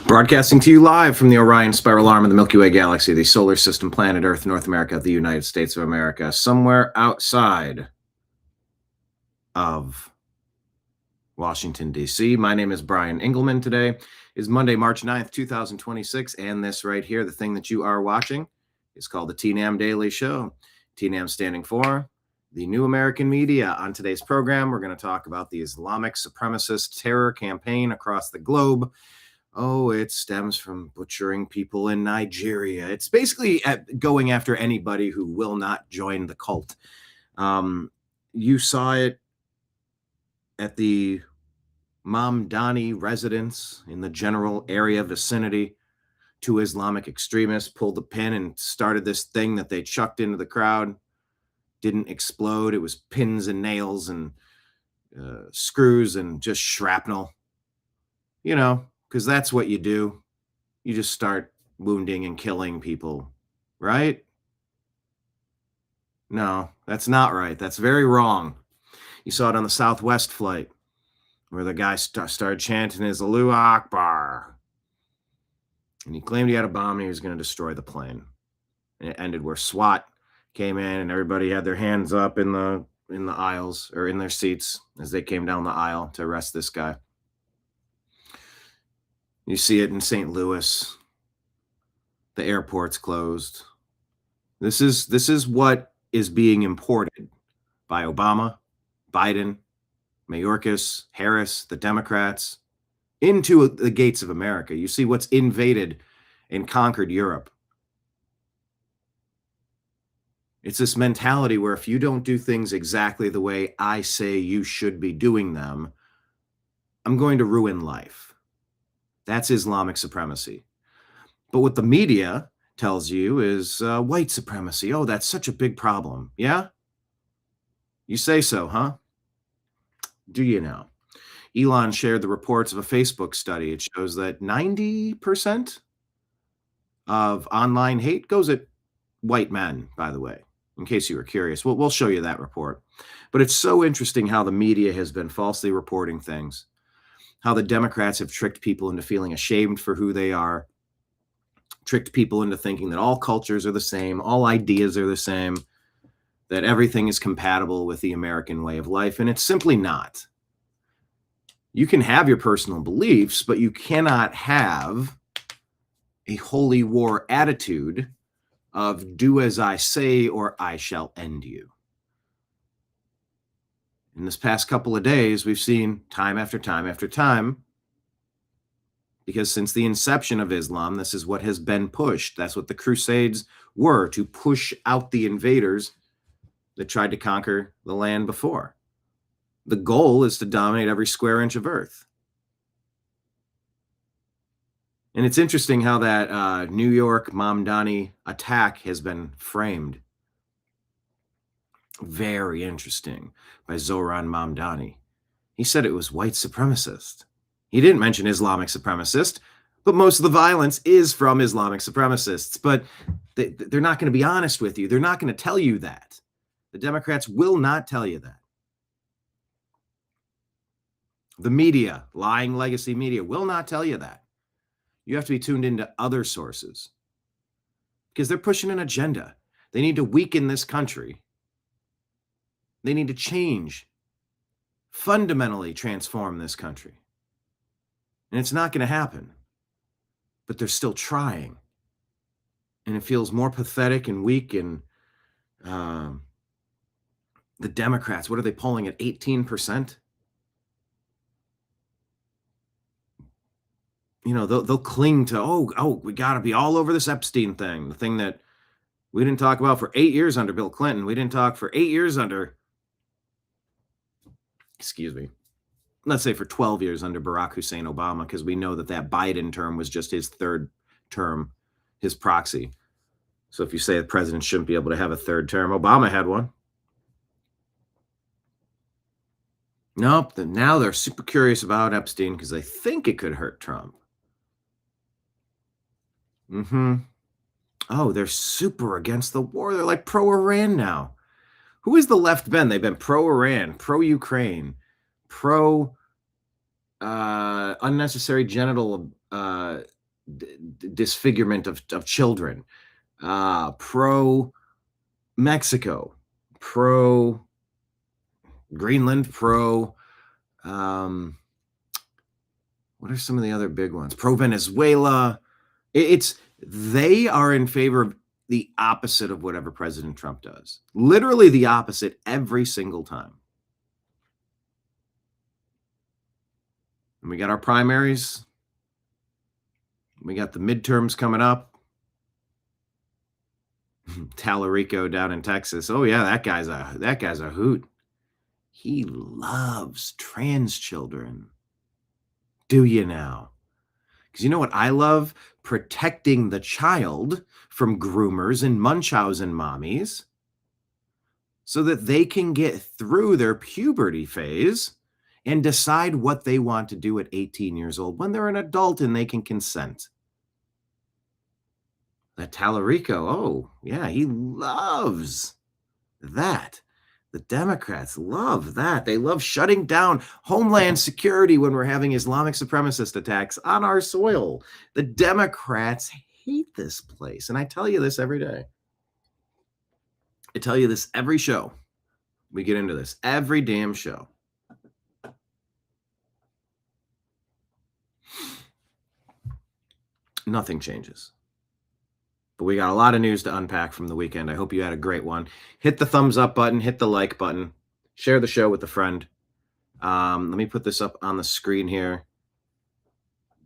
Broadcasting to you live from the Orion Spiral Arm of the Milky Way Galaxy, the solar system, planet Earth, North America, the United States of America, somewhere outside of Washington, D.C. My name is Brian Engelman. Today is Monday, March 9th, 2026, and this right here, the thing that you are watching, is called the TNAM Daily Show. TNAM standing for the New American Media. On today's program, we're going to talk about the Islamic Supremacist terror campaign across the globe. Oh, it stems from butchering people in Nigeria. It's basically going after anybody who will not join the cult. You saw it at the Pam Bondi residence in the general area vicinity. Two Islamic extremists pulled the pin and started this thing that they chucked into the crowd. Didn't explode. It was pins and nails and screws and just shrapnel. You know, because that's what you do. You just start wounding and killing people, right? No, that's not right. That's very wrong. You saw it on the Southwest flight where the guy started chanting his Allahu Akbar. And he claimed he had a bomb and he was going to destroy the plane. And it ended where SWAT came in and everybody had their hands up in the aisles or in their seats as they came down the aisle to arrest this guy. You see it in St. Louis. The airport's closed. This is what is being imported by Obama, Biden, Mayorkas, Harris, the Democrats, into the gates of America. You see what's invaded and conquered Europe. It's this mentality where if you don't do things exactly the way I say you should be doing them, I'm going to ruin life. That's Islamic supremacy. But what the media tells you is white supremacy. Oh, that's such a big problem. Yeah? You say so, huh? Do you now? Elon shared the reports of a Facebook study. It shows that 90% of online hate goes at white men, by the way, in case you were curious. We'll show you that report. But it's so interesting how the media has been falsely reporting things. How the Democrats have tricked people into feeling ashamed for who they are, tricked people into thinking that all cultures are the same, all ideas are the same, that everything is compatible with the American way of life, and it's simply not. You can have your personal beliefs, but you cannot have a holy war attitude of do as I say or I shall end you. In this past couple of days, we've seen time after time after time, because since the inception of Islam, this is what has been pushed. That's what the Crusades were, to push out the invaders that tried to conquer the land before. The goal is to dominate every square inch of earth. And it's interesting how that New York Mamdani attack has been framed. Very interesting, by Zoran Mamdani. He said it was white supremacist. He didn't mention Islamic supremacist, but most of the violence is from Islamic supremacists. But they're not going to be honest with you. They're not going to tell you that. The Democrats will not tell you that. The media, lying legacy media, will not tell you that. You have to be tuned into other sources because they're pushing an agenda. They need to weaken this country. They need to change, fundamentally transform this country. And it's not going to happen, but they're still trying. And it feels more pathetic and weak. And the Democrats, what are they polling at 18%? You know, they'll cling to, oh, we got to be all over this Epstein thing, the thing that we didn't talk about for 8 years under Bill Clinton. We didn't talk for 8 years under, let's say for 12 years under Barack Hussein Obama, because we know that Biden term was just his third term, his proxy. So if you say the president shouldn't be able to have a third term, Obama had one. Nope, now they're super curious about Epstein because they think it could hurt Trump. Oh, they're super against the war. They're like pro-Iran now. Who is the left been? They've been pro-Iran, pro-Ukraine, pro unnecessary genital disfigurement of children, pro Mexico, pro Greenland, pro what are some of the other big ones? Pro Venezuela. They are in favor of the opposite of whatever President Trump does. Literally the opposite every single time. And we got our primaries. We got the midterms coming up. Tallarico down in Texas. Oh yeah, that guy's a hoot. He loves trans children. Do you now? Because you know what I love? Protecting the child from groomers and Munchausen mommies so that they can get through their puberty phase and decide what they want to do at 18 years old when they're an adult and they can consent. That Tallarico, oh, yeah, he loves that. The Democrats love that. They love shutting down Homeland Security when we're having Islamic supremacist attacks on our soil. The Democrats hate this place. And I tell you this every day. I tell you this every show. We get into this every damn show. Nothing changes. But we got a lot of news to unpack from the weekend. I hope you had a great one. Hit the thumbs up button, hit the like button, share the show with a friend. Let me put this up on the screen here.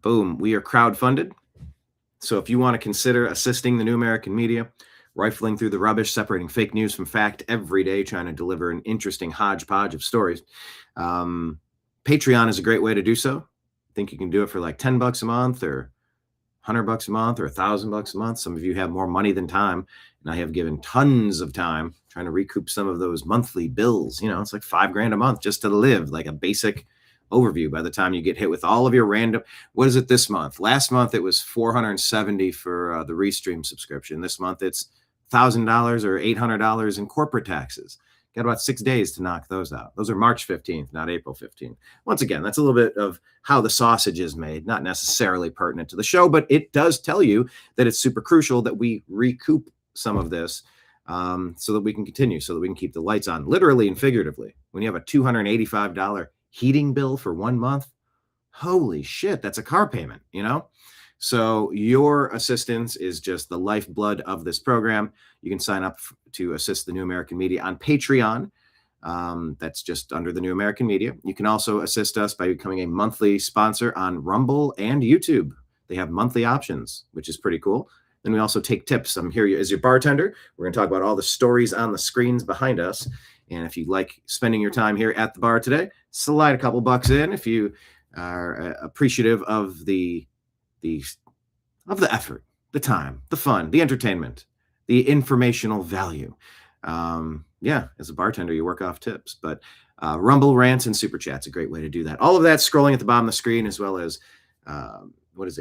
Boom, we are crowdfunded. So if you want to consider assisting the New American Media, rifling through the rubbish, separating fake news from fact every day, trying to deliver an interesting hodgepodge of stories, Patreon is a great way to do so. I think you can do it for like $10 a month or $100 a month or $1,000 a month. Some of you have more money than time, and I have given tons of time trying to recoup some of those monthly bills. You know, it's like $5,000 a month just to live, like a basic overview. By the time you get hit with all of your random, what is it this month? Last month it was $470 for the Restream subscription. This month it's $1,000 or $800 in corporate taxes. Got about 6 days to knock those out. Those are March 15th, not April 15th. Once again, that's a little bit of how the sausage is made, not necessarily pertinent to the show, but it does tell you that it's super crucial that we recoup some of this so that we can continue, so that we can keep the lights on, literally and figuratively. When you have a $285 heating bill for 1 month, holy shit, that's a car payment, you know? So your assistance is just the lifeblood of this program. You can sign up to assist the New American Media on Patreon. That's just under the New American Media. You can also assist us by becoming a monthly sponsor on Rumble and YouTube. They have monthly options, which is pretty cool. Then we also take tips. I'm here as your bartender. We're going to talk about all the stories on the screens behind us. And if you like spending your time here at the bar today, slide a couple bucks in. If you are appreciative of the effort, the time, the fun, the entertainment, the informational value. As a bartender, you work off tips, but Rumble, rants, and super chat's a great way to do that. All of that scrolling at the bottom of the screen, as well as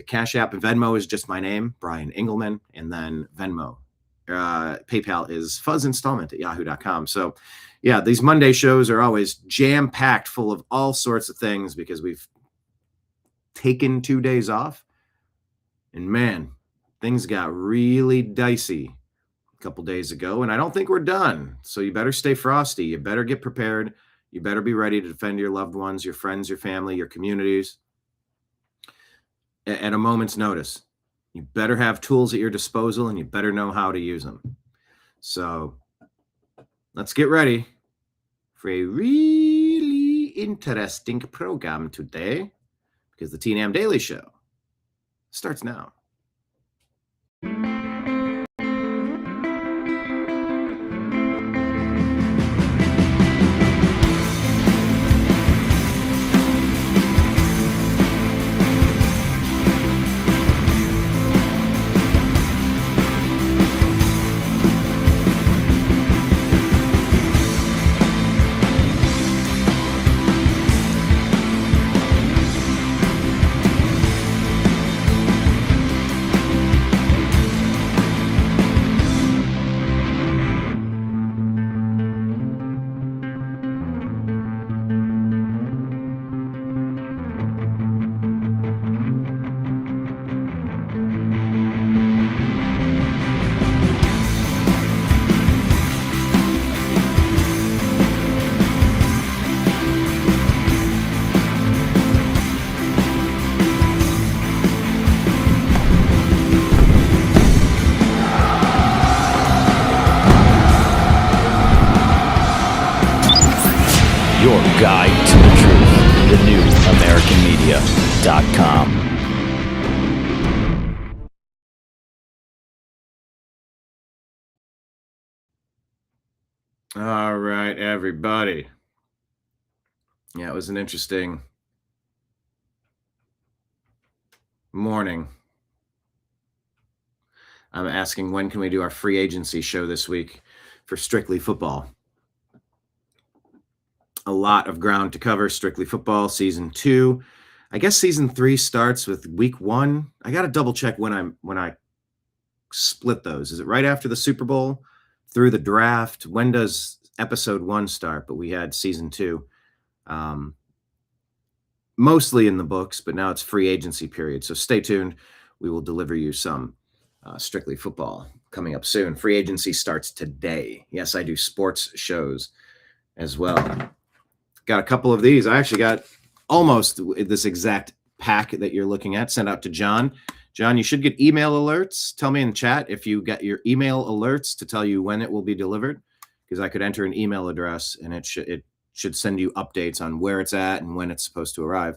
Cash App and Venmo is just my name, Brian Engelman, and then Venmo. PayPal is fuzzinstallment@yahoo.com. So yeah, these Monday shows are always jam-packed full of all sorts of things because we've taken 2 days off. And man, things got really dicey a couple days ago, and I don't think we're done. So you better stay frosty. You better get prepared. You better be ready to defend your loved ones, your friends, your family, your communities at a moment's notice. You better have tools at your disposal, and you better know how to use them. So let's get ready for a really interesting program today, because the TNAM Daily Show starts now. guide to the truth. thenewamericanmedia.com. All right, everybody. Yeah, it was an interesting morning. I'm asking, when can we do our free agency show this week for Strictly Football? A lot of ground to cover. Strictly Football season 2. I guess season 3 starts with week 1. I got to double check when I split those. Is it right after the Super Bowl, through the draft? When does episode 1 start? But we had season 2. Mostly in the books, but now it's free agency period. So stay tuned. We will deliver you some Strictly Football coming up soon. Free agency starts today. Yes, I do sports shows as well. Got a couple of these. I actually got almost this exact pack that you're looking at sent out to John. John, you should get email alerts. Tell me in chat if you get your email alerts to tell you when it will be delivered, because I could enter an email address and it should send you updates on where it's at and when it's supposed to arrive.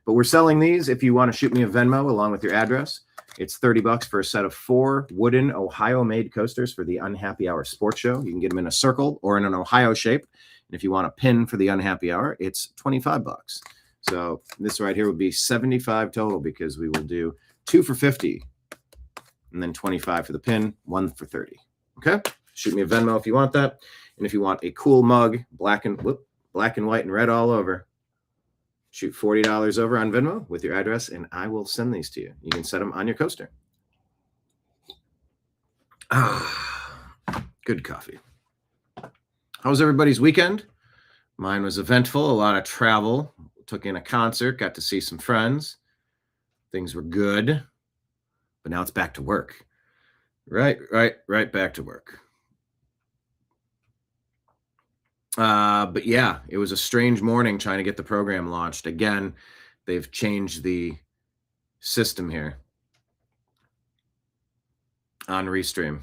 But we're selling these. If you want to shoot me a Venmo along with your address, it's $30 for a set of 4 wooden Ohio-made coasters for the Unhappy Hour Sports Show. You can get them in a circle or in an Ohio shape. And if you want a pin for the Unhappy Hour, it's $25. So this right here would be $75 total, because we will do 2 for $50 and then $25 for the pin, 1 for $30. Okay? Shoot me a Venmo if you want that. And if you want a cool mug, black and white and red all over, shoot $40 over on Venmo with your address, and I will send these to you. You can set them on your coaster. Good coffee. How was everybody's weekend? Mine was eventful. A lot of travel. Took in a concert. Got to see some friends. Things were good. But now it's back to work. Right back to work. But yeah, it was a strange morning trying to get the program launched. Again, they've changed the system here on Restream,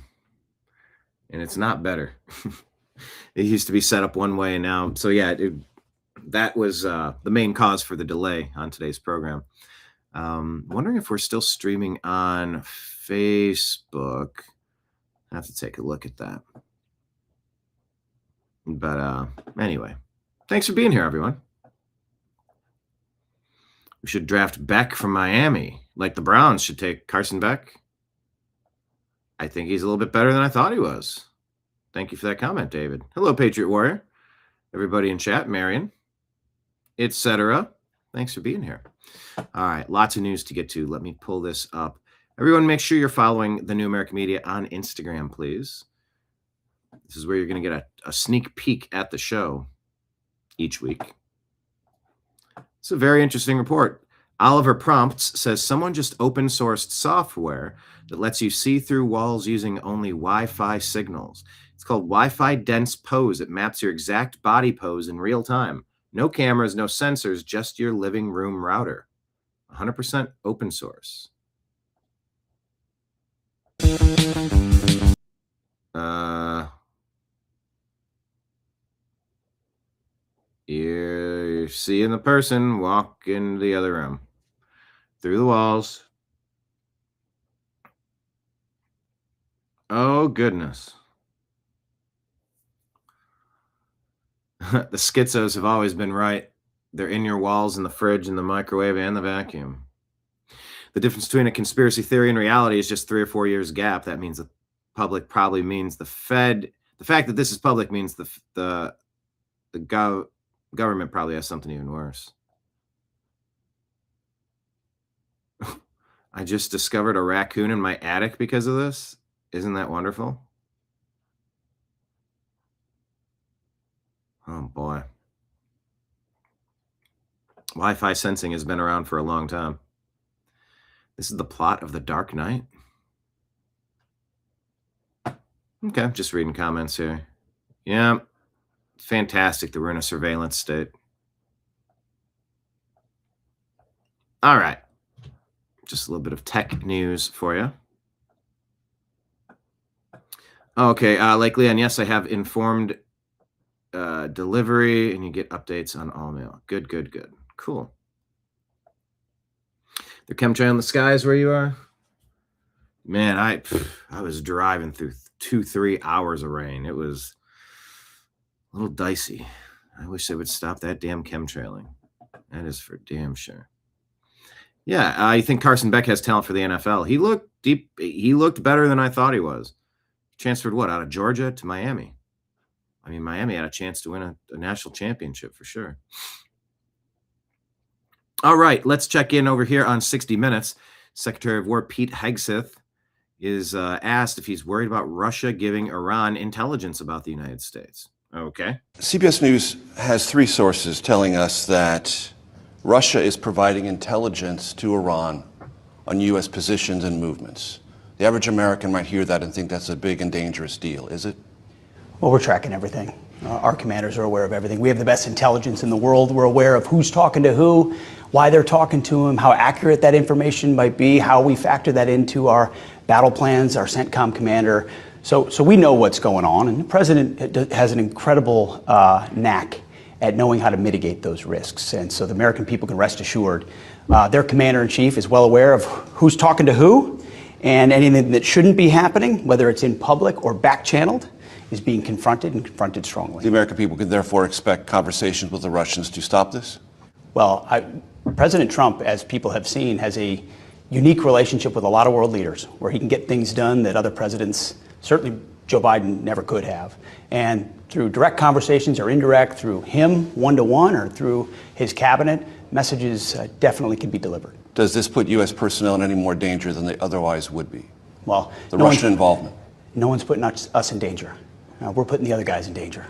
and it's not better. It used to be set up one way, and now, so yeah, that was the main cause for the delay on today's program. Wondering if we're still streaming on Facebook. I have to take a look at that. But anyway, thanks for being here, everyone. We should draft Beck from Miami, like the Browns should take Carson Beck. I think he's a little bit better than I thought he was. Thank you for that comment, David. Hello, Patriot Warrior. Everybody in chat, Marion, etc. Thanks for being here. All right, lots of news to get to. Let me pull this up. Everyone, make sure you're following the New American Media on Instagram, please. This is where you're going to get a sneak peek at the show each week. It's a very interesting report. Oliver Prompts says someone just open sourced software that lets you see through walls using only Wi-Fi signals. It's called Wi-Fi Dense Pose. It maps your exact body pose in real time. No cameras, no sensors, just your living room router. 100% open source. You're seeing the person walk into the other room through the walls. Oh, goodness. The schizos have always been right. They're in your walls, in the fridge, in the microwave, and the vacuum. The difference between a conspiracy theory and reality is just 3 or 4 years gap. That means the public probably means the Fed. The fact that this is public means the government probably has something even worse. I just discovered a raccoon in my attic because of this. Isn't that wonderful? Oh, boy. Wi-Fi sensing has been around for a long time. This is the plot of The Dark Knight. Okay, just reading comments here. Yeah, fantastic that we're in a surveillance state. All right. Just a little bit of tech news for you. Okay, Lake Leon, yes, I have informed delivery, and you get updates on all mail. Good. Cool. The chemtrail the skies where you are? Man, I was driving through 2-3 hours of rain. It was a little dicey. I wish they would stop that damn chemtrailing. That is for damn sure. Yeah, I think Carson Beck has talent for the NFL. He looked deep. He looked better than I thought he was. Transferred out of Georgia to Miami. I mean, Miami had a chance to win a national championship for sure. All right, let's check in over here on 60 Minutes. Secretary of War Pete Hegseth is asked if he's worried about Russia giving Iran intelligence about the United States. Okay. CBS News has 3 sources telling us that Russia is providing intelligence to Iran on U.S. positions and movements. The average American might hear that and think that's a big and dangerous deal. Is it? Well, we're tracking everything. Our commanders are aware of everything. We have the best intelligence in the world. We're aware of who's talking to who, why they're talking to them, how accurate that information might be, how we factor that into our battle plans, our CENTCOM commander. So we know what's going on, and the president has an incredible knack at knowing how to mitigate those risks. And so the American people can rest assured their commander-in-chief is well aware of who's talking to who, and anything that shouldn't be happening, whether it's in public or back-channeled, is being confronted, and confronted strongly. The American people can therefore expect conversations with the Russians to stop this? Well, President Trump, as people have seen, has a unique relationship with a lot of world leaders where he can get things done that other presidents, certainly Joe Biden, never could have. And through direct conversations or indirect, through him one-to-one or through his cabinet, messages definitely can be delivered. Does this put U.S. personnel in any more danger than they otherwise would be? Well, the Russian involvement. No one's putting us in danger. We're putting the other guys in danger.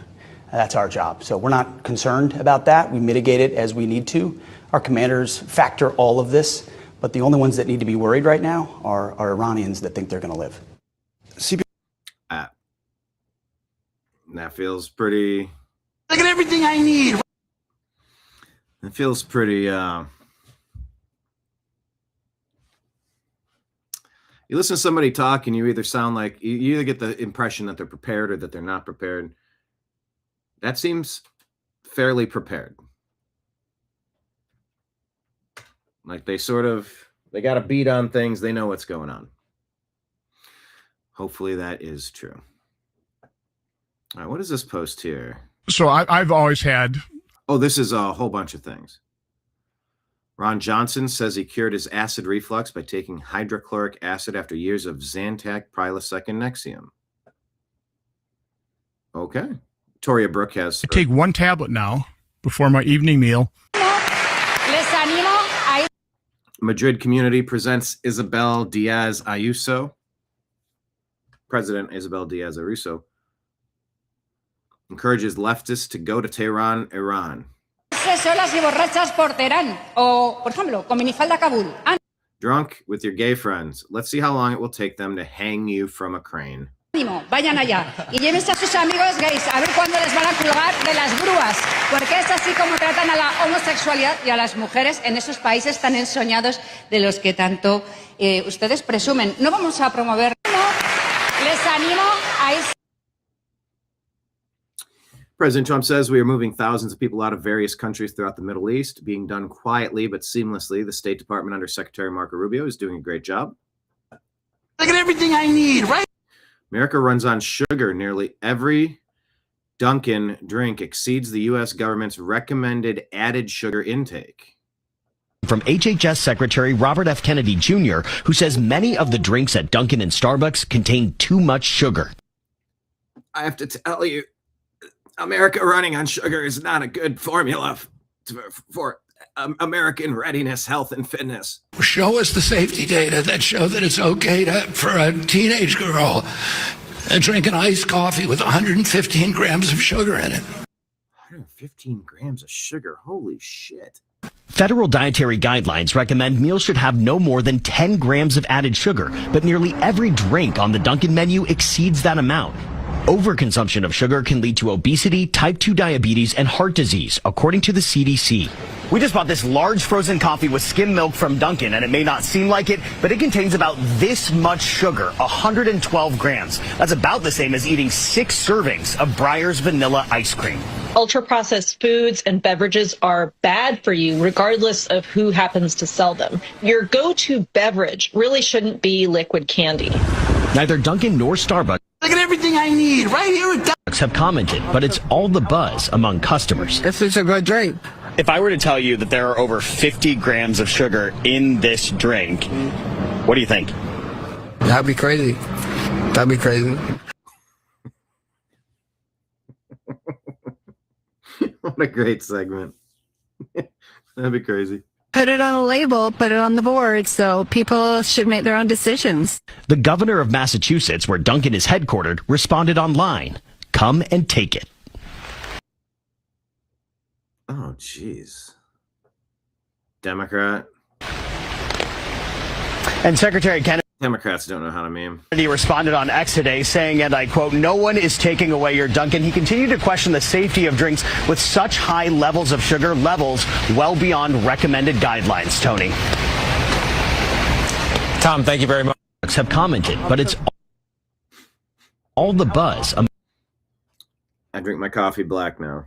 That's our job. So we're not concerned about that. We mitigate it as we need to. Our commanders factor all of this, but the only ones that need to be worried right now are Iranians that think they're going to live. That feels pretty. I got everything I need. It feels pretty. You listen to somebody talk, and you either sound like you either get the impression that they're prepared or that they're not prepared. That seems fairly prepared. Like they got a beat on things. They know what's going on. Hopefully that is true. All right, what is this post here? So I've always had. Oh, this is a whole bunch of things. Ron Johnson says he cured his acid reflux by taking hydrochloric acid after years of Zantac, Prilosec, and Nexium. Okay. Toria Brooke has. I take 1 tablet now before my evening meal. Madrid Community presents Isabel Diaz Ayuso. President Isabel Diaz Ayuso encourages leftists to go to Tehran, Iran. Drunk with your gay friends. Let's see how long it will take them to hang you from a crane. Vayan allá y llévense a sus amigos gays a ver cuándo les van a colgar de las grúas, porque es así como tratan a la homosexualidad y a las mujeres en esos países tan ensoñados de los que tanto ustedes presumen. No vamos a promover. Les animo a. President Trump says we are moving thousands of people out of various countries throughout the Middle East, being done quietly but seamlessly. The State Department under Secretary Marco Rubio is doing a great job. I got everything I need, right? America runs on sugar. Nearly every Dunkin' drink exceeds the U.S. government's recommended added sugar intake. From HHS Secretary Robert F. Kennedy Jr., who says many of the drinks at Dunkin' and Starbucks contain too much sugar. I have to tell you, America running on sugar is not a good formula for American readiness, health, and fitness. Show us the safety data that show that it's okay for a teenage girl to drink an iced coffee with 115 grams of sugar in it. 115 grams of sugar. Holy shit. Federal dietary guidelines recommend meals should have no more than 10 grams of added sugar, but nearly every drink on the Dunkin' menu exceeds that amount. Overconsumption of sugar can lead to obesity, type 2 diabetes, and heart disease, according to the CDC. We just bought this large frozen coffee with skim milk from Dunkin', and it may not seem like it, but it contains about this much sugar, 112 grams. That's about the same as eating 6 servings of Breyer's vanilla ice cream. Ultra-processed foods and beverages are bad for you, regardless of who happens to sell them. Your go-to beverage really shouldn't be liquid candy. Neither Dunkin' nor Starbucks Look at everything I need right here at have commented, but it's all the buzz among customers. This is a good drink. If I were to tell you that there are over 50 grams of sugar in this drink, what do you think? That'd be crazy. That'd be crazy. What a great segment. That'd be crazy. Put it on a label, put it on the board, so people should make their own decisions. The governor of Massachusetts, where Dunkin' is headquartered, responded online. Come and take it. Oh, jeez. Democrat. And Secretary Kennedy Democrats don't know how to meme. responded on X today saying, and I quote, "No one is taking away your Dunkin'." He continued to question the safety of drinks with such high levels of sugar, levels well beyond recommended guidelines. Tony. Tom, thank you very much. Have commented, but it's all the buzz. I drink my coffee black now.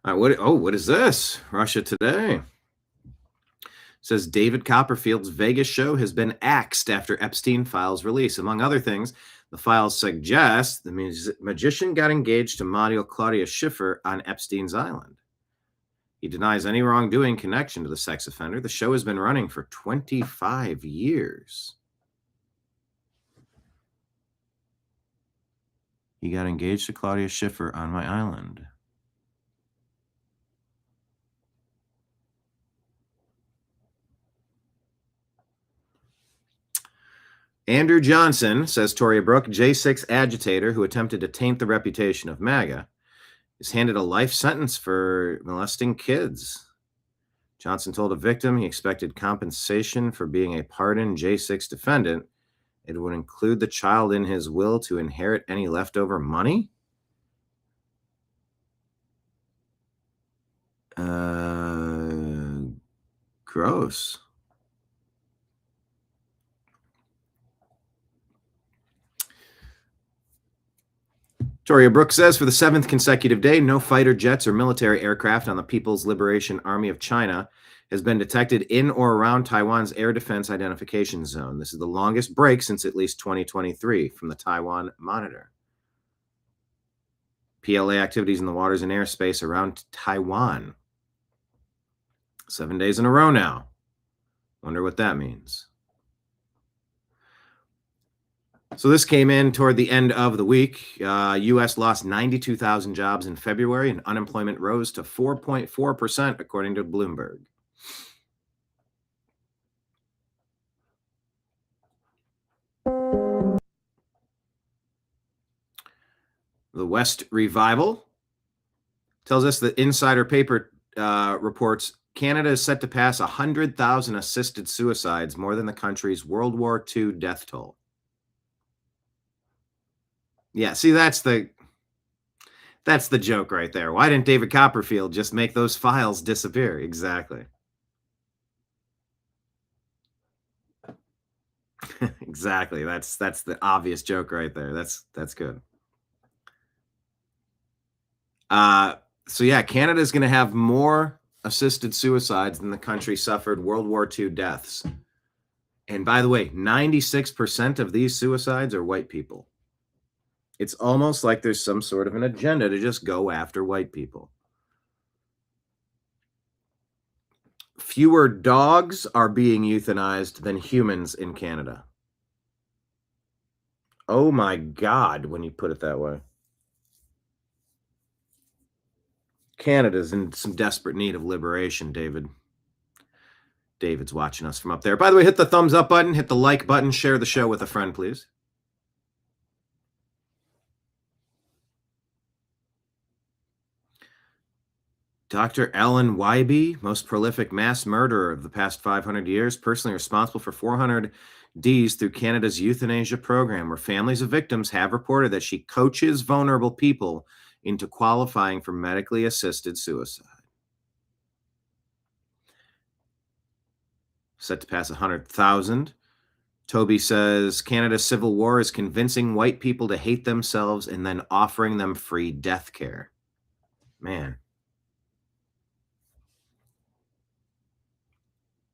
What is this? Russia Today says David Copperfield's Vegas show has been axed after Epstein files release. Among other things, the files suggest the magician got engaged to model Claudia Schiffer on Epstein's island. He denies any wrongdoing connection to the sex offender. The show has been running for 25 years. He got engaged to Claudia Schiffer on my island. Andrew Johnson, says Toria Brooke, J6 agitator who attempted to taint the reputation of MAGA, is handed a life sentence for molesting kids. Johnson told a victim he expected compensation for being a pardoned J6 defendant. It would include the child in his will to inherit any leftover money. Gross. Toria Brooks says, for the 7th consecutive day, no fighter jets or military aircraft on the People's Liberation Army of China has been detected in or around Taiwan's air defense identification zone. This is the longest break since at least 2023 from the Taiwan Monitor. PLA activities in the waters and airspace around Taiwan. 7 days in a row now. Wonder what that means. So this came in toward the end of the week. U.S. lost 92,000 jobs in February, and unemployment rose to 4.4%, according to Bloomberg. The West Revival tells us that Insider Paper reports Canada is set to pass 100,000 assisted suicides, more than the country's World War II death toll. Yeah, see, that's the joke right there. Why didn't David Copperfield just make those files disappear? Exactly. Exactly. That's the obvious joke right there. That's good. So yeah, Canada is going to have more assisted suicides than the country suffered World War II deaths. And by the way, 96% of these suicides are white people. It's almost like there's some sort of an agenda to just go after white people. Fewer dogs are being euthanized than humans in Canada. Oh my God, when you put it that way. Canada's in some desperate need of liberation, David. David's watching us from up there. By the way, hit the thumbs up button, hit the like button, share the show with a friend, please. Dr. Alan Wybe, most prolific mass murderer of the past 500 years, personally responsible for 400 Ds through Canada's euthanasia program, where families of victims have reported that she coaches vulnerable people into qualifying for medically assisted suicide. Set to pass 100,000. Toby says Canada's civil war is convincing white people to hate themselves and then offering them free death care. Man.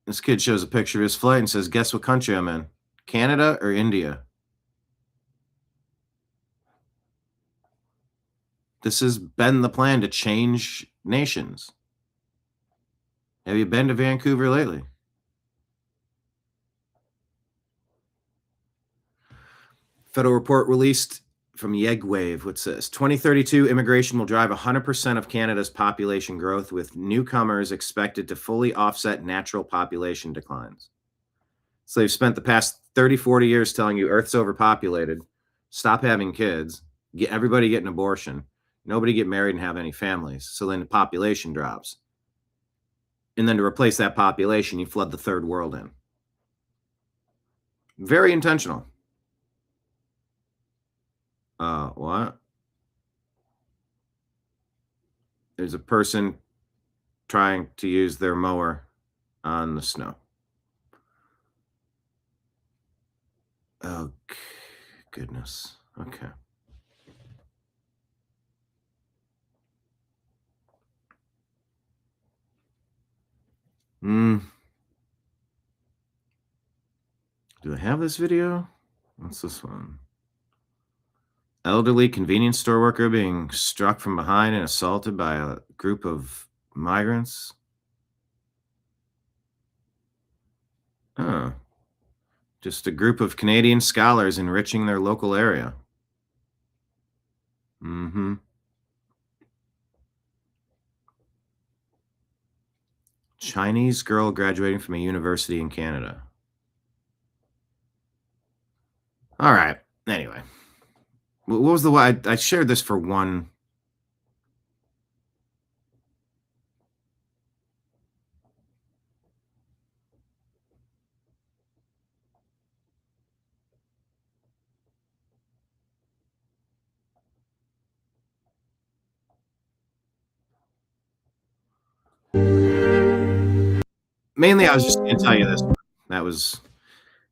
This kid shows a picture of his flight and says, guess what country I'm in? Canada or India? This has been the plan to change nations. Have you been to Vancouver lately? Federal report released from Yegwave, what says 2032 immigration will drive 100% of Canada's population growth, with newcomers expected to fully offset natural population declines. So they've spent the past 30, 40 years telling you Earth's overpopulated, stop having kids, get everybody get an abortion, nobody get married and have any families. So then the population drops. And then to replace that population, you flood the third world in. Very intentional. What? There's a person trying to use their mower on the snow. Oh, goodness. Okay. Do I have this video? What's this one? Elderly convenience store worker being struck from behind and assaulted by a group of migrants. Oh. Just a group of Canadian scholars enriching their local area. Chinese girl graduating from a university in Canada. All right. Anyway. What was the one? I shared this for one. Mainly, I was just going to tell you this. That was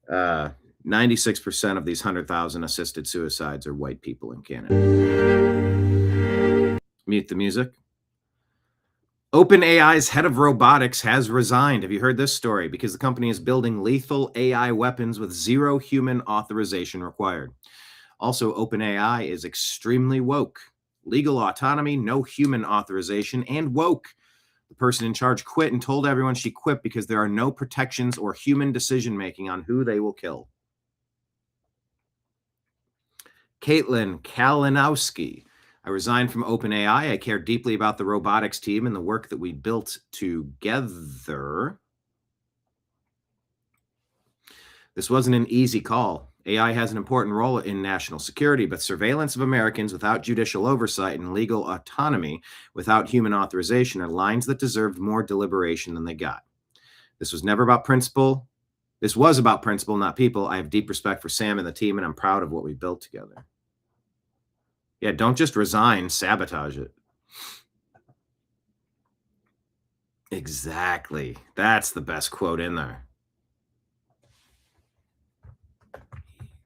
96% of these 100,000 assisted suicides are white people in Canada. Mute the music. OpenAI's head of robotics has resigned. Have you heard this story? Because the company is building lethal AI weapons with zero human authorization required. Also, OpenAI is extremely woke. Legal autonomy, no human authorization, and woke. The person in charge quit and told everyone she quit because there are no protections or human decision-making on who they will kill. Caitlin Kalinowski. I resigned from OpenAI. I care deeply about the robotics team and the work that we built together. This wasn't an easy call. AI has an important role in national security, but surveillance of Americans without judicial oversight and legal autonomy without human authorization are lines that deserved more deliberation than they got. This was never about principle. This was about principle, not people. I have deep respect for Sam and the team, and I'm proud of what we built together. Yeah, don't just resign, sabotage it. Exactly. That's the best quote in there.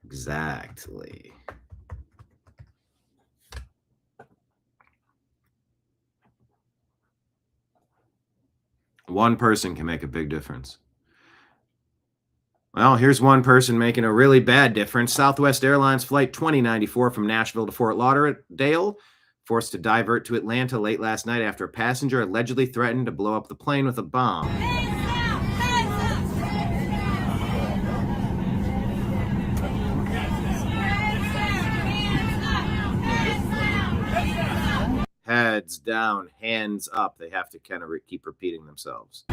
Exactly. One person can make a big difference. Well, here's one person making a really bad difference. Southwest Airlines Flight 2094 from Nashville to Fort Lauderdale, forced to divert to Atlanta late last night after a passenger allegedly threatened to blow up the plane with a bomb. Heads down, hands up. They have to kind of keep repeating themselves.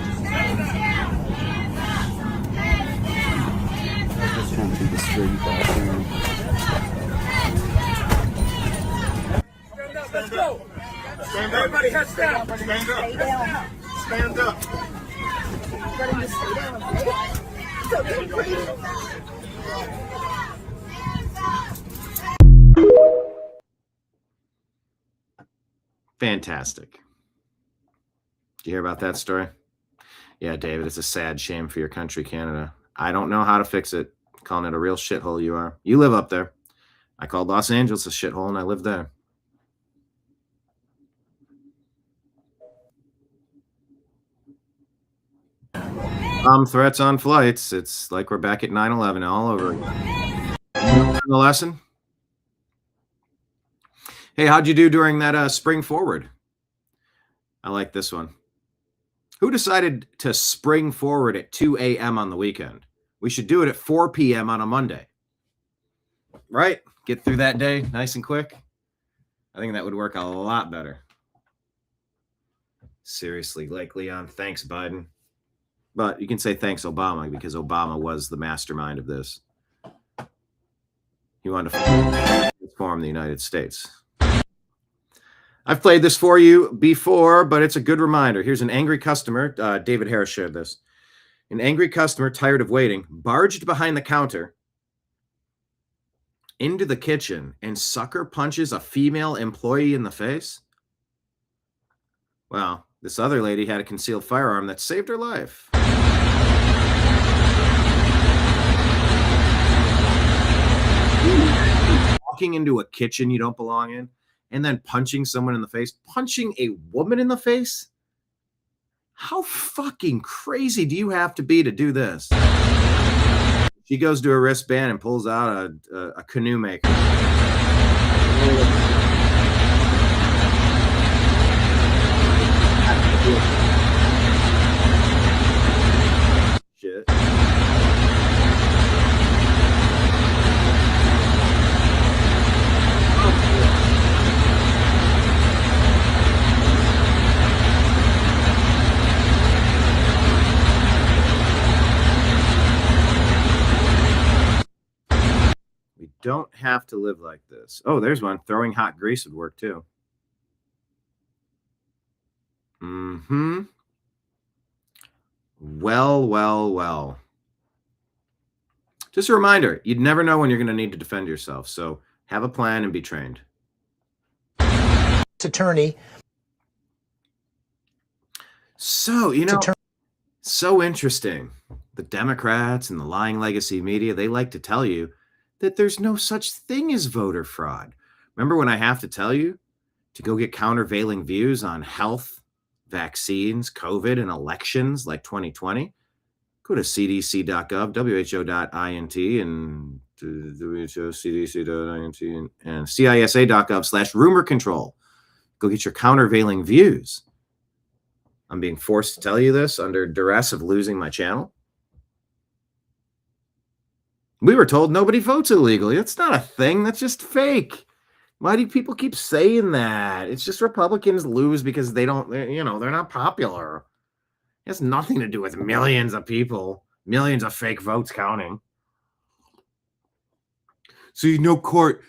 Let's go. Stand up. Everybody heads down. Stand up. Stand up. Fantastic. Did you hear about that story? Yeah, David, it's a sad shame for your country, Canada. I don't know how to fix it. Calling it a real shithole you are. You live up there. I called Los Angeles a shithole, and I live there. Threats on flights. It's like we're back at 9/11 all over again. The lesson? Hey, how'd you do during that spring forward? I like this one. Who decided to spring forward at 2 a.m. on the weekend? We should do it at 4 p.m. on a Monday. Right? Get through that day nice and quick. I think that would work a lot better. Seriously, like Leon, thanks, Biden. But you can say thanks, Obama, because Obama was the mastermind of this. He wanted to transform the United States. I've played this for you before, but it's a good reminder. Here's an angry customer. David Harris shared this. An angry customer, tired of waiting, barged behind the counter into the kitchen and sucker punches a female employee in the face. Well, this other lady had a concealed firearm that saved her life. Walking into a kitchen you don't belong in and then punching someone in the face, punching a woman in the face? How fucking crazy do you have to be to do this? She goes to her wristband and pulls out a canoe maker. Shit. We don't have to live like this. Oh, there's one. Throwing hot grease would work too. Well. Just a reminder, you'd never know when you're going to need to defend yourself. So have a plan and be trained. Attorney. So, so interesting. The Democrats and the lying legacy media, they like to tell you that there's no such thing as voter fraud. Remember when I have to tell you to go get countervailing views on health, vaccines, COVID, and elections like 2020? Go to cdc.gov, who.int, and WHO, cdc.int, and cisa.gov/rumor control. Go get your countervailing views. I'm being forced to tell you this under duress of losing my channel. We were told nobody votes illegally. That's not a thing. That's just fake. Why do people keep saying that? It's just Republicans lose because they're not popular. It has nothing to do with millions of people, millions of fake votes counting. See, no court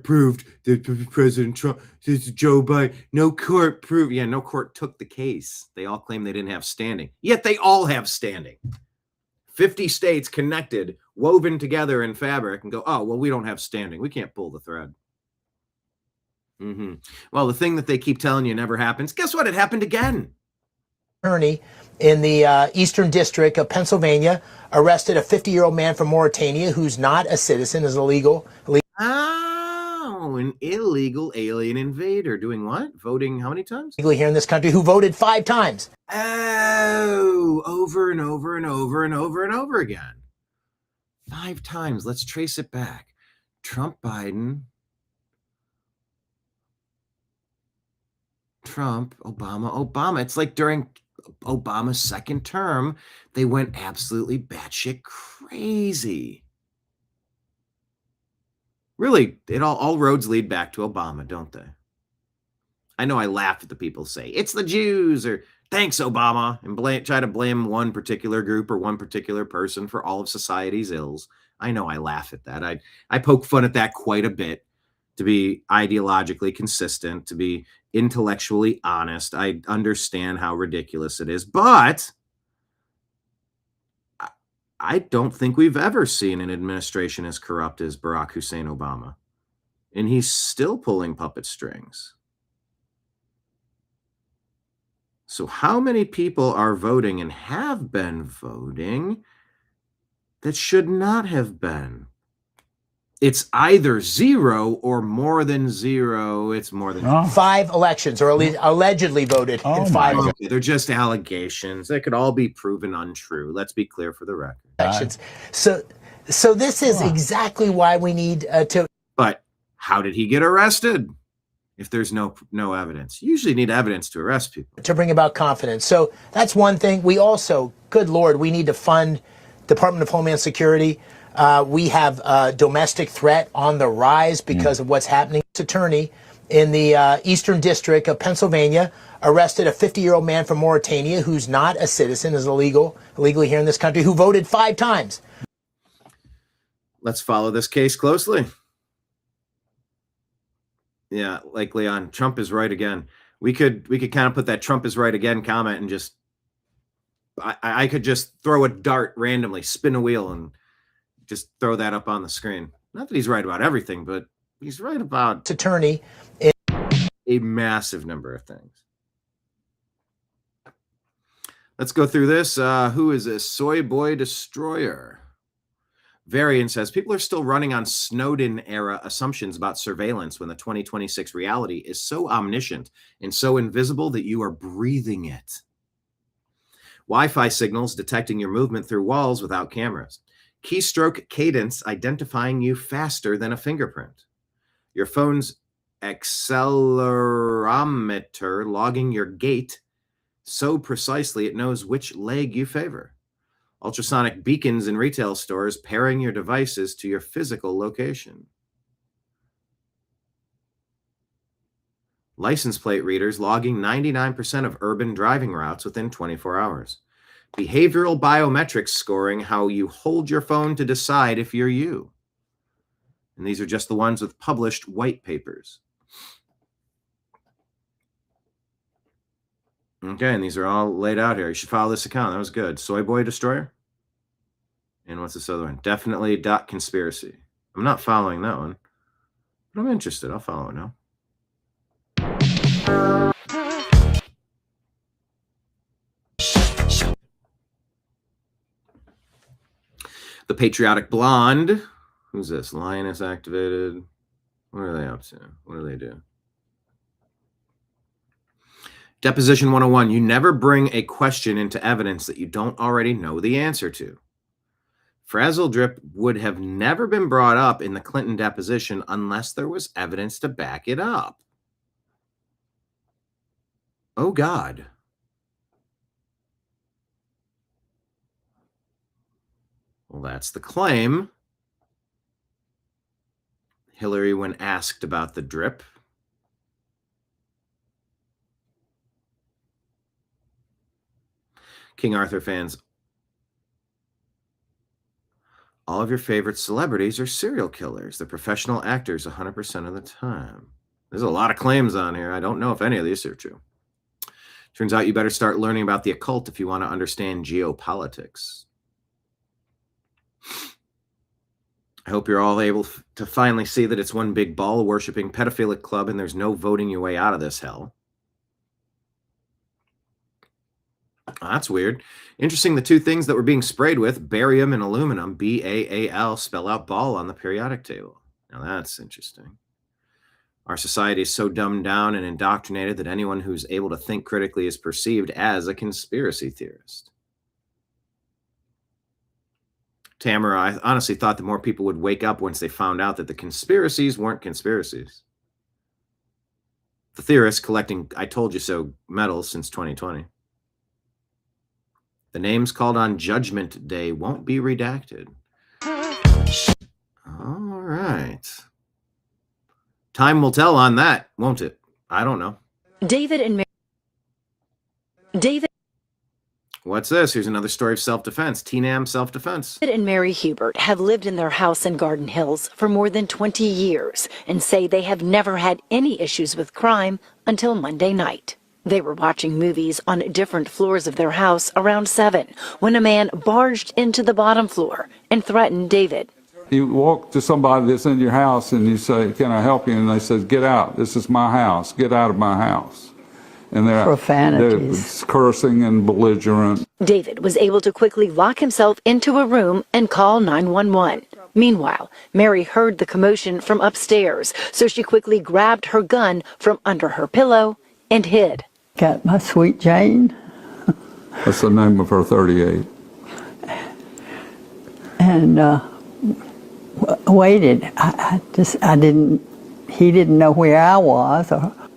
proved that President Trump, Joe Biden, no court proved. Yeah, no court took the case. They all claim they didn't have standing. Yet they all have standing. 50 states connected, woven together in fabric, and go, oh, well, we don't have standing. We can't pull the thread. Well, the thing that they keep telling you never happens, guess what? It happened again. Attorney in the Eastern District of Pennsylvania arrested a 50-year-old man from Mauritania who's not a citizen, is illegal. Oh, an illegal alien invader. Doing what? Voting how many times? Legally here in this country, who voted 5 times. Oh, over and over and over and over and over again. 5 times. Let's trace it back. Trump, Biden, Trump, Obama. It's like during Obama's second term, they went absolutely batshit crazy. Really, all roads lead back to Obama, don't they? I know I laugh at the people say, it's the Jews, or thanks, Obama, and try to blame one particular group or one particular person for all of society's ills. I know I laugh at that. I poke fun at that quite a bit. to be ideologically consistent, to be intellectually honest. I understand how ridiculous it is, but I don't think we've ever seen an administration as corrupt as Barack Hussein Obama. And he's still pulling puppet strings. So how many people are voting and have been voting that should not have been? It's either zero or more than zero. It's more than 5 elections, or at least allegedly voted in 5 okay, they're just allegations. They could all be proven untrue. Let's be clear for the record. elections. So this is exactly why we need to. But how did he get arrested if there's no evidence? You usually need evidence to arrest people. To bring about confidence. So that's one thing. We also, good Lord, we need to fund Department of Homeland Security. We have a domestic threat on the rise because of what's happening. This attorney in the Eastern District of Pennsylvania arrested a 50-year-old man from Mauritania who's not a citizen, is illegally here in this country, who voted 5 times. Let's follow this case closely. Yeah, like Leon, Trump is right again. We could kind of put that Trump is right again comment and just I could just throw a dart randomly, spin a wheel, and just throw that up on the screen. Not that he's right about everything, but he's right about attorney a massive number of things. Let's go through this. Who is this? Soy Boy Destroyer. Varian says, people are still running on Snowden-era assumptions about surveillance when the 2026 reality is so omniscient and so invisible that you are breathing it. Wi-Fi signals detecting your movement through walls without cameras. Keystroke cadence identifying you faster than a fingerprint. Your phone's accelerometer logging your gait so precisely it knows which leg you favor. Ultrasonic beacons in retail stores pairing your devices to your physical location. License plate readers logging 99% of urban driving routes within 24 hours. Behavioral biometrics scoring how you hold your phone to decide if you're you. And these are just the ones with published white papers. Okay, and these are all laid out here. You should follow this account. That was good. Soy Boy Destroyer. And what's this other one? Definitely .conspiracy. I'm not following that one, but I'm interested. I'll follow it now. The Patriotic Blonde. Who's this? Lioness activated. What are they up to? What do they do? Deposition 101. You never bring a question into evidence that you don't already know the answer to. Frazzle drip would have never been brought up in the Clinton deposition unless there was evidence to back it up. Oh, God. Well, that's the claim. Hillary, when asked about the drip, King Arthur fans, all of your favorite celebrities are serial killers. They're professional actors 100% of the time. There's a lot of claims on here. I don't know if any of these are true. Turns out you better start learning about the occult if you want to understand geopolitics. I hope you're all able to finally see that it's one big ball-worshipping pedophilic club and there's no voting your way out of this hell. That's weird. Interesting, the two things that were being sprayed with, barium and aluminum, BAAL, spell out ball on the periodic table. Now that's interesting. Our society is so dumbed down and indoctrinated that anyone who's able to think critically is perceived as a conspiracy theorist. Tamara, I honestly thought that more people would wake up once they found out that the conspiracies weren't conspiracies. The theorists collecting I told you so medals since 2020. The names called on Judgment Day won't be redacted. All right. Time will tell on that, won't it? I don't know. David and Mary. David. What's this? Here's another story of self-defense. TNAM self-defense. David and Mary Hubert have lived in their house in Garden Hills for more than 20 years and say they have never had any issues with crime until Monday night. They were watching movies on different floors of their house around 7 when a man barged into the bottom floor and threatened David. You walk to somebody that's in your house and you say, "Can I help you?" And they say, "Get out. This is my house. Get out of my house." And they're cursing and belligerent. David was able to quickly lock himself into a room and call 911. Meanwhile, Mary heard the commotion from upstairs, so she quickly grabbed her gun from under her pillow and hid. Got my sweet Jane. That's the name of her 38. And waited. He didn't know where I was.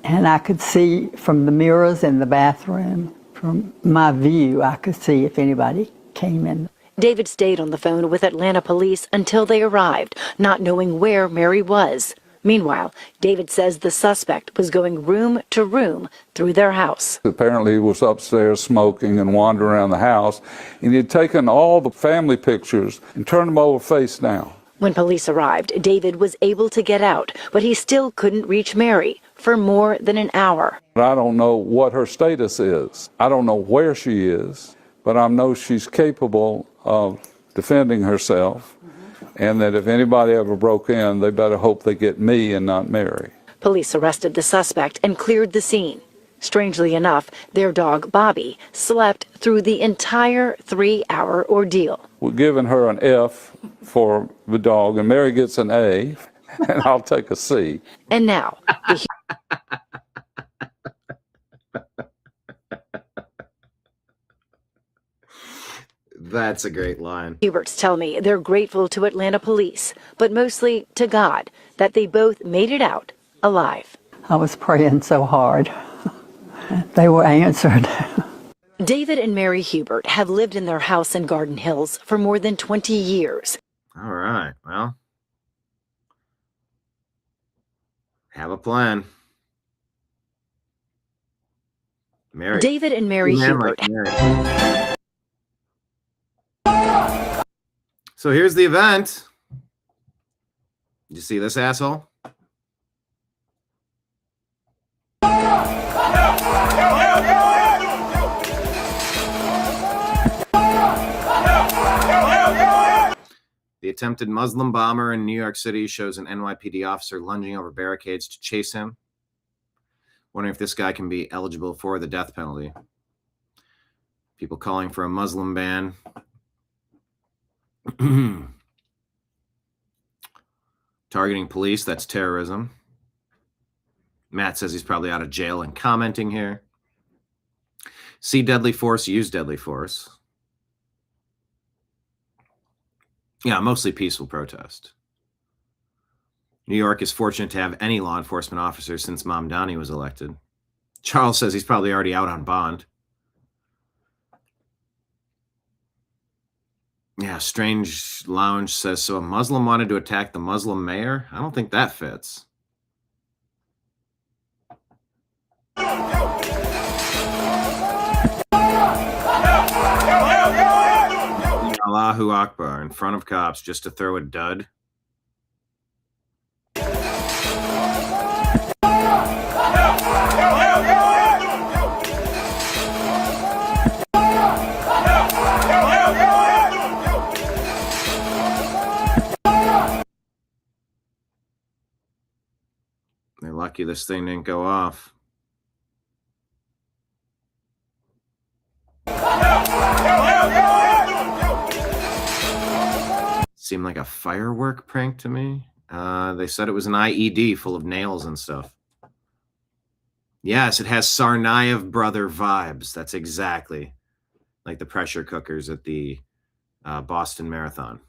And I could see from the mirrors in the bathroom, from my view, I could see if anybody came in. David stayed on the phone with Atlanta police until they arrived, not knowing where Mary was. Meanwhile, David says the suspect was going room to room through their house. Apparently he was upstairs smoking and wandering around the house, and he had taken all the family pictures and turned them over face down. When police arrived, David was able to get out, but he still couldn't reach Mary for more than an hour. I don't know what her status is. I don't know where she is, but I know she's capable of defending herself, and that if anybody ever broke in, they better hope they get me and not Mary. Police arrested the suspect and cleared the scene. Strangely enough, their dog Bobby slept through the entire 3-hour ordeal. We're giving her an F for the dog, and Mary gets an A, and I'll take a C. And now, That's a great line. Huberts tell me they're grateful to Atlanta police, but mostly to God, that they both made it out alive. I was praying so hard. They were answered. David and Mary Hubert have lived in their house in Garden Hills for more than 20 years. All right, well, have a plan. Mary. David and Mary Hubert. So here's the event. Did you see this asshole? The attempted Muslim bomber in New York City shows an NYPD officer lunging over barricades to chase him. Wondering if this guy can be eligible for the death penalty. People calling for a Muslim ban. Targeting police, that's terrorism. Matt says he's probably out of jail and commenting here. See deadly force, use deadly force. Yeah, mostly peaceful protest. New York is fortunate to have any law enforcement officer since Mamdani was elected. Charles says he's probably already out on bond. Yeah, Strange Lounge says, so a Muslim wanted to attack the Muslim mayor? I don't think that fits. Allahu Akbar in front of cops just to throw a dud. They're lucky this thing didn't go off. Seemed like a firework prank to me. They said it was an IED full of nails and stuff. Yes, it has Tsarnaev brother vibes. That's exactly like the pressure cookers at the Boston Marathon.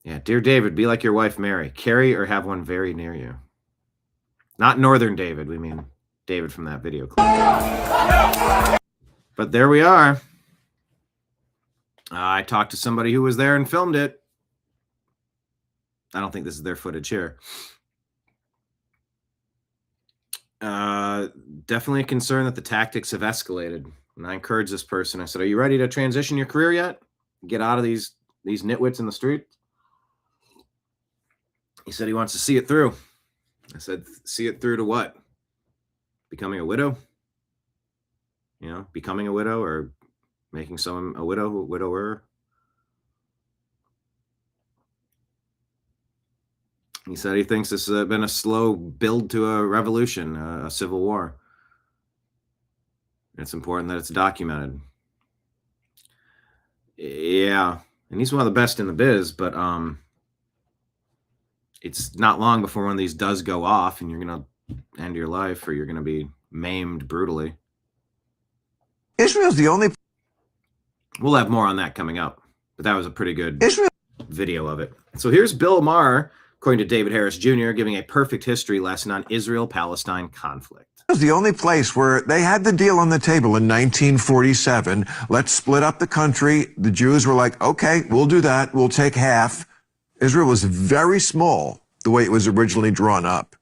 Yeah, dear David, be like your wife Mary. Carry or have one very near you. Not Northern David, we mean David from that video clip. But there we are. I talked to somebody who was there and filmed it. I don't think this is their footage here. Definitely a concern that the tactics have escalated. And I encouraged this person. I said, "Are you ready to transition your career yet? Get out of these nitwits in the street?" He said he wants to see it through. I said, "See it through to what? Becoming a widow? You know, becoming a widow or making someone a widower?" He said he thinks this has been a slow build to a revolution, a civil war. It's important that it's documented. Yeah, and he's one of the best in the biz, but it's not long before one of these does go off and you're going to end your life or you're going to be maimed brutally. Israel's the only... We'll have more on that coming up, but that was a pretty good video of it. So here's Bill Maher, according to David Harris Jr., giving a perfect history lesson on Israel-Palestine conflict. It was the only place where they had the deal on the table in 1947. Let's split up the country. The Jews were like, okay, we'll do that. We'll take half. Israel was very small the way it was originally drawn up.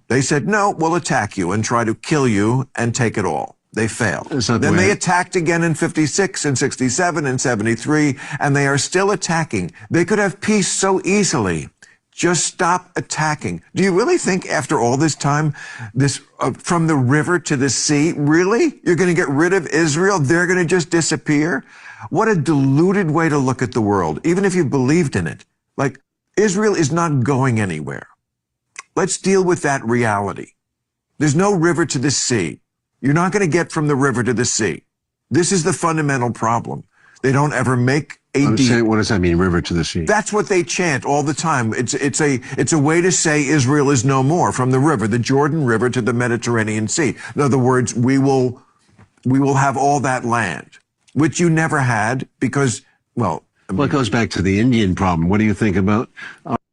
They said, no, we'll attack you and try to kill you and take it all. They failed. Then they attacked again in 56 and 67 and 73, and they are still attacking. They could have peace so easily. Just stop attacking. Do you really think after all this time, this from the river to the sea, really? You're going to get rid of Israel? They're going to just disappear? What a deluded way to look at the world, even if you believed in it. Like, Israel is not going anywhere. Let's deal with that reality. There's no river to the sea. You're not going to get from the river to the sea. This is the fundamental problem. They don't ever make a deal. What does that mean, river to the sea? That's what they chant all the time. It's a way to say Israel is no more, from the river, the Jordan River to the Mediterranean Sea. In other words, we will have all that land, which you never had because, well, Well, it goes back to the Indian problem. What do you think about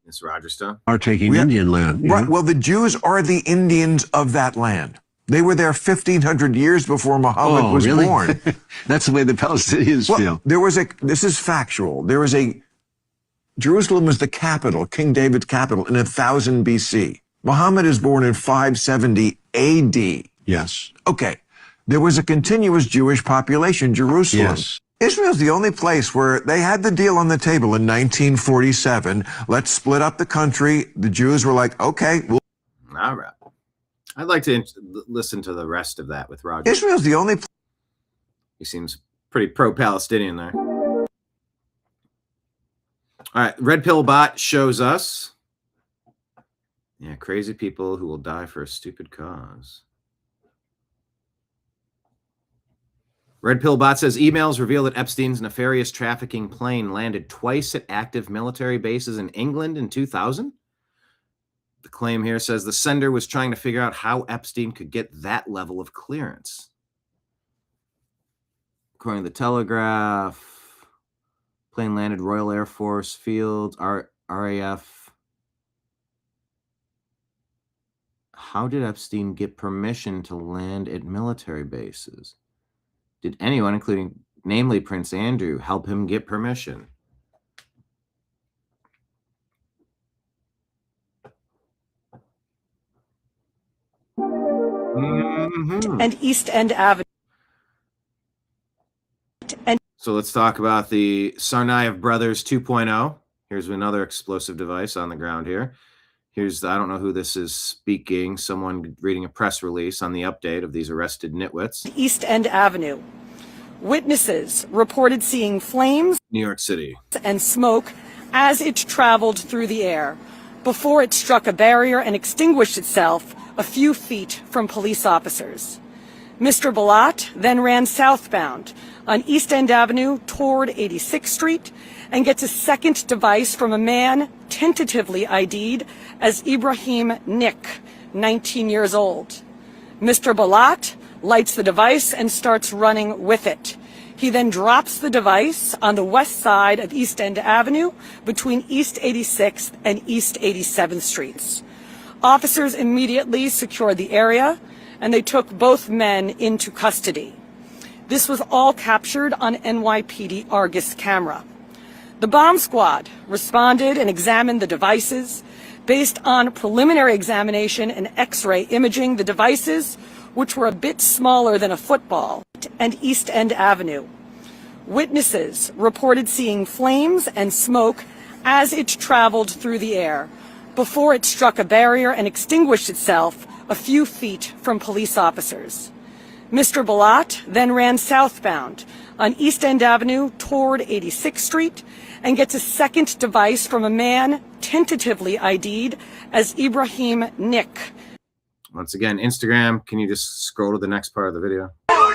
It's Roger Stone. our taking Indian land? Right. Well, the Jews are the Indians of that land. They were there 1,500 years before Muhammad was born. That's the way the Palestinians feel. There was this is factual. There was Jerusalem was the capital, King David's capital, in 1000 BC. Muhammad is born in 570 AD. Yes. Okay. There was a continuous Jewish population, Jerusalem. Yes. Israel's the only place where they had the deal on the table in 1947. Let's split up the country. The Jews were like, okay, we'll... All right. I'd like to listen to the rest of that with Roger. Israel's the only... He seems pretty pro-Palestinian there. All right, Red Pill Bot shows us. Yeah, crazy people who will die for a stupid cause. Red Pill Bot says emails reveal that Epstein's nefarious trafficking plane landed twice at active military bases in England in 2000. The claim here says the sender was trying to figure out how Epstein could get that level of clearance. According to the Telegraph, plane landed Royal Air Force Field, RAF. How did Epstein get permission to land at military bases? Did anyone, including namely Prince Andrew, help him get permission? And East End Avenue. So let's talk about the Tsarnaev Brothers 2.0. Here's another explosive device on the ground here. Here's, I don't know who this is speaking, someone reading a press release on the update of these arrested nitwits. East End Avenue. Witnesses reported seeing flames, New York City, and smoke as it traveled through the air before it struck a barrier and extinguished itself a few feet from police officers. Mr. Balat then ran southbound on East End Avenue toward 86th Street and gets a second device from a man tentatively ID'd as Ibrahim Nick, 19 years old. Mr. Balat lights the device and starts running with it. He then drops the device on the west side of East End Avenue between East 86th and East 87th Streets. Officers immediately secured the area and they took both men into custody. This was all captured on NYPD Argus camera. The bomb squad responded and examined the devices. Based on preliminary examination and X-ray imaging, the devices, which were a bit smaller than a football, and East End Avenue. Witnesses reported seeing flames and smoke as it traveled through the air before it struck a barrier and extinguished itself a few feet from police officers. Mr. Balat then ran southbound on East End Avenue toward 86th Street and gets a second device from a man tentatively ID'd as Ibrahim Nick. Once again, Instagram, can you just scroll to the next part of the video? Yo,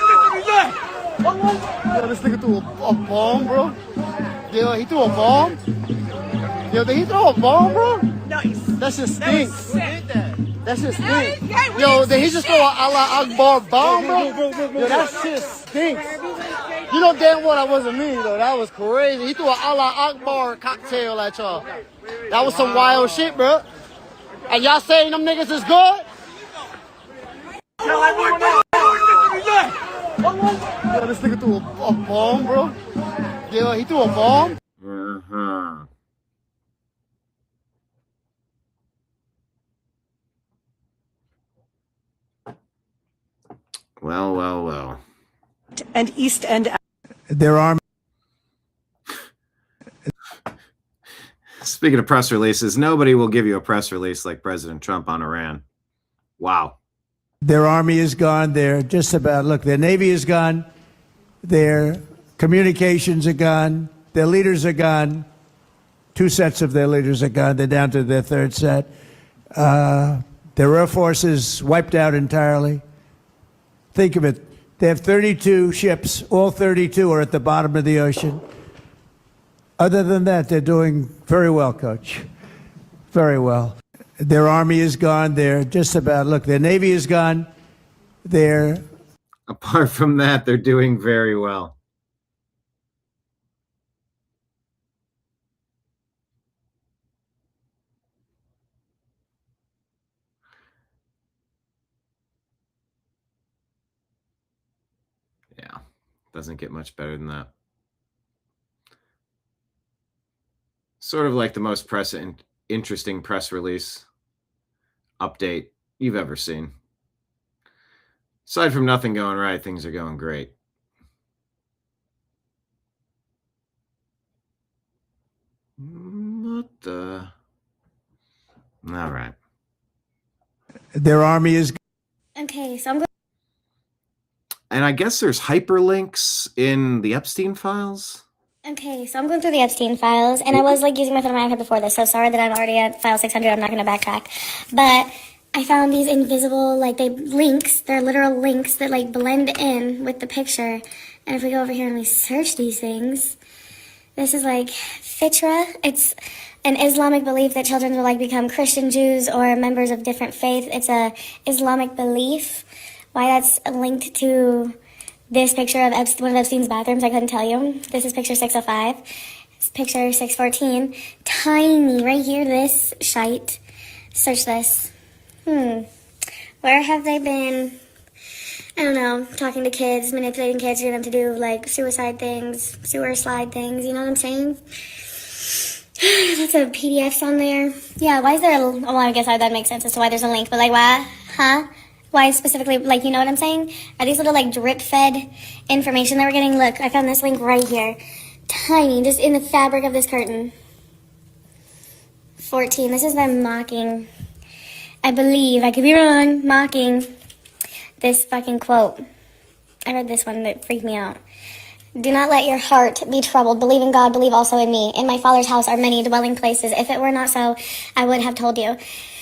this nigga threw a bomb, bro. Yo, he threw a bomb. Yo, did he throw a bomb, bro? Nice. That shit stinks. That shit stinks. Yo, did he just throw a Allah Akbar bomb, bro? Yo, that shit stinks. You know damn well that wasn't me, though. That was crazy. He threw an Allah Akbar cocktail at y'all. That was some wild shit, bro. And y'all saying them niggas is good? Yo, this nigga threw a bomb, bro. Yo, he threw a bomb. Well. And East End. There are. Speaking of press releases, nobody will give you a press release like President Trump on Iran. Wow. Their army is gone. They're just about, look, their Navy is gone. Their communications are gone. Their leaders are gone. 2 sets of their leaders are gone. They're down to their 3rd set. Their Air Force is wiped out entirely. Think of it. They have 32 ships. All 32 are at the bottom of the ocean. Other than that, they're doing very well, Coach. Very well. Their army is gone. They're just about, look, their Navy is gone. They're. Apart from that, they're doing very well. Yeah, doesn't get much better than that. Sort of like the most interesting press release update you've ever seen. Aside from nothing going right, things are going great. What the? All right. Their army is. Okay, so I'm going. And I guess there's hyperlinks in the Epstein files. Okay, so I'm going through the Epstein files, and I was like using my phone on my iPad before this, so sorry that I'm already at file 600. I'm not going to backtrack, but I found these invisible, like they're literal links that like blend in with the picture. And if we go over here and we search these things, this is like fitra. It's an Islamic belief that children will like become Christian, Jews, or members of different faith. It's a Islamic belief. Why that's linked to this picture of one of Epstein's bathrooms, I couldn't tell you. This is picture 605. This is picture 614. Tiny, right here, this shite. Search this. Where have they been? I don't know, talking to kids, manipulating kids, getting them to do like suicide things, sewer slide things, you know what I'm saying? Lots of PDFs on there. Yeah, why is there well, I guess that makes sense as to why there's a link, but like, why? Huh? Why specifically, like, you know what I'm saying? Are these little, like, drip-fed information that we're getting? Look, I found this link right here. Tiny, just in the fabric of this curtain. 14, this is them mocking, I believe, I could be wrong, mocking this fucking quote. I read this one that freaked me out. Do not let your heart be troubled. Believe in God, believe also in me. In my Father's house are many dwelling places. If it were not so, I would have told you.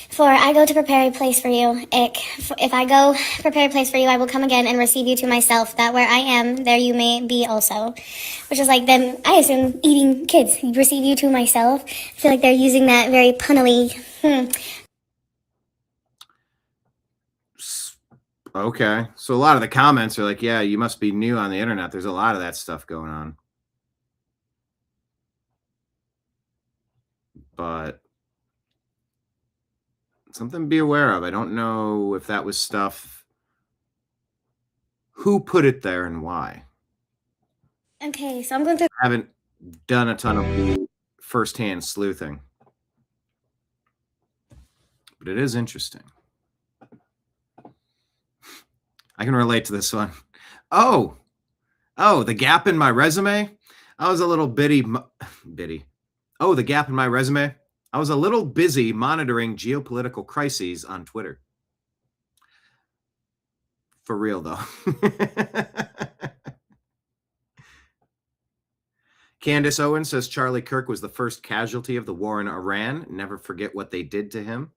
For I go to prepare a place for you. If I go prepare a place for you, I will come again and receive you to myself, that where I am, there you may be also. Which is like them, I assume, eating kids. Receive you to myself. I feel like they're using that very punnily. Okay. So a lot of the comments are like, yeah, you must be new on the internet. There's a lot of that stuff going on. But something to be aware of. I don't know if that was stuff. Who put it there and why? Okay, so I'm going to. I haven't done a ton of firsthand sleuthing. but it is interesting. I can relate to this one. Oh, the gap in my resume. I was a little bitty. Oh, the gap in my resume. I was a little busy monitoring geopolitical crises on Twitter. For real, though. Candace Owen says Charlie Kirk was the first casualty of the war in Iran. Never forget what they did to him.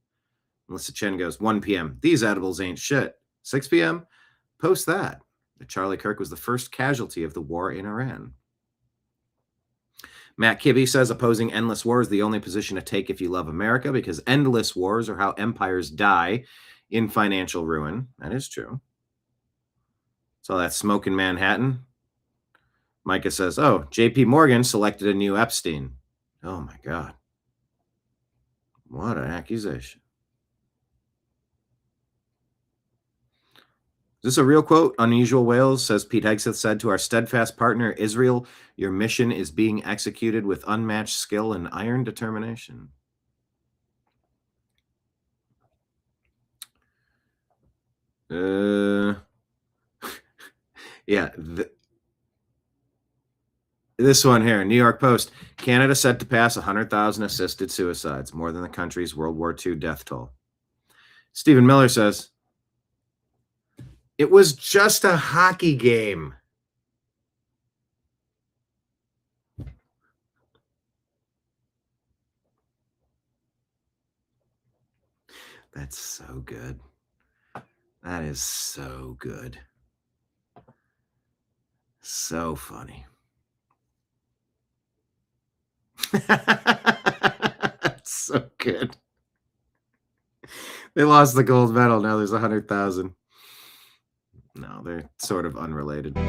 Melissa Chen goes, 1 p.m. These edibles ain't shit. 6 p.m. Post that Charlie Kirk was the first casualty of the war in Iran. Matt Kibbe says opposing endless war is the only position to take if you love America, because endless wars are how empires die in financial ruin. That is true. So that smoke in Manhattan. Micah says, oh, J.P. Morgan selected a new Epstein. Oh, my God. What an accusation. Is this a real quote? Unusual Whales says, Pete Hegseth said to our steadfast partner, Israel, your mission is being executed with unmatched skill and iron determination. Yeah. This one here, New York Post. Canada set to pass 100,000 assisted suicides, more than the country's World War II death toll. Stephen Miller says, it was just a hockey game. That's so good. That is so good. So funny. That's so good. They lost the gold medal. Now there's 100,000. No, they're sort of unrelated. All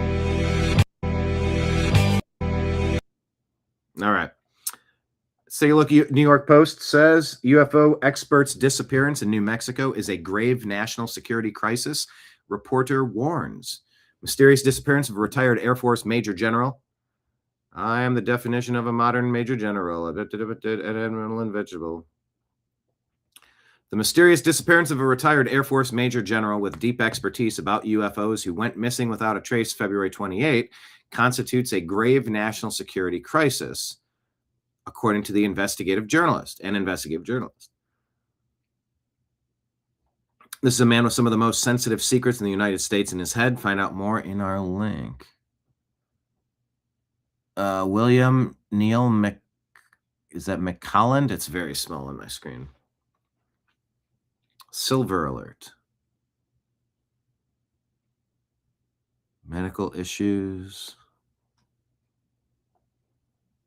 right. Let's take a look. New York Post says UFO experts' disappearance in New Mexico is a grave national security crisis. Reporter warns. Mysterious disappearance of a retired Air Force Major General. I am the definition of a modern Major General. An animal and vegetable. The mysterious disappearance of a retired Air Force Major General with deep expertise about UFOs who went missing without a trace February 28 constitutes a grave national security crisis, according to the investigative journalist. This is a man with some of the most sensitive secrets in the United States in his head. Find out more in our link. William Neal is that McColland? It's very small on my screen. Silver alert. Medical issues.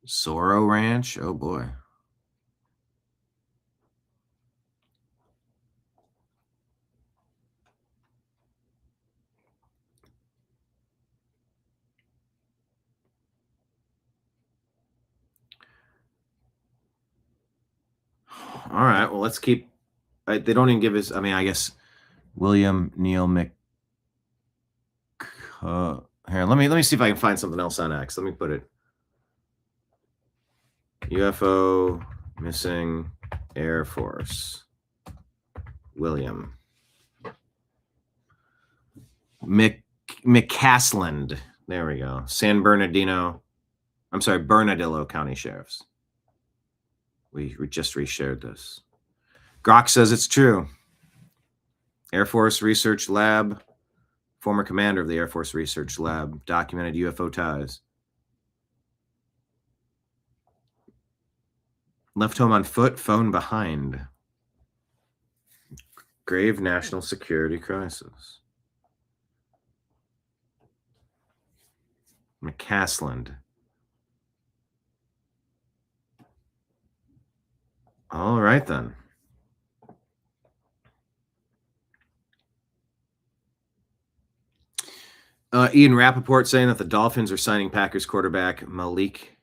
Zorro Ranch. Oh boy. All right. Well, let's keep. They don't even give us. I mean, I guess William Neal here, let me see if I can find something else on X. Let me put it. UFO missing Air Force. William McCasland. There we go. Bernardillo County Sheriffs. We just reshared this. Grok says it's true. Air Force Research Lab, former commander of the Air Force Research Lab, documented UFO ties. Left home on foot, phone behind. Grave national security crisis. McCasland. All right, then. Ian Rappaport saying that the Dolphins are signing Packers quarterback Malik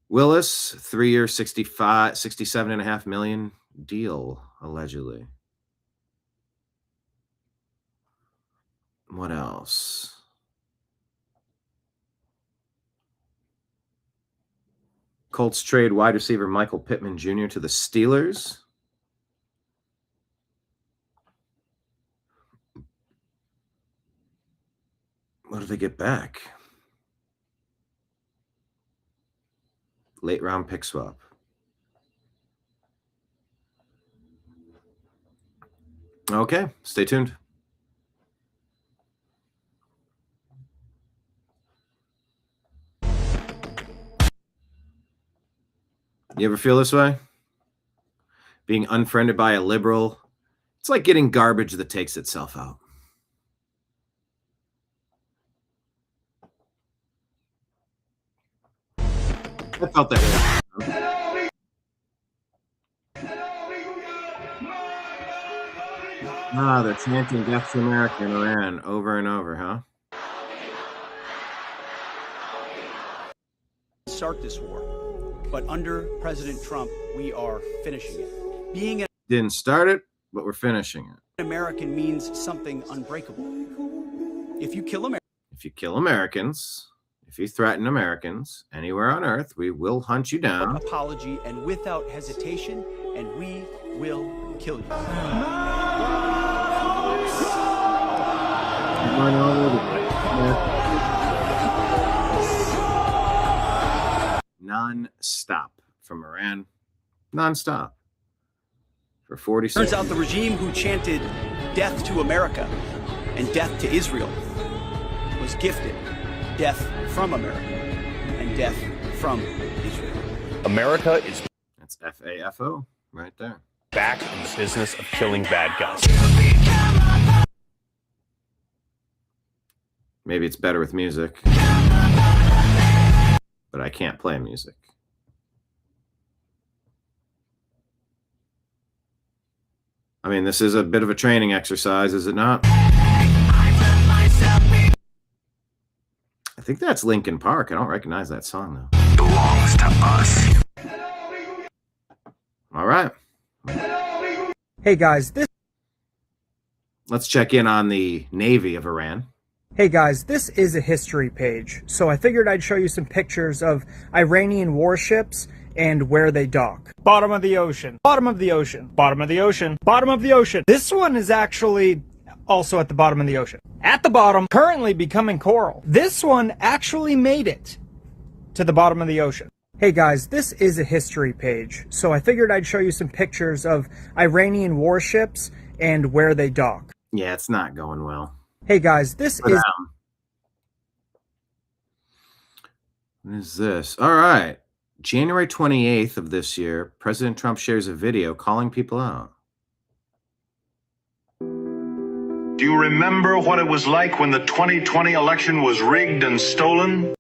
Willis, 3-year, $67.5 million deal, allegedly. What else? Colts trade wide receiver Michael Pittman Jr. to the Steelers. What do they get back? Late round pick swap. Okay, stay tuned. You ever feel this way? Being unfriended by a liberal, it's like getting garbage that takes itself out. I felt that way. Ah, they're chanting death to America in Iran over and over, huh? Start this war, but under President Trump, we are finishing it. Being an Didn't start it, but we're finishing it. American means something unbreakable. If you kill Americans, if you threaten Americans anywhere on earth, we will hunt you down. Apology and without hesitation, and we will kill you. Non-stop from Iran. Non-stop. For 40 seconds. Turns out the regime who chanted death to America and death to Israel was gifted death from America and death from Israel. America is That's FAFO right there. back in the business of killing bad guys. Maybe it's better with music, but I can't play music. I mean, this is a bit of a training exercise, is it not? I think that's Linkin Park. I don't recognize that song, though. Belongs to us. All right. Hey, guys, Let's check in on the Navy of Iran. Hey guys, this is a history page, so I figured I'd show you some pictures of Iranian warships and where they dock. Bottom of the ocean, bottom of the ocean, bottom of the ocean, bottom of the ocean. This one is actually also at the bottom of the ocean. At the bottom, currently becoming coral. This one actually made it to the bottom of the ocean. Hey guys, this is a history page, so I figured I'd show you some pictures of Iranian warships and where they dock. Yeah, it's not going well. Hey guys, this is... What is this? All right. January 28th of this year, President Trump shares a video calling people out. Do you remember what it was like when the 2020 election was rigged and stolen?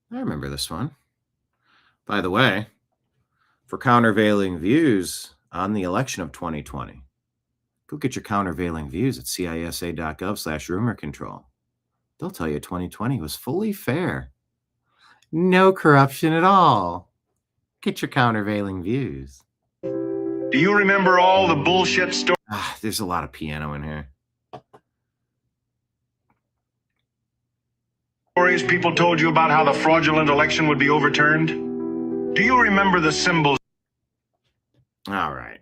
I remember this one. By the way, for countervailing views on the election of 2020, go get your countervailing views at cisa.gov/rumor control. They'll tell you 2020 was fully fair. No corruption at all. Get your countervailing views. Do you remember all the bullshit stories? There's a lot of piano in here. People told you about how the fraudulent election would be overturned? Do you remember the symbols? All right.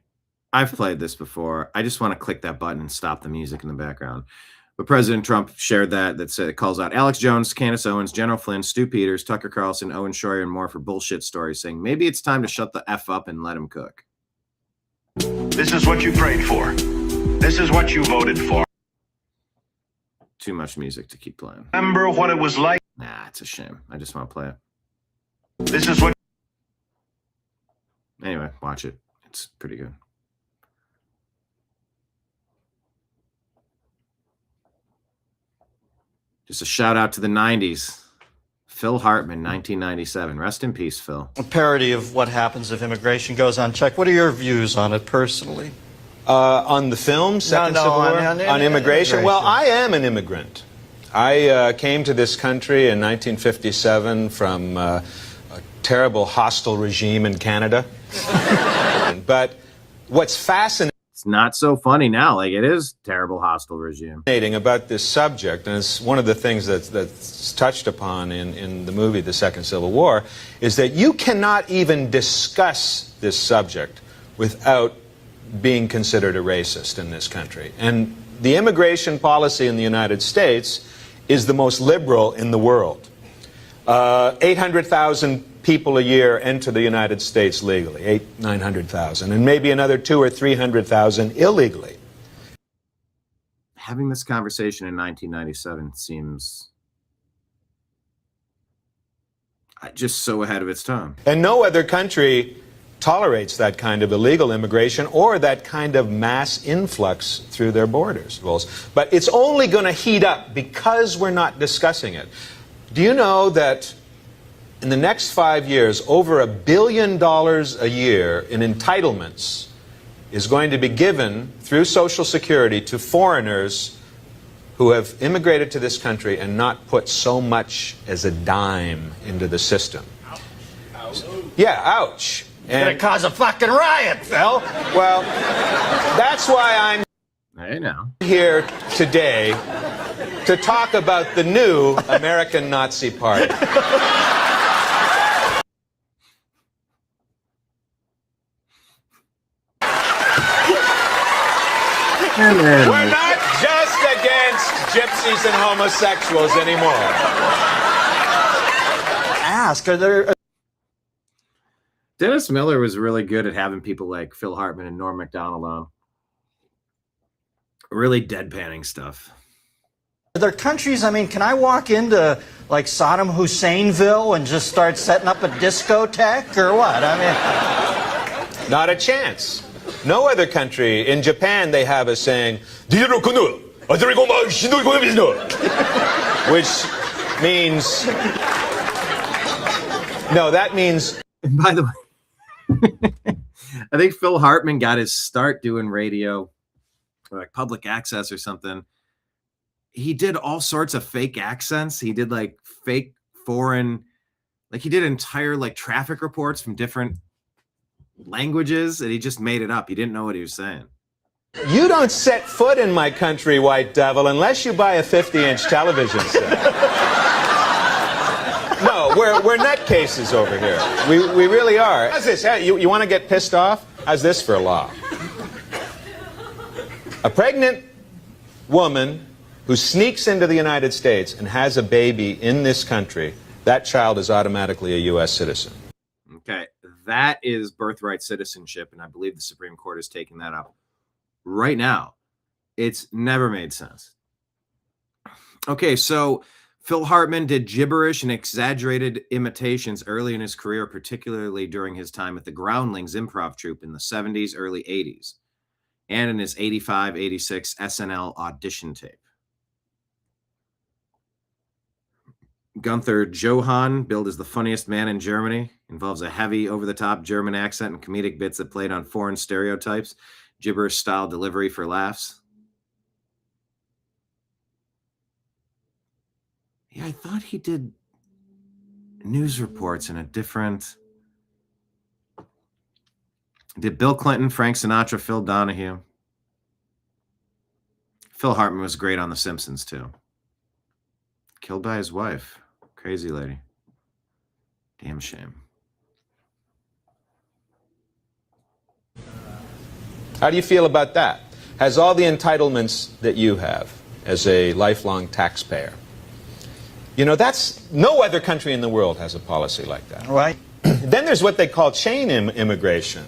I've played this before. I just want to click that button and stop the music in the background. But President Trump shared that said it calls out Alex Jones, Candace Owens, General Flynn, Stu Peters, Tucker Carlson, Owen Schroyer, and more for bullshit stories, saying maybe it's time to shut the F up and let him cook. This is what you prayed for. This is what you voted for. Too much music to keep playing. Remember what it was like? Nah, it's a shame. I just want to play it. This is what... Anyway, watch it. It's pretty good. Just a shout out to the 90s. Phil Hartman, 1997. Rest in peace, Phil. A parody of what happens if immigration goes unchecked. What are your views on it personally? On the film, Second Civil War? On immigration? Well, I am an immigrant. I came to this country in 1957 from a terrible hostile regime in Canada. But what's fascinating... It's not so funny now. Like, it is terrible hostile regime. About this subject, and it's one of the things that's touched upon in the movie The Second Civil War, is that you cannot even discuss this subject without being considered a racist in this country. And the immigration policy in the United States is the most liberal in the world. 800,000 people a year enter the United States legally, 900,000, and maybe another 200,000 or 300,000 illegally. Having this conversation in 1997 seems just so ahead of its time. And no other country tolerates that kind of illegal immigration or that kind of mass influx through their borders. But it's only going to heat up because we're not discussing it. Do you know that in the next 5 years, over $1 billion a year in entitlements is going to be given through Social Security to foreigners who have immigrated to this country and not put so much as a dime into the system? Ouch. Yeah, ouch. It's going to cause a fucking riot, Phil. Well, that's why I'm here today to talk about the new American Nazi Party. We're not just against gypsies and homosexuals anymore. Ask, are there... Dennis Miller was really good at having people like Phil Hartman and Norm Macdonald on. Really deadpanning stuff. Are there countries, I mean, can I walk into like Saddam Husseinville and just start setting up a discotheque or what? I mean, not a chance. No other country. In Japan, they have a saying, which means, no, that means. And by the way, I think Phil Hartman got his start doing radio, or like public access or something. He did all sorts of fake accents. He did like fake foreign, like he did entire like traffic reports from different languages, and he just made it up. He didn't know what he was saying. You don't set foot in my country, white devil, unless you buy a 50-inch television set. No, we're nutcases over here. We really are. How's this? You want to get pissed off? How's this for a law? A pregnant woman who sneaks into the United States and has a baby in this country, that child is automatically a U.S. citizen. Okay, that is birthright citizenship, and I believe the Supreme Court is taking that up right now. It's never made sense. Okay, so Phil Hartman did gibberish and exaggerated imitations early in his career, particularly during his time at the Groundlings improv troupe in the 70s, early 80s, and in his 85, 86 SNL audition tape. Gunther Johann, billed as the funniest man in Germany, involves a heavy, over-the-top German accent and comedic bits that played on foreign stereotypes, gibberish-style delivery for laughs. Yeah, I thought he did news reports in a different... Did Bill Clinton, Frank Sinatra, Phil Donahue. Phil Hartman was great on The Simpsons, too. Killed by his wife. Crazy lady. Damn shame. How do you feel about that? Has all the entitlements that you have as a lifelong taxpayer? You know, that's no other country in the world has a policy like that. Right. Then there's what they call chain immigration.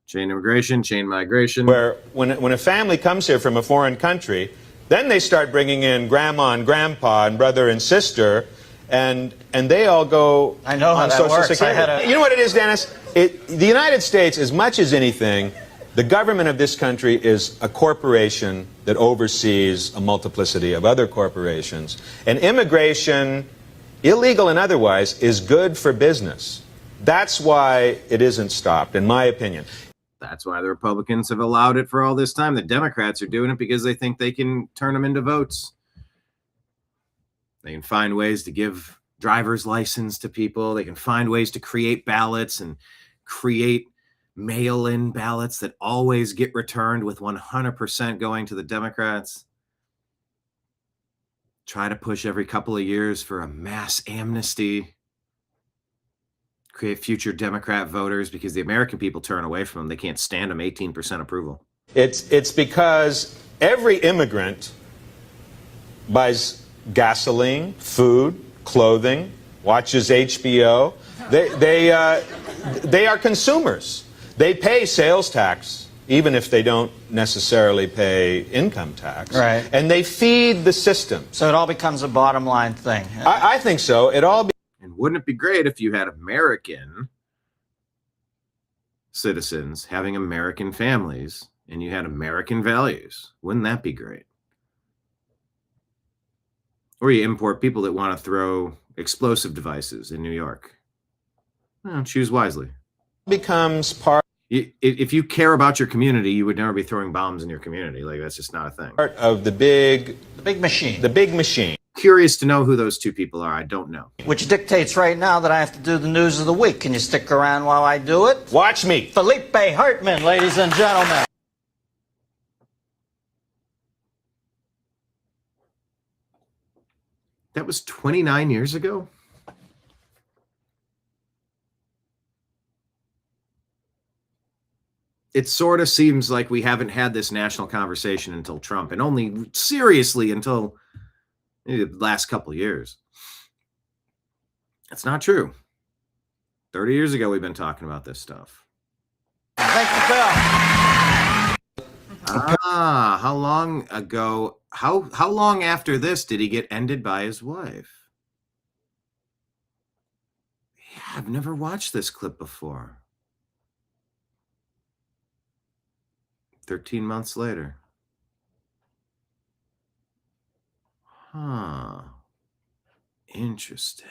Chain immigration, chain migration. Where when a family comes here from a foreign country, then they start bringing in grandma and grandpa and brother and sister, and they all go I know how on that Social works. Security. You know what it is, Dennis? The United States, as much as anything, the government of this country is a corporation that oversees a multiplicity of other corporations. And immigration, illegal and otherwise, is good for business. That's why it isn't stopped, in my opinion. That's why the Republicans have allowed it for all this time. The Democrats are doing it because they think they can turn them into votes. They can find ways to give driver's license to people. They can find ways to create ballots and create mail-in ballots that always get returned with 100% going to the Democrats. Try to push every couple of years for a mass amnesty. Create future Democrat voters because the American people turn away from them. They can't stand them. 18% approval. It's because Every immigrant buys gasoline, food, clothing, watches HBO. They are consumers. They pay sales tax, even if they don't necessarily pay income tax. Right. And they feed the system. So it all becomes a bottom line thing. I think so. And wouldn't it be great if you had American citizens having American families and you had American values? Wouldn't that be great? Or you import people that want to throw explosive devices in New York. Well, choose wisely. Becomes part. If you care about your community, you would never be throwing bombs in your community. Like, that's just not a thing. Part of the big machine. The big machine. Curious to know who those two people are. I don't know. Which dictates right now that I have to do the news of the week. Can you stick around while I do it? Watch me. Felipe Hartman, ladies and gentlemen. That was 29 years ago? It sort of seems like we haven't had this national conversation until Trump, and only seriously until maybe the last couple of years. That's not true. 30 years ago, we've been talking about this stuff. Thank you, Bill. How long ago? How long after this did he get ended by his wife? Yeah, I've never watched this clip before. 13 months later. Huh. Interesting.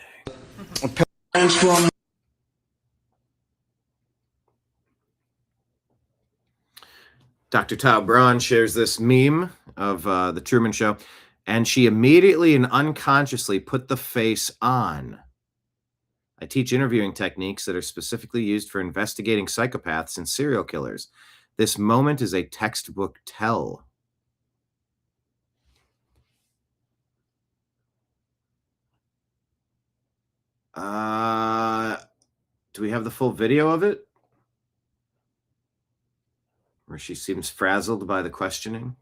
Dr. Tao Braun shares this meme of the Truman Show, and she immediately and unconsciously put the face on. I teach interviewing techniques that are specifically used for investigating psychopaths and serial killers. This moment is a textbook tell. Do we have the full video of it? Where she seems frazzled by the questioning.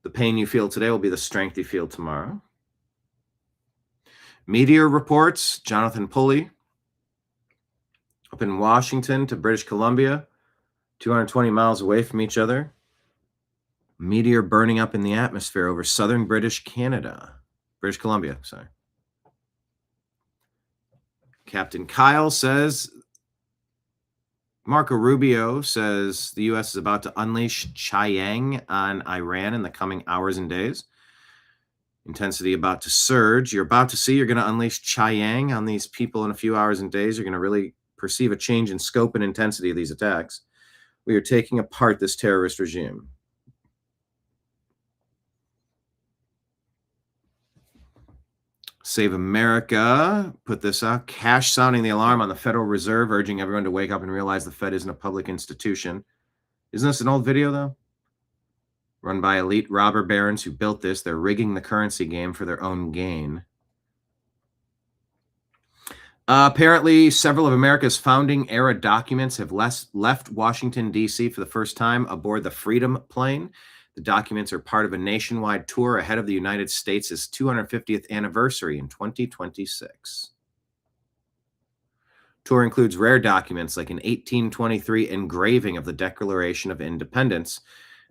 The pain you feel today will be the strength you feel tomorrow. Media reports, Jonathan Pulley, up in Washington to British Columbia, 220 miles away from each other. Meteor burning up in the atmosphere over southern British Columbia, sorry. Captain Kyle says, Marco Rubio says the U.S. is about to unleash Chayang on Iran in the coming hours and days. Intensity about to surge. You're going to unleash Chayang on these people in a few hours and days. You're going to really perceive a change in scope and intensity of these attacks. We are taking apart this terrorist regime. Save America put this out. Cash sounding the alarm on the Federal Reserve, urging everyone to wake up and realize the Fed isn't a public institution. Isn't this an old video, though? Run by elite robber barons who built this. They're rigging the currency game for their own gain. Apparently, several of America's founding era documents have left Washington, D.C. for the first time aboard the Freedom plane. The documents are part of a nationwide tour ahead of the United States' 250th anniversary in 2026. Tour includes rare documents like an 1823 engraving of the Declaration of Independence,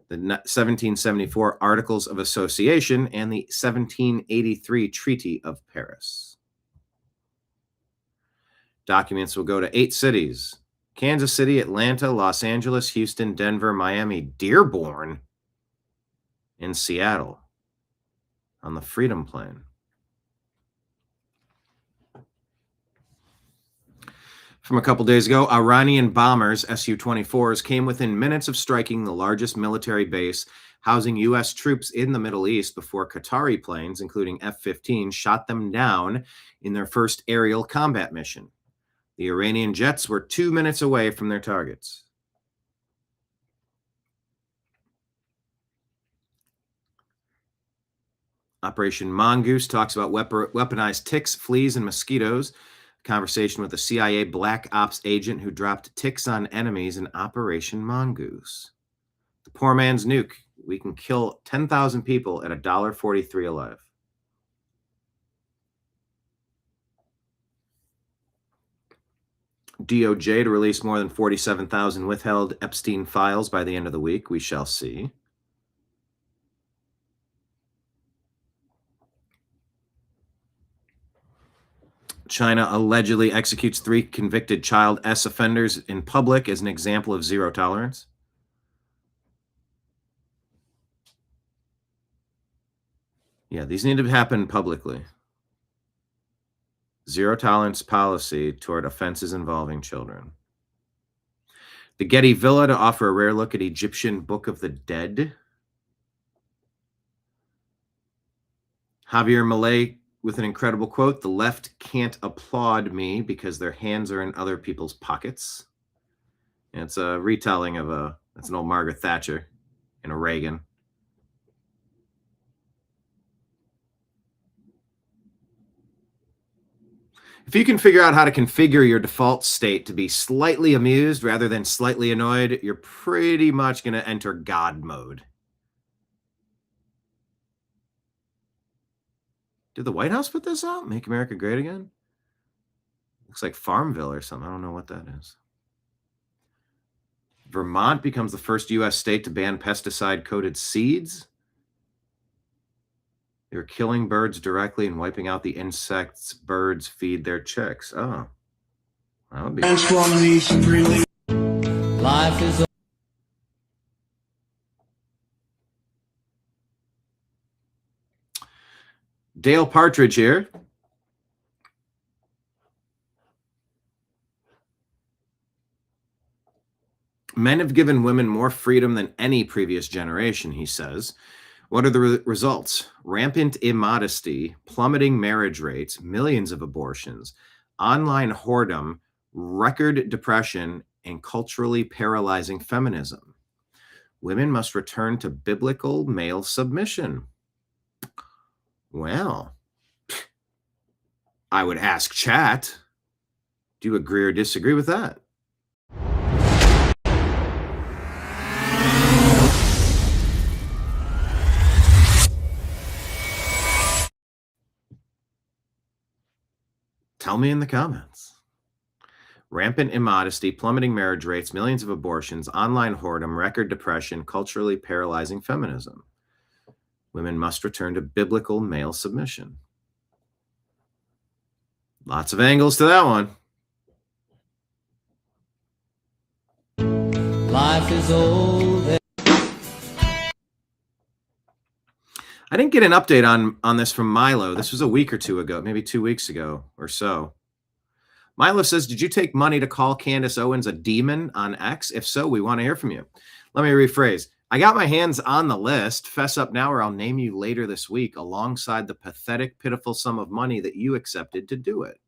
the 1774 Articles of Association, and the 1783 Treaty of Paris. Documents will go to 8 cities: Kansas City, Atlanta, Los Angeles, Houston, Denver, Miami, Dearborn, in Seattle on the Freedom plane. From a couple days ago, Iranian bombers, Su-24s, came within minutes of striking the largest military base housing U.S. troops in the Middle East before Qatari planes, including F-15, shot them down in their first aerial combat mission. The Iranian jets were 2 minutes away from their targets. Operation Mongoose talks about weaponized ticks, fleas, and mosquitoes. Conversation with a CIA Black Ops agent who dropped ticks on enemies in Operation Mongoose. The poor man's nuke We can kill 10,000 people at $1.43 a life. DOJ to release more than 47,000 withheld Epstein files by the end of the week. We shall see. China allegedly executes 3 convicted child S offenders in public as an example of zero tolerance. Yeah, these need to happen publicly. Zero tolerance policy toward offenses involving children. The Getty Villa to offer a rare look at Egyptian Book of the Dead. Javier Milei with an incredible quote, "The left can't applaud me because their hands are in other people's pockets." And it's a retelling of that's an old Margaret Thatcher and a Reagan. If you can figure out how to configure your default state to be slightly amused rather than slightly annoyed, you're pretty much going to enter God mode. Did the White House put this out? Make America Great Again? Looks like Farmville or something. I don't know what that is. Vermont becomes the first U.S. state to ban pesticide-coated seeds. They're killing birds directly and wiping out the insects birds feed their chicks. Oh. That would be... Life is... Dale Partridge here. Men have given women more freedom than any previous generation, he says. What are the results? Rampant immodesty, plummeting marriage rates, millions of abortions, online whoredom, record depression, and culturally paralyzing feminism. Women must return to biblical male submission. Well, I would ask chat. Do you agree or disagree with that? Tell me in the comments. Rampant immodesty, plummeting marriage rates, millions of abortions, online whoredom, record depression, culturally paralyzing feminism. Women must return to biblical male submission. Lots of angles to that one. Life is old. I didn't get an update on this from Milo. This was a week or two ago, maybe 2 weeks ago or so. Milo says, did you take money to call Candace Owens a demon on X? If so, we want to hear from you. Let me rephrase. I got my hands on the list. Fess up now or I'll name you later this week alongside the pathetic, pitiful sum of money that you accepted to do it.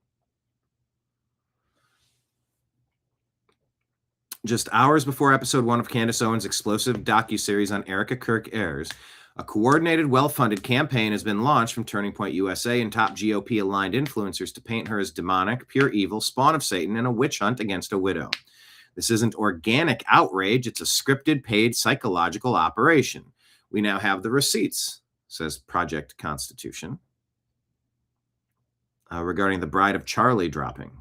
Just hours before episode 1 of Candace Owens' explosive docuseries on Erica Kirk airs, a coordinated, well-funded campaign has been launched from Turning Point USA and top GOP-aligned influencers to paint her as demonic, pure evil, spawn of Satan, and a witch hunt against a widow. This isn't organic outrage. It's a scripted, paid psychological operation. We now have the receipts, says Project Constitution, regarding the Bride of Charlie dropping.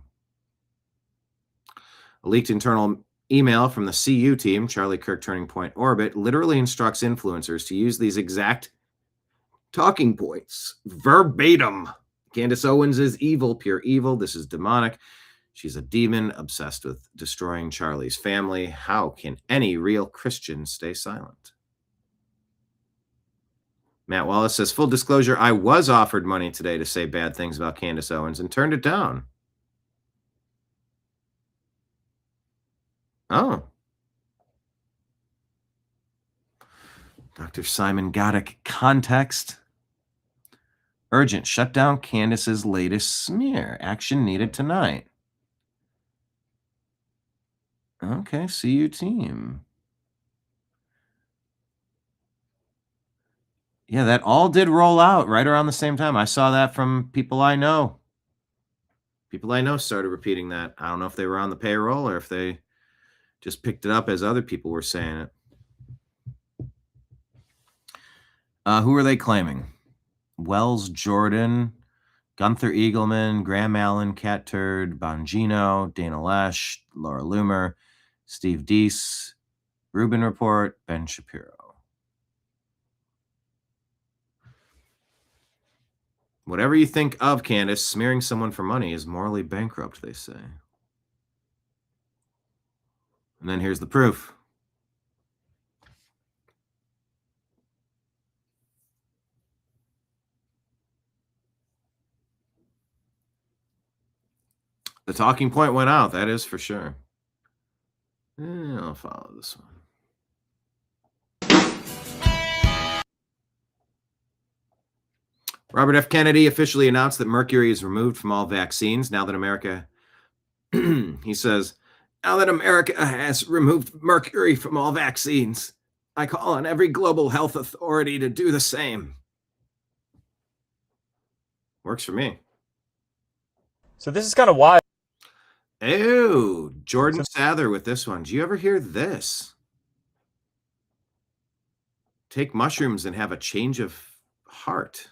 A leaked internal email from the CU team, Charlie Kirk Turning Point Orbit, literally instructs influencers to use these exact talking points verbatim. Candace Owens is evil, pure evil. This is demonic. She's a demon obsessed with destroying Charlie's family. How can any real Christian stay silent? Matt Wallace says, full disclosure, I was offered money today to say bad things about Candace Owens and turned it down. Oh. Dr. Simon Goddick, context. Urgent, shut down Candace's latest smear. Action needed tonight. Okay, see you, team. Yeah, that all did roll out right around the same time. I saw that from people I know. People I know started repeating that. I don't know if they were on the payroll or if they just picked it up as other people were saying it. Who are they claiming? Wells Jordan, Gunther Eagleman, Graham Allen, Cat Turd, Bongino, Dana Lesh, Laura Loomer, Steve Deese, Rubin Report, Ben Shapiro. Whatever you think of, Candace, smearing someone for money is morally bankrupt, they say. And then here's the proof. The talking point went out, that is for sure. I'll follow this one. Robert F. Kennedy officially announced that mercury is removed from all vaccines now that America, he says, now that America has removed mercury from all vaccines, I call on every global health authority to do the same. Works for me. So this is kind of wild. Oh, Jordan Sather with this one. Do you ever hear this? Take mushrooms and have a change of heart.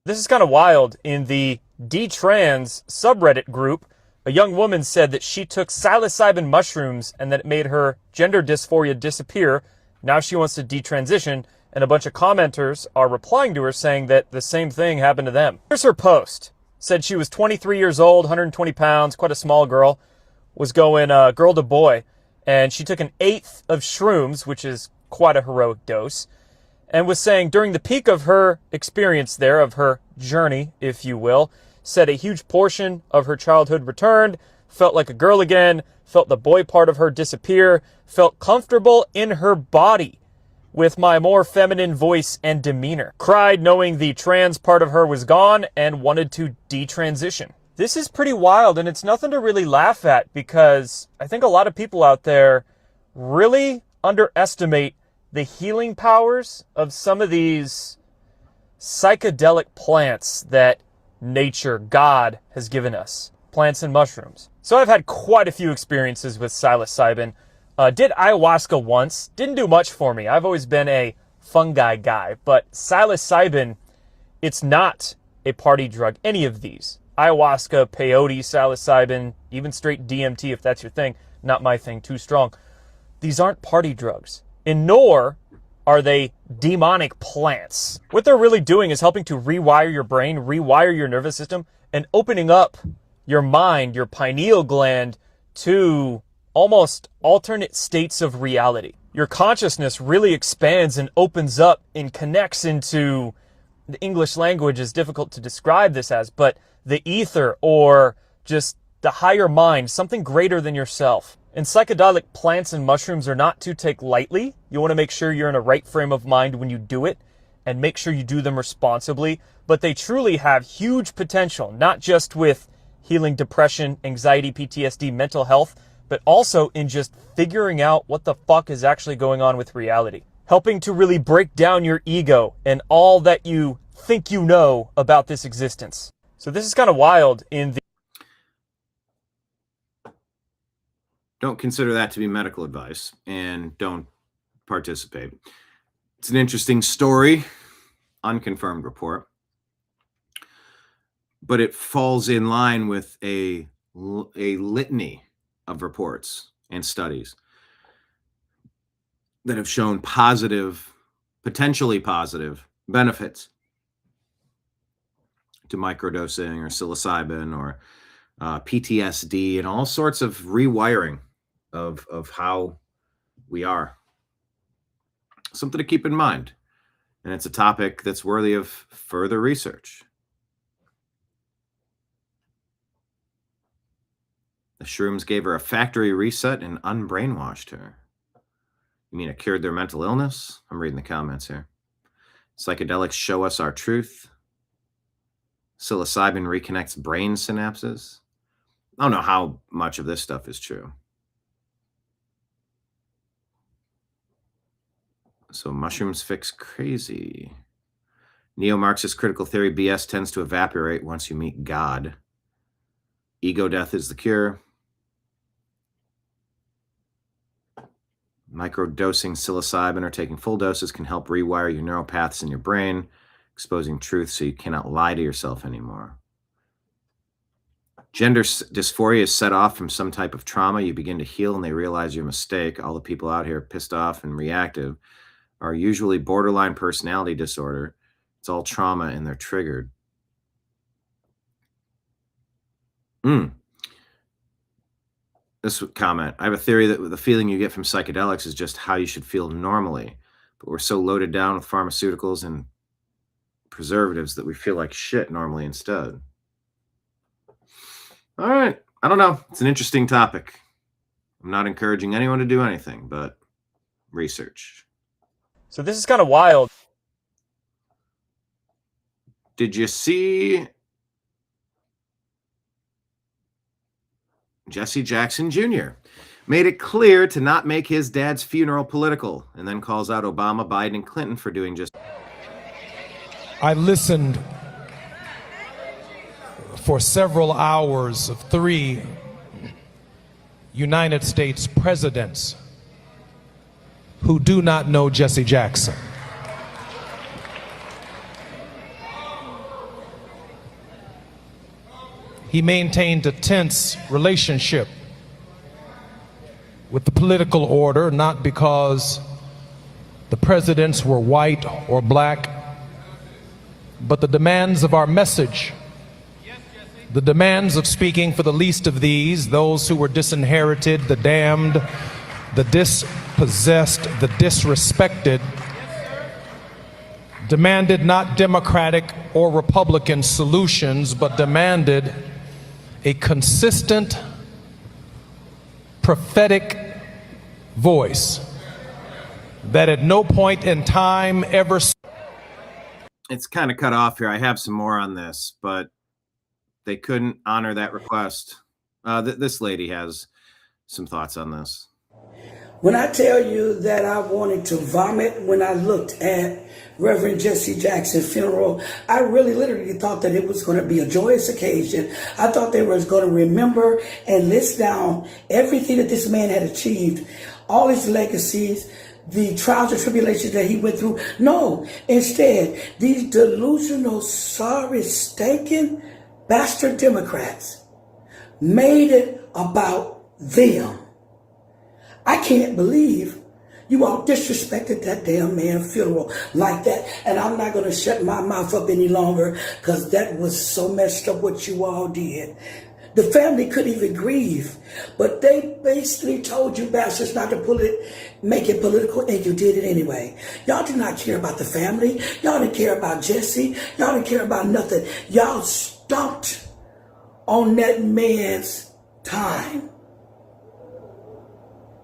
This is kind of wild. In the D-Trans subreddit group, a young woman said that she took psilocybin mushrooms and that it made her gender dysphoria disappear. Now she wants to detransition, and a bunch of commenters are replying to her saying that the same thing happened to them. Here's her post. Said she was 23 years old, 120 pounds, quite a small girl, was going girl to boy, and she took an eighth of shrooms, which is quite a heroic dose, and was saying during the peak of her experience there, of her journey, if you will, said a huge portion of her childhood returned, felt like a girl again, felt the boy part of her disappear, felt comfortable in her body with my more feminine voice and demeanor. Cried knowing the trans part of her was gone and wanted to detransition. This is pretty wild, and it's nothing to really laugh at because I think a lot of people out there really underestimate the healing powers of some of these psychedelic plants that nature, God, has given us. Plants and mushrooms. So I've had quite a few experiences with psilocybin. Did ayahuasca once. Didn't do much for me. I've always been a fungi guy. But psilocybin, it's not a party drug. Any of these. Ayahuasca, peyote, psilocybin, even straight DMT if that's your thing. Not my thing. Too strong. These aren't party drugs. And nor are they demonic plants. What they're really doing is helping to rewire your brain, rewire your nervous system, and opening up your mind, your pineal gland, to almost alternate states of reality. Your consciousness really expands and opens up and connects into, the English language is difficult to describe this as, but the ether or just the higher mind, something greater than yourself. And psychedelic plants and mushrooms are not to take lightly. You want to make sure you're in a right frame of mind when you do it and make sure you do them responsibly. But they truly have huge potential, not just with healing depression, anxiety, PTSD, mental health, but also in just figuring out what the fuck is actually going on with reality. Helping to really break down your ego and all that you think you know about this existence. So this is kind of wild in the... Don't consider that to be medical advice and don't participate. It's an interesting story, unconfirmed report, but it falls in line with a litany of reports and studies that have shown positive, potentially positive benefits to microdosing or psilocybin or PTSD and all sorts of rewiring of how we are. Something to keep in mind. And it's a topic that's worthy of further research. The shrooms gave her a factory reset and unbrainwashed her. You mean it cured their mental illness? I'm reading the comments here. Psychedelics show us our truth. Psilocybin reconnects brain synapses. I don't know how much of this stuff is true. So mushrooms fix crazy. Neo-Marxist critical theory BS tends to evaporate once you meet God. Ego death is the cure. Microdosing psilocybin or taking full doses can help rewire your neural paths in your brain, exposing truth so you cannot lie to yourself anymore. Gender dysphoria is set off from some type of trauma. You begin to heal and they realize your mistake. All the people out here pissed off and reactive are usually borderline personality disorder. It's all trauma and they're triggered. This comment, I have a theory that the feeling you get from psychedelics is just how you should feel normally, but we're so loaded down with pharmaceuticals and preservatives that we feel like shit normally instead. All right. I don't know. It's an interesting topic. I'm not encouraging anyone to do anything, but research. So this is kind of wild. Did you see Jesse Jackson Jr. made it clear to not make his dad's funeral political and then calls out Obama, Biden, and Clinton for doing just... I listened for several hours of 3 United States presidents who do not know Jesse Jackson. He maintained a tense relationship with the political order, not because the presidents were white or black, but the demands of our message, the demands of speaking for the least of these, those who were disinherited, the damned, the dispossessed, the disrespected, demanded not Democratic or Republican solutions, but demanded a consistent, prophetic voice that at no point in time ever... It's kind of cut off here. I have some more on this, but they couldn't honor that request. This lady has some thoughts on this. When I tell you that I wanted to vomit when I looked at Reverend Jesse Jackson's funeral, I really literally thought that it was going to be a joyous occasion. I thought they were going to remember and list down everything that this man had achieved, all his legacies, the trials and tribulations that he went through. No, instead, these delusional, sorry, stinking bastard Democrats made it about them. I can't believe you all disrespected that damn man's funeral like that. And I'm not going to shut my mouth up any longer because that was so messed up what you all did. The family couldn't even grieve. But they basically told you bastards not to make it political, and you did it anyway. Y'all did not care about the family. Y'all didn't care about Jesse. Y'all didn't care about nothing. Y'all stomped on that man's time.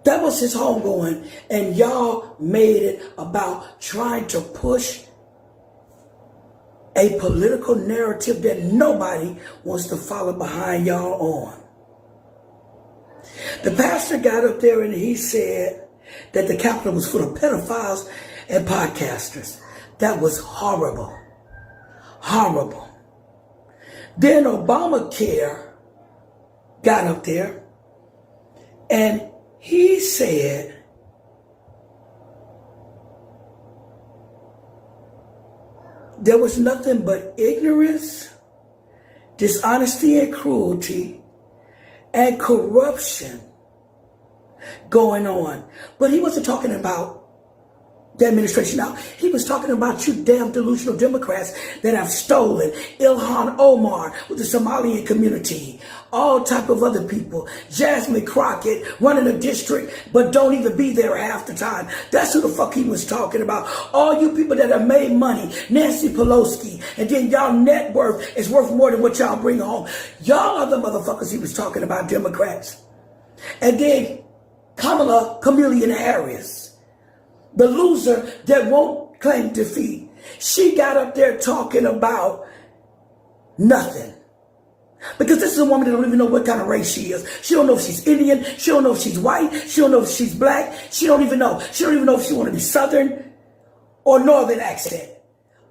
That was his homegoing, and y'all made it about trying to push a political narrative that nobody wants to follow behind y'all on. The pastor got up there and he said that the Capitol was full of pedophiles and podcasters. That was horrible. Horrible. Then Obamacare got up there and he said there was nothing but ignorance, dishonesty and cruelty, and corruption going on. But he wasn't talking about the administration now. He was talking about you damn delusional Democrats that have stolen Ilhan Omar with the Somalian community, all type of other people, Jasmine Crockett running a district but don't even be there half the time. That's who the fuck he was talking about. All you people that have made money, Nancy Pelosi, and then y'all net worth is worth more than what y'all bring home. Y'all are the motherfuckers he was talking about, Democrats. And then Kamala Chameleon Harris, the loser that won't claim defeat. She got up there talking about nothing. Because this is a woman that don't even know what kind of race she is. She don't know if she's Indian. She don't know if she's white. She don't know if she's black. She don't even know. She don't even know if she want to be Southern or Northern accent.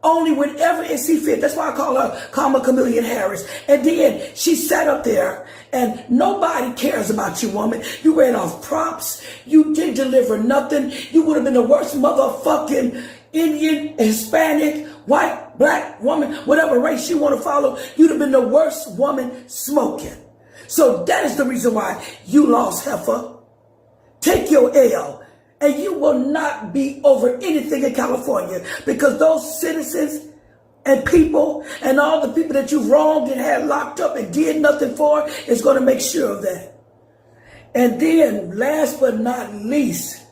Only whenever it see fit. That's why I call her Kamala Chameleon Harris. And then she sat up there And nobody cares about you, woman. You ran off props. You didn't deliver nothing. You would have been the worst motherfucking Indian, Hispanic, white, black woman, whatever race you want to follow. You'd have been the worst woman smoking. So that is the reason why you lost, heifer. Take your L. And you will not be over anything in California, because those citizens and people and all the people that you wronged and had locked up and did nothing for is going to make sure of that. And then last but not least,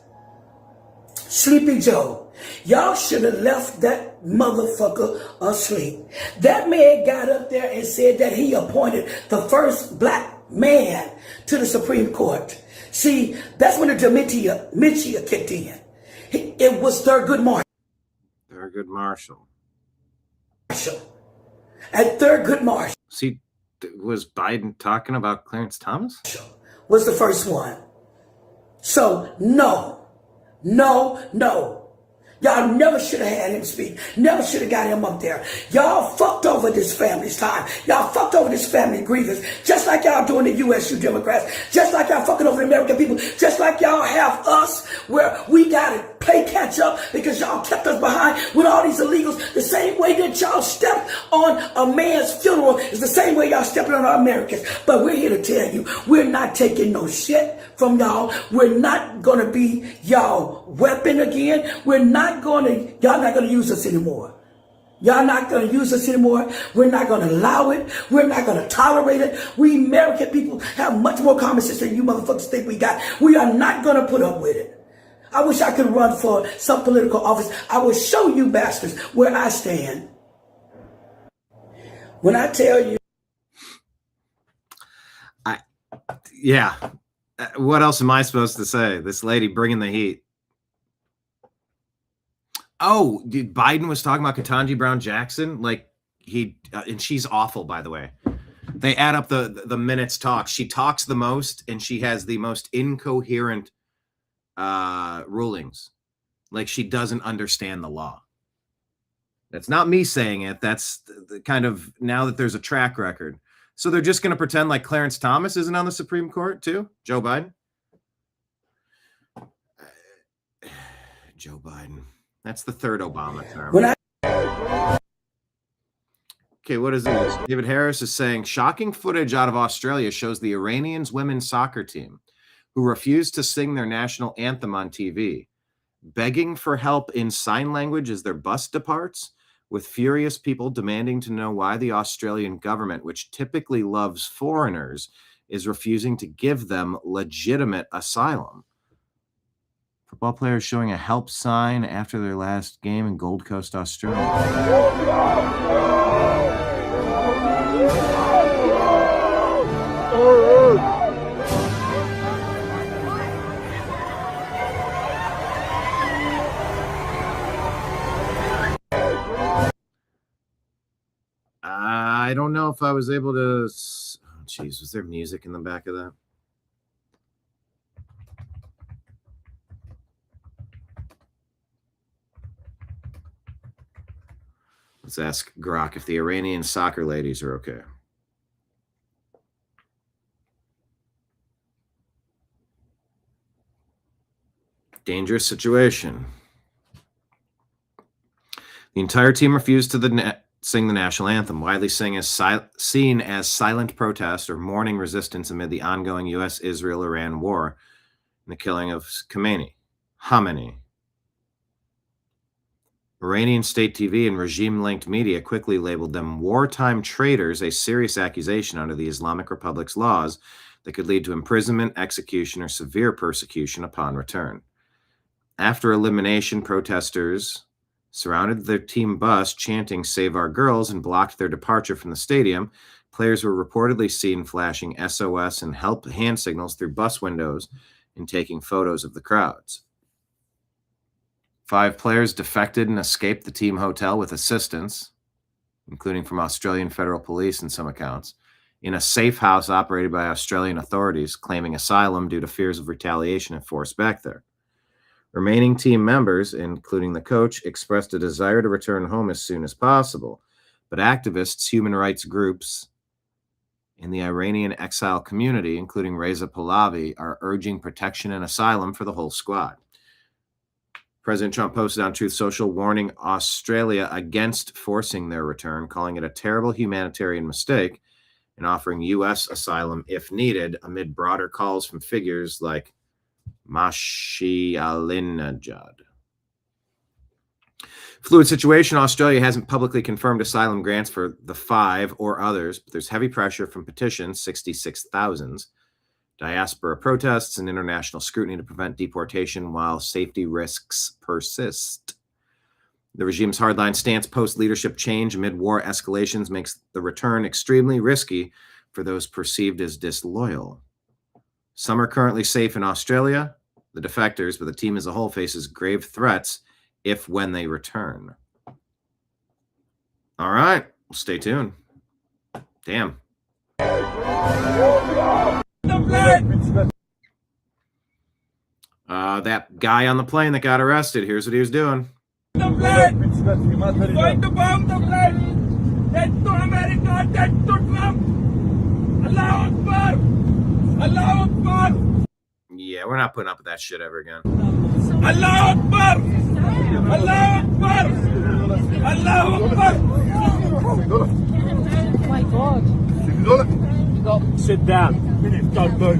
Sleepy Joe. Y'all should have left that motherfucker asleep. That man got up there and said that he appointed the first black man to the Supreme Court. See, that's when the dementia kicked in. It was Thurgood Marshall. Thurgood Marshall. At Thurgood Marshall. See, was Biden talking about Clarence Thomas? Was the first one. So, no. Y'all never should have had him speak. Never should have got him up there. Y'all fucked over this family's time. Y'all fucked over this family grievance. Just like y'all doing the U.S., you Democrats. Just like y'all fucking over the American people. Just like y'all have us, where we got to play catch up because y'all kept us behind with all these illegals. The same way that y'all stepped on a man's funeral is the same way y'all stepping on our Americans. But we're here to tell you, we're not taking no shit from y'all. We're not going to be y'all weapon again. Y'all not going to use us anymore. Y'all not going to use us anymore. We're not going to allow it. We're not going to tolerate it. We American people have much more common sense than you motherfuckers think we got. We are not going to put up with it. I wish I could run for some political office. I will show you bastards where I stand. When I tell you. Yeah. What else am I supposed to say? This lady bringing the heat. Oh, dude, Biden was talking about Ketanji Brown Jackson. Like and she's awful, by the way. They add up the minutes talk. She talks the most, and she has the most incoherent rulings. Like she doesn't understand the law. That's not me saying it. That's the kind of, now that there's a track record. So they're just going to pretend like Clarence Thomas isn't on the Supreme Court too? Joe Biden? Joe Biden. That's the third Obama term. Okay, what is this? David Harris is saying, shocking footage out of Australia shows the Iranians women's soccer team, who refused to sing their national anthem on TV, begging for help in sign language as their bus departs, with furious people demanding to know why the Australian government, which typically loves foreigners, is refusing to give them legitimate asylum. Football players showing a help sign after their last game in Gold Coast, Australia. I don't know if I was able to. Oh, geez, was there music in the back of that? Let's ask Grok if the Iranian soccer ladies are okay. Dangerous situation. The entire team refused to sing the national anthem, widely seen as silent protest or mourning resistance amid the ongoing U.S.-Israel-Iran war and the killing of Khamenei. Iranian state TV and regime-linked media quickly labeled them wartime traitors, a serious accusation under the Islamic Republic's laws that could lead to imprisonment, execution, or severe persecution upon return. After elimination, protesters surrounded their team bus chanting "Save Our Girls" and blocked their departure from the stadium. Players were reportedly seen flashing SOS and help hand signals through bus windows and taking photos of the crowds. 5 players defected and escaped the team hotel with assistance, including from Australian Federal Police in some accounts, in a safe house operated by Australian authorities, claiming asylum due to fears of retaliation and forced back there. Remaining team members, including the coach, expressed a desire to return home as soon as possible, but activists, human rights groups, in the Iranian exile community, including Reza Pahlavi, are urging protection and asylum for the whole squad. President Trump posted on Truth Social warning Australia against forcing their return, calling it a terrible humanitarian mistake, and offering U.S. asylum if needed, amid broader calls from figures like Mashi Alinejad. Fluid situation. Australia hasn't publicly confirmed asylum grants for the 5 or others, but there's heavy pressure from petitions, 66,000, diaspora protests, and international scrutiny to prevent deportation while safety risks persist. The regime's hardline stance post-leadership change amid war escalations makes the return extremely risky for those perceived as disloyal. Some are currently safe in Australia, the defectors, but the team as a whole faces grave threats if when they return. All right, well, stay tuned. Damn. That guy on the plane that got arrested, here's what he was doing. Going to bomb the plane. Dead to America, dead to Trump. Allahu Akbar. Allahu Akbar. Yeah, we're not putting up with that shit ever again. Allahu Akbar. Allahu Akbar. Allahu Akbar. Oh my God. Stop. Sit down. Don't move.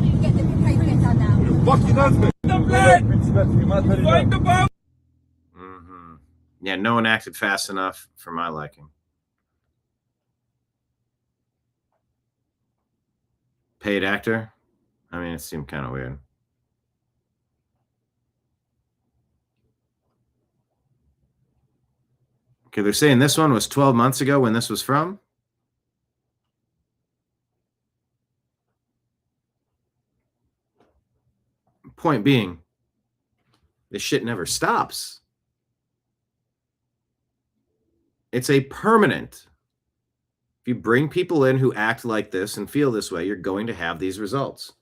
What you does me? The plane. Going to bomb. Yeah, no one acted fast enough for my liking. Paid actor? I mean, it seemed kind of weird. Okay, they're saying this one was 12 months ago when this was from. Point being, this shit never stops. It's a permanent. If you bring people in who act like this and feel this way, you're going to have these results.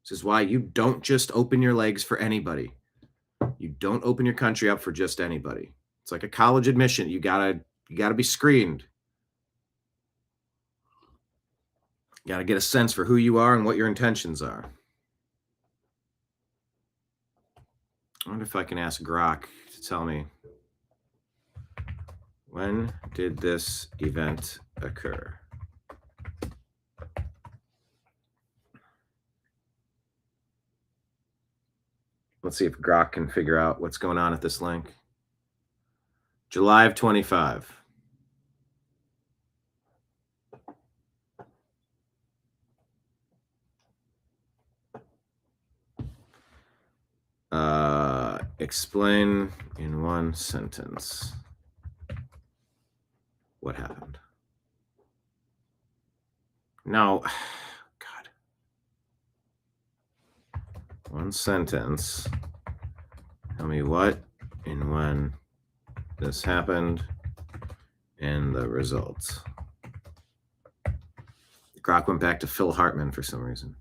This is why you don't just open your legs for anybody. You don't open your country up for just anybody. It's like a college admission. You gotta be screened. You gotta get a sense for who you are and what your intentions are. I wonder if I can ask Grok to tell me, when did this event occur? Let's see if Grok can figure out what's going on at this link. July of 25. Explain in one sentence what happened. No, God. One sentence. Tell me what and when this happened and the results. Grok went back to Phil Hartman for some reason.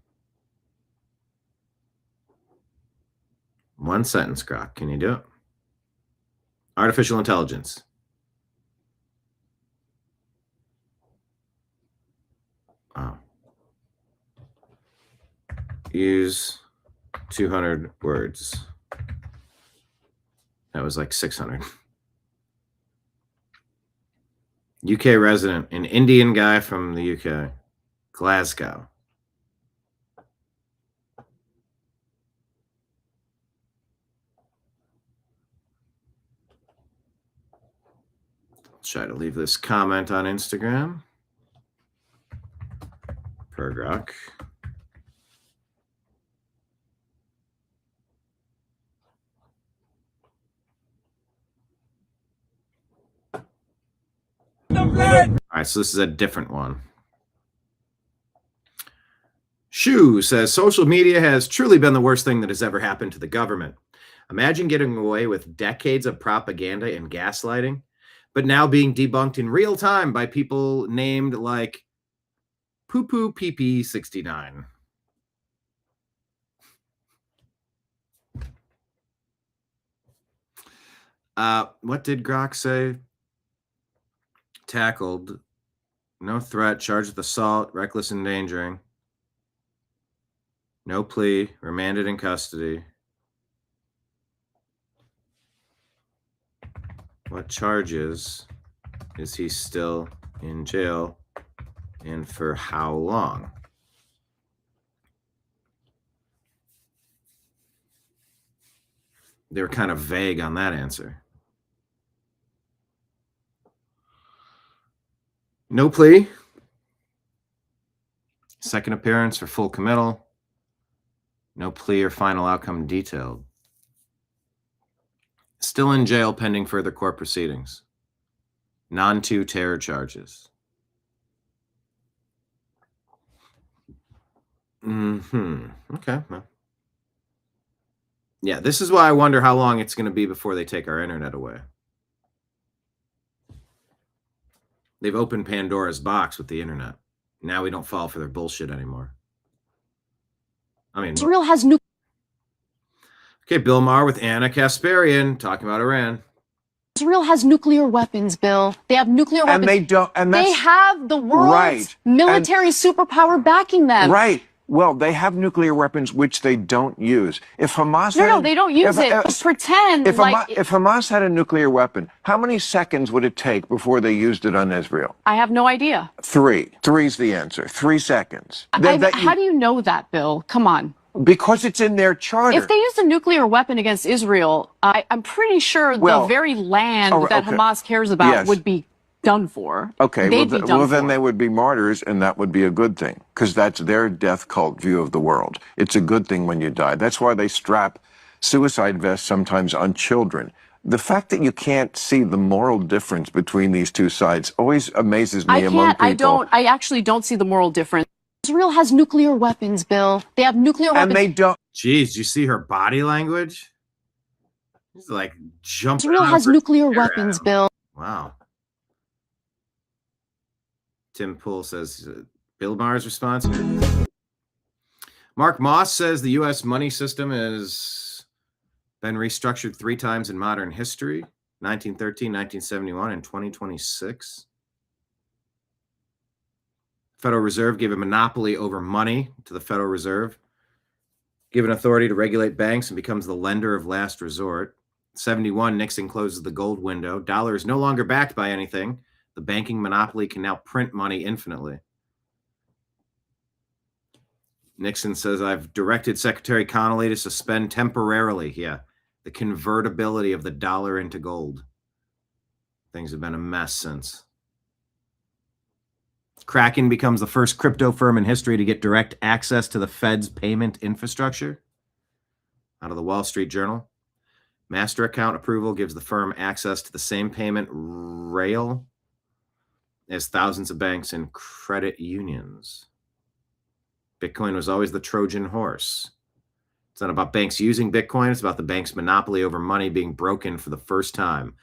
One sentence, Grok. Can you do it? Artificial intelligence. Wow. Use 200 words. That was like 600. UK resident, an Indian guy from the UK, Glasgow. Try to leave this comment on Instagram. Per Grok. All right, so this is a different one. Shu says, social media has truly been the worst thing that has ever happened to the government. Imagine getting away with decades of propaganda and gaslighting, but now being debunked in real time by people named like Poo Poo PP 69. What did Grok say? Tackled No threat, charged with assault, reckless endangering. No plea, remanded in custody. What charges is he still in jail, and for how long? They were kind of vague on that answer. No plea. Second appearance for full committal. No plea or final outcome detailed. Still in jail pending further court proceedings. Non-2 terror charges. Okay. Well. Yeah, this is why I wonder how long it's going to be before they take our internet away. They've opened Pandora's box with the internet. Now we don't fall for their bullshit anymore. I mean, Israel has nuclear. Okay, Bill Maher with Anna Kasparian talking about Iran. Israel has nuclear weapons, Bill. They have nuclear weapons. And they don't. And they have the world's military superpower backing them. Right. Well, they have nuclear weapons which they don't use. If Hamas No, they don't use it. Just pretend if like if Hamas had a nuclear weapon, how many seconds would it take before they used it on Israel? I have no idea. 3. 3's the answer. 3 seconds. How do you know that, Bill? Come on. Because it's in their charter. If they used a nuclear weapon against Israel, I'm pretty sure the very land that Hamas cares about would be done for. Okay, They'd be done then for. they would be martyrs, and that would be a good thing, because that's their death cult view of the world. It's a good thing when you die. That's why they strap suicide vests sometimes on children. The fact that you can't see the moral difference between these two sides always amazes me among people. I actually don't see the moral difference. Israel has nuclear weapons, Bill. They have nuclear weapons. And they don't. Jeez, you see her body language? She's like jumping. Israel has nuclear weapons, Bill. Wow. Tim Poole says, Bill Maher's response. Mark Moss says the U.S. money system has been restructured 3 times in modern history, 1913, 1971, and 2026. Federal Reserve gave a monopoly over money to the Federal Reserve, given authority to regulate banks, and becomes the lender of last resort. 71, Nixon closes the gold window. Dollar is no longer backed by anything. The banking monopoly can now print money infinitely. Nixon says, I've directed Secretary Connolly to suspend temporarily, the convertibility of the dollar into gold. Things have been a mess since. Kraken becomes the first crypto firm in history to get direct access to the Fed's payment infrastructure. Out of the Wall Street Journal. Master account approval gives the firm access to the same payment rail as thousands of banks and credit unions. Bitcoin was always the Trojan horse. It's not about banks using Bitcoin. It's about the bank's monopoly over money being broken for the first time.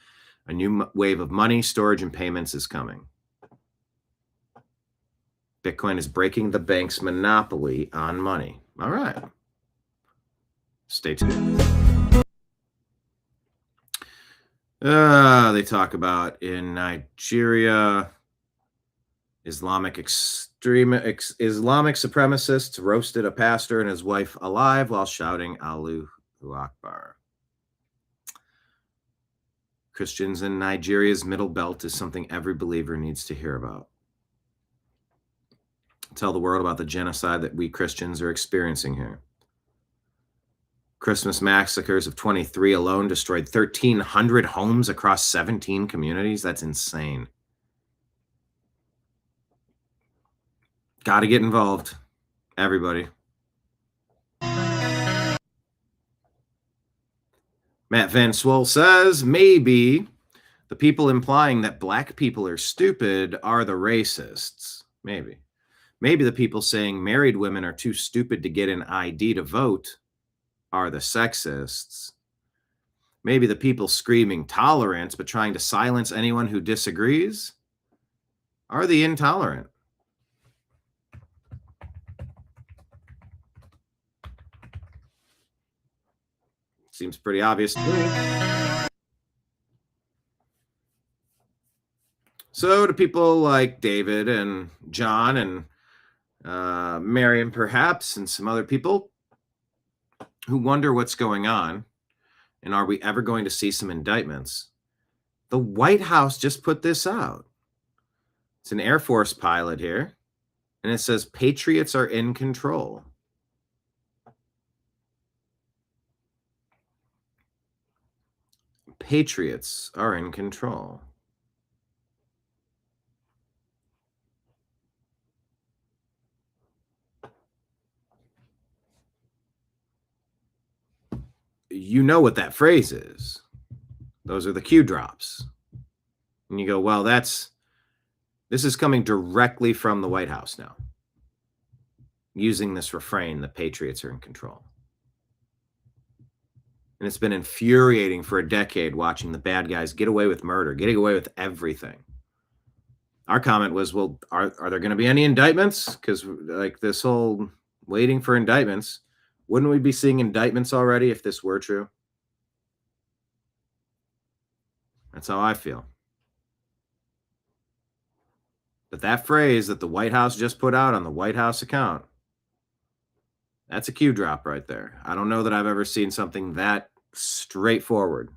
A new wave of money, storage, and payments is coming. Bitcoin is breaking the bank's monopoly on money. All right. Stay tuned. They talk about in Nigeria, Islamic supremacists roasted a pastor and his wife alive while shouting Allahu Akbar. Christians in Nigeria's middle belt is something every believer needs to hear about. Tell the world about the genocide that we Christians are experiencing here. Christmas massacres of 23 alone destroyed 1,300 homes across 17 communities. That's insane. Got to get involved. Everybody. Matt Van Swol says, maybe the people implying that black people are stupid are the racists. Maybe. Maybe the people saying married women are too stupid to get an ID to vote are the sexists. Maybe the people screaming tolerance but trying to silence anyone who disagrees are the intolerant. Seems pretty obvious to me. So So to people like David and John and Marion, perhaps, and some other people who wonder what's going on, and are we ever going to see some indictments? The White House just put this out. It's an Air Force pilot here, and it says patriots are in control. Patriots are in control. You know what that phrase is. Those are the Q drops. And you go, well, this is coming directly from the White House now, using this refrain, the patriots are in control. And it's been infuriating for a decade watching the bad guys get away with murder, getting away with everything. Our comment was, well, are there going to be any indictments? Because like this whole waiting for indictments, wouldn't we be seeing indictments already if this were true? That's how I feel. But that phrase that the White House just put out on the White House account, that's a Q drop right there. I don't know that I've ever seen something that straightforward.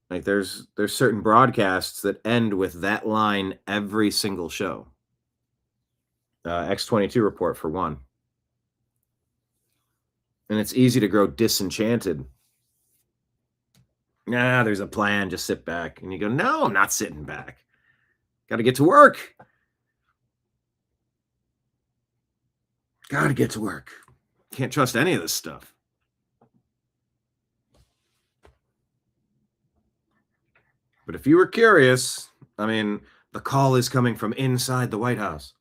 Like there's certain broadcasts that end with that line every single show. X22 report for one. And it's easy to grow disenchanted. Nah, there's a plan. Just sit back. And you go, no, I'm not sitting back. Got to get to work. Got to get to work. Can't trust any of this stuff. But if you were curious, I mean, the call is coming from inside the White House.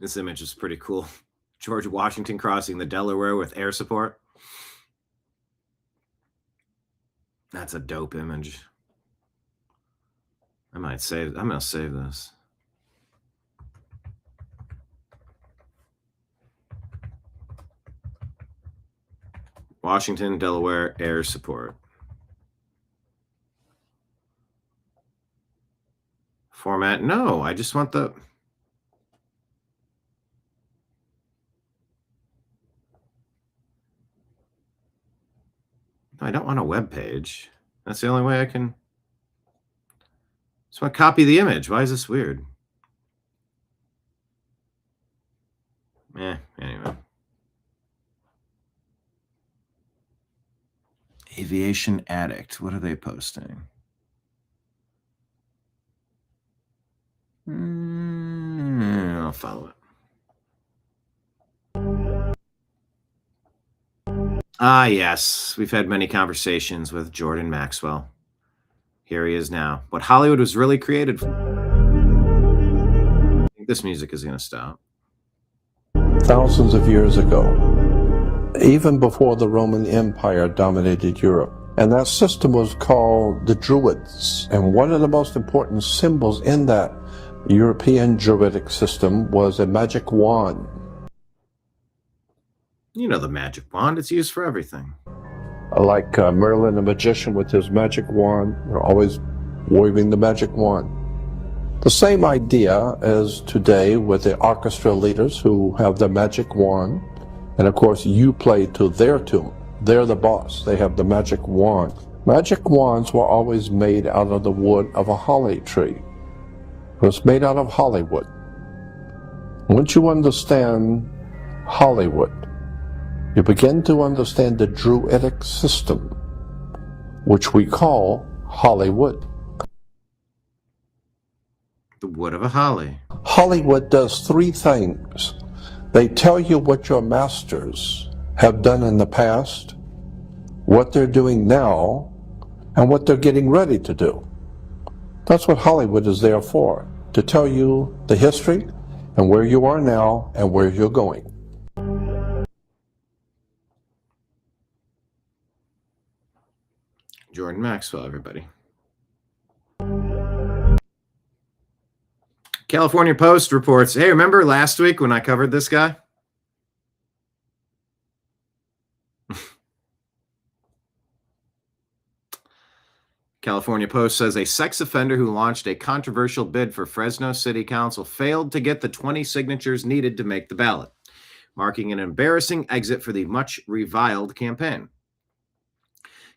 This image is pretty cool. George Washington crossing the Delaware with air support. That's a dope image. I'm going to save this. Washington, Delaware, air support. Format, no, I just want the... I don't want a web page. That's the only way I can... Just want to copy the image. Why is this weird? Anyway. Aviation Addict. What are they posting? I'll follow it. Ah, yes. We've had many conversations with Jordan Maxwell. Here he is now. What Hollywood was really created for. I think this music is going to stop. Thousands of years ago, even before the Roman Empire dominated Europe. And that system was called the Druids. And one of the most important symbols in that European Druidic system was a magic wand. You know the magic wand. It's used for everything. Like Merlin the magician with his magic wand. They're always waving the magic wand. The same idea as today with the orchestra leaders who have the magic wand. And of course, you play to their tune. They're the boss. They have the magic wand. Magic wands were always made out of the wood of a holly tree. It was made out of Hollywood. Once you understand Hollywood, you begin to understand the Druidic system, which we call Hollywood. The wood of a holly. Hollywood does three things. They tell you what your masters have done in the past, what they're doing now, and what they're getting ready to do. That's what Hollywood is there for, to tell you the history and where you are now and where you're going. Jordan Maxwell, everybody. California Post reports, hey, remember last week when I covered this guy? California Post says a sex offender who launched a controversial bid for Fresno City Council failed to get the 20 signatures needed to make the ballot, marking an embarrassing exit for the much reviled campaign.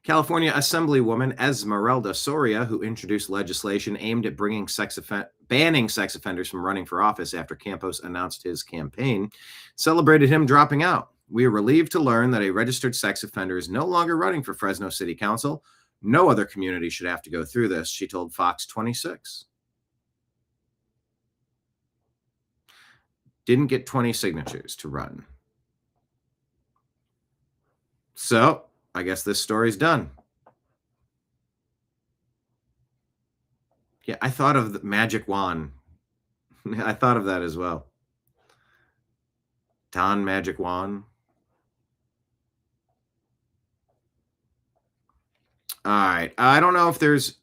California Assemblywoman Esmeralda Soria, who introduced legislation aimed at banning sex offenders from running for office after Campos announced his campaign, celebrated him dropping out. We are relieved to learn that a registered sex offender is no longer running for Fresno City Council. No other community should have to go through this, she told Fox 26. Didn't get 20 signatures to run. So, I guess this story's done. Yeah, I thought of the magic wand. I thought of that as well. Don Magic Wand. All right. I don't know if there's...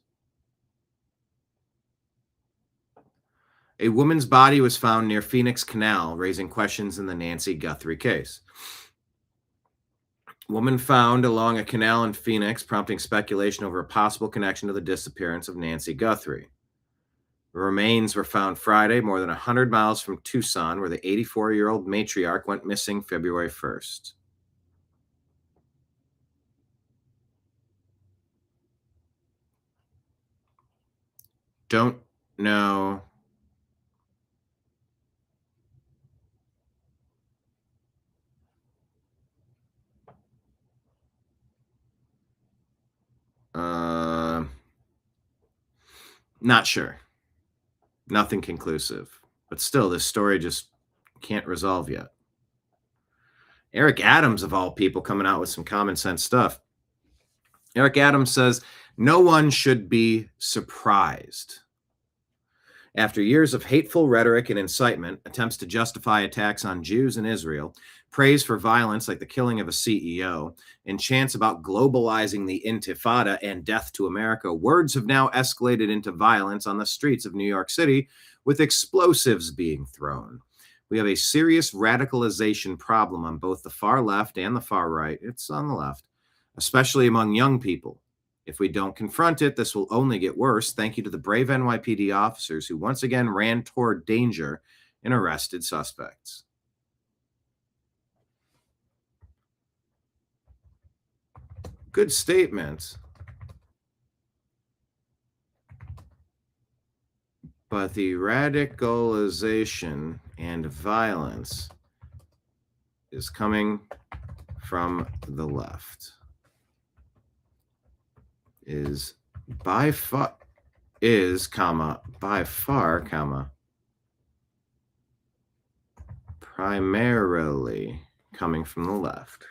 A woman's body was found near Phoenix Canal, raising questions in the Nancy Guthrie case. Woman found along a canal in Phoenix, prompting speculation over a possible connection to the disappearance of Nancy Guthrie. The remains were found Friday, more than 100 miles from Tucson, where the 84-year-old matriarch went missing February 1st. Don't know. Not sure. Nothing conclusive. But still, this story just can't resolve yet. Eric Adams, of all people, coming out with some common sense stuff. Eric Adams says, no one should be surprised. After years of hateful rhetoric and incitement, attempts to justify attacks on Jews in Israel, praise for violence like the killing of a CEO, and chants about globalizing the Intifada and death to America, words have now escalated into violence on the streets of New York City, with explosives being thrown. We have a serious radicalization problem on both the far left and the far right. It's on the left, especially among young people. If we don't confront it, this will only get worse. Thank you to the brave NYPD officers who once again ran toward danger and arrested suspects. Good statement. But the radicalization and violence is coming from the left. Is by far, primarily coming from the left.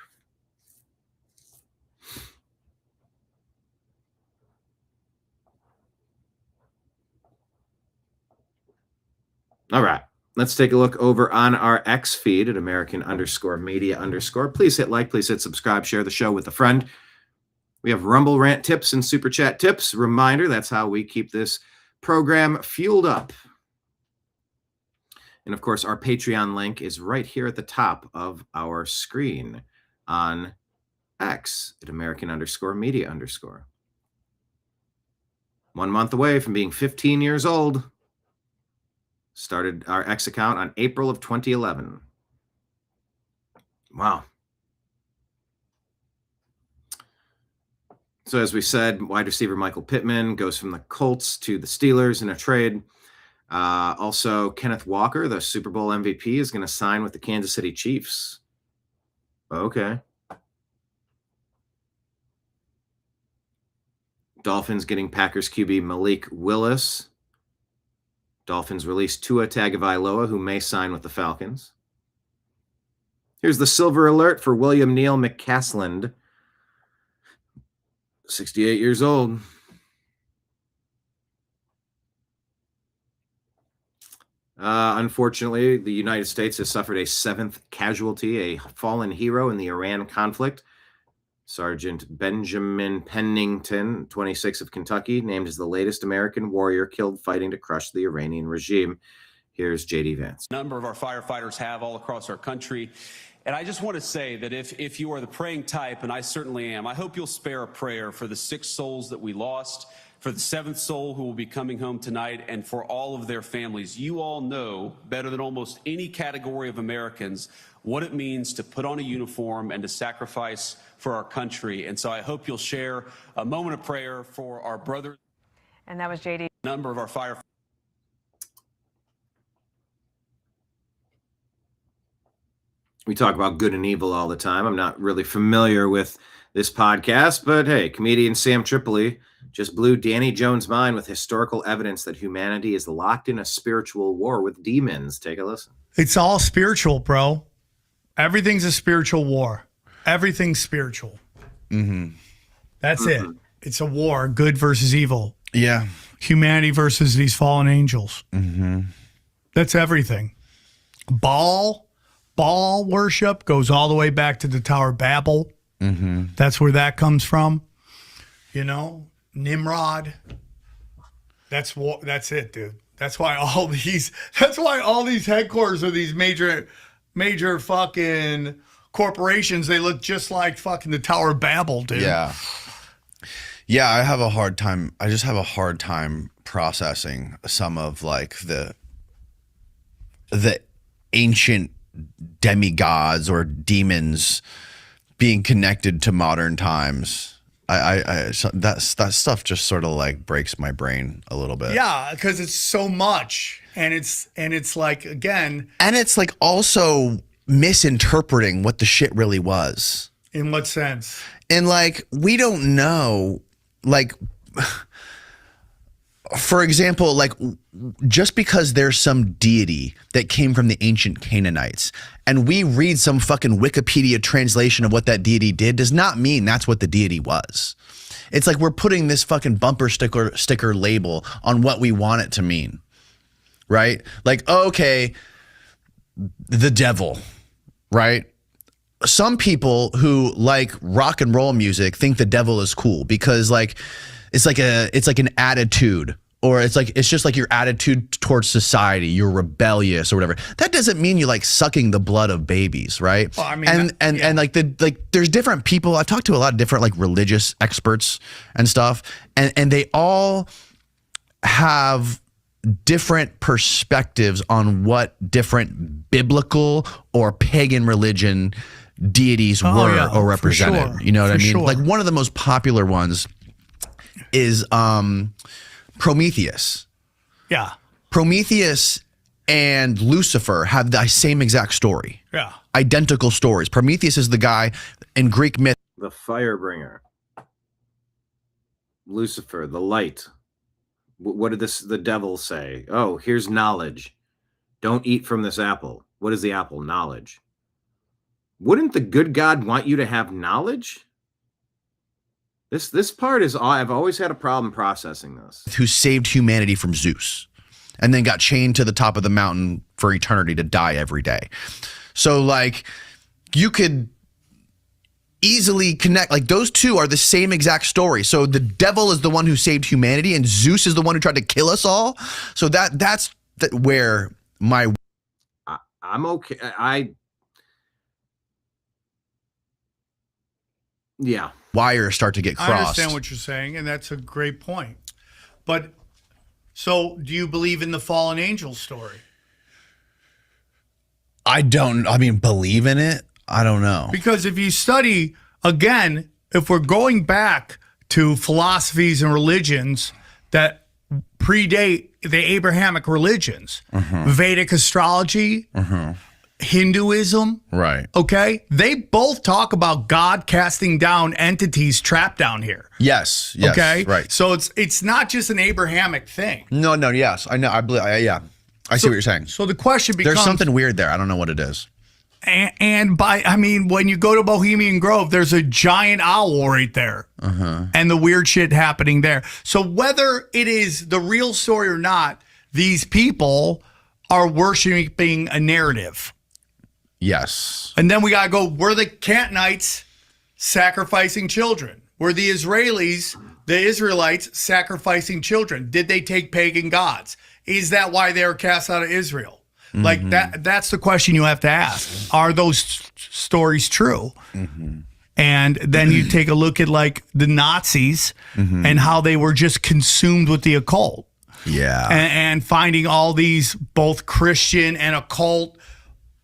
All right, let's take a look over on our X feed at American_media_. Please hit like, please hit subscribe, share the show with a friend. We have Rumble Rant tips and Super Chat tips. Reminder, that's how we keep this program fueled up. And of course, our Patreon link is right here at the top of our screen on X at American_media_. 1 month away from being 15 years old. Started our X account on April of 2011. Wow. So as we said, wide receiver Michael Pittman goes from the Colts to the Steelers in a trade. Also, Kenneth Walker, the Super Bowl MVP, is going to sign with the Kansas City Chiefs. Okay. Dolphins getting Packers QB Malik Willis. Dolphins released Tua Tagovailoa, who may sign with the Falcons. Here's the silver alert for William Neal McCasland. 68 years old. Unfortunately, the United States has suffered a 7th casualty, a fallen hero in the Iran conflict. Sergeant Benjamin Pennington, 26 of Kentucky, named as the latest American warrior killed fighting to crush the Iranian regime. Here's JD Vance. A number of our firefighters have all across our country. And I just want to say that if you are the praying type, and I certainly am, I hope you'll spare a prayer for the 6 souls that we lost, for the 7th soul who will be coming home tonight, and for all of their families. You all know better than almost any category of Americans what it means to put on a uniform and to sacrifice for our country. And so I hope you'll share a moment of prayer for our brothers. And that was JD. A number of our firefighters. We talk about good and evil all the time. I'm not really familiar with this podcast, but hey, comedian Sam Tripoli just blew Danny Jones' mind with historical evidence that humanity is locked in a spiritual war with demons. Take a listen. It's all spiritual, bro. Everything's a spiritual war. Everything's spiritual. Mm-hmm. That's it. It's a war, good versus evil. Yeah. Humanity versus these fallen angels. Mm-hmm. That's everything. Baal worship goes all the way back to the Tower of Babel. Mm-hmm. That's where that comes from. You know, Nimrod. That's it, dude. That's why all these headquarters of these major fucking corporations, they look just like fucking the Tower of Babel, dude. Yeah. Yeah, I have a hard time. I just have a hard time processing some of like the ancient demigods or demons being connected to modern times. That stuff just sort of like breaks my brain a little bit. Yeah, because it's so much, and it's like, again, and it's like also misinterpreting what the shit really was. In what sense? And like, we don't know, like, for example, like, just because there's some deity that came from the ancient Canaanites and we read some fucking Wikipedia translation of what that deity did does not mean that's what the deity was. It's like we're putting this fucking bumper sticker label on what we want it to mean, right? Like, okay, the devil, right? Some people who like rock and roll music think the devil is cool because like it's like an attitude, or it's just like your attitude towards society. You're rebellious or whatever. That doesn't mean you like sucking the blood of babies, right? Well, I mean, and like there's different people. I've talked to a lot of different like religious experts and stuff, and they all have different perspectives on what different biblical or pagan religion deities were or represented. Sure. You know what I mean? Sure. Like one of the most popular ones is Prometheus. Yeah. Prometheus and Lucifer have the same exact story. Yeah. Identical stories. Prometheus is the guy in Greek myth. The firebringer. Lucifer, the light. What did the devil say? Oh, here's knowledge. Don't eat from this apple. What is the apple? Knowledge. Wouldn't the good God want you to have knowledge? This part is, I've always had a problem processing this. Who saved humanity from Zeus and then got chained to the top of the mountain for eternity to die every day. So like you could easily connect, like those two are the same exact story. So the devil is the one who saved humanity and Zeus is the one who tried to kill us all. So that's where my... I'm okay. Yeah. Wires start to get crossed. I understand what you're saying, and that's a great point. But so do you believe in the fallen angel story? Believe in it? I don't know. Because if you study, again, if we're going back to philosophies and religions that predate the Abrahamic religions, Vedic astrology, Hinduism, right? Okay, they both talk about God casting down entities trapped down here. Yes. Okay. Right. So it's not just an Abrahamic thing. No. Yes, I know. I believe. Yeah. I see what you're saying. So the question becomes: there's something weird there. I don't know what it is. And when you go to Bohemian Grove, there's a giant owl right there, and the weird shit happening there. So whether it is the real story or not, these people are worshiping a narrative. Yes. And then we got to go, we're the Cantonites sacrificing children? Were the Israelites sacrificing children? Did they take pagan gods? Is that why they were cast out of Israel? Like that's the question you have to ask. Are those stories true? And then you take a look at like the Nazis and how they were just consumed with the occult. Yeah. And finding all these both Christian and occult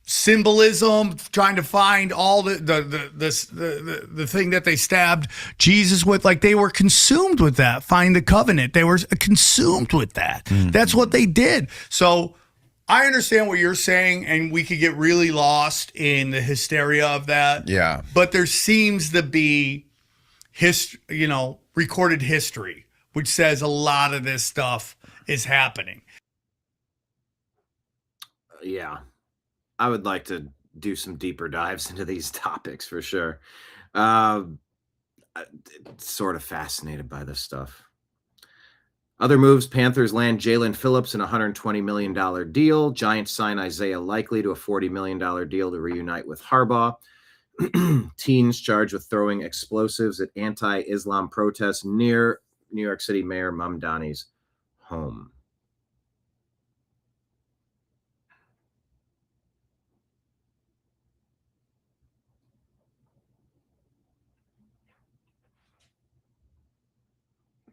symbolism, trying to find all the thing that they stabbed Jesus with. Like they were consumed with that. Find the covenant. They were consumed with that. That's what they did. So I understand what you're saying, and we could get really lost in the hysteria of that. Yeah. But there seems to be recorded history, which says a lot of this stuff is happening. Yeah. I would like to do some deeper dives into these topics for sure. Sort of fascinated by this stuff. Other moves, Panthers land Jalen Phillips in a $120 million deal. Giants sign Isaiah Likely to a $40 million deal to reunite with Harbaugh. Teens charged with throwing explosives at anti-Islam protests near New York City Mayor Mamdani's home.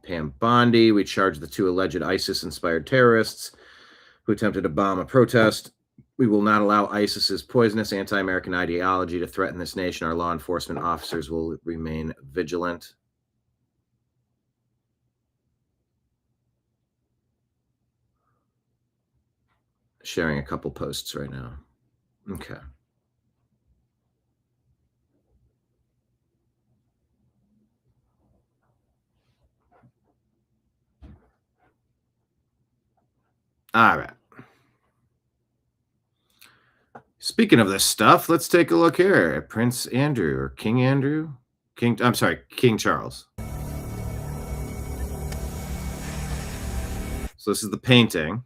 Pam Bondi, we charge the 2 alleged ISIS-inspired terrorists who attempted to bomb a protest. We will not allow ISIS's poisonous anti-American ideology to threaten this nation. Our law enforcement officers will remain vigilant. Sharing a couple posts right now. Okay. All right. Speaking of this stuff, let's take a look here at Prince Andrew or King Andrew. King Charles. So this is the painting.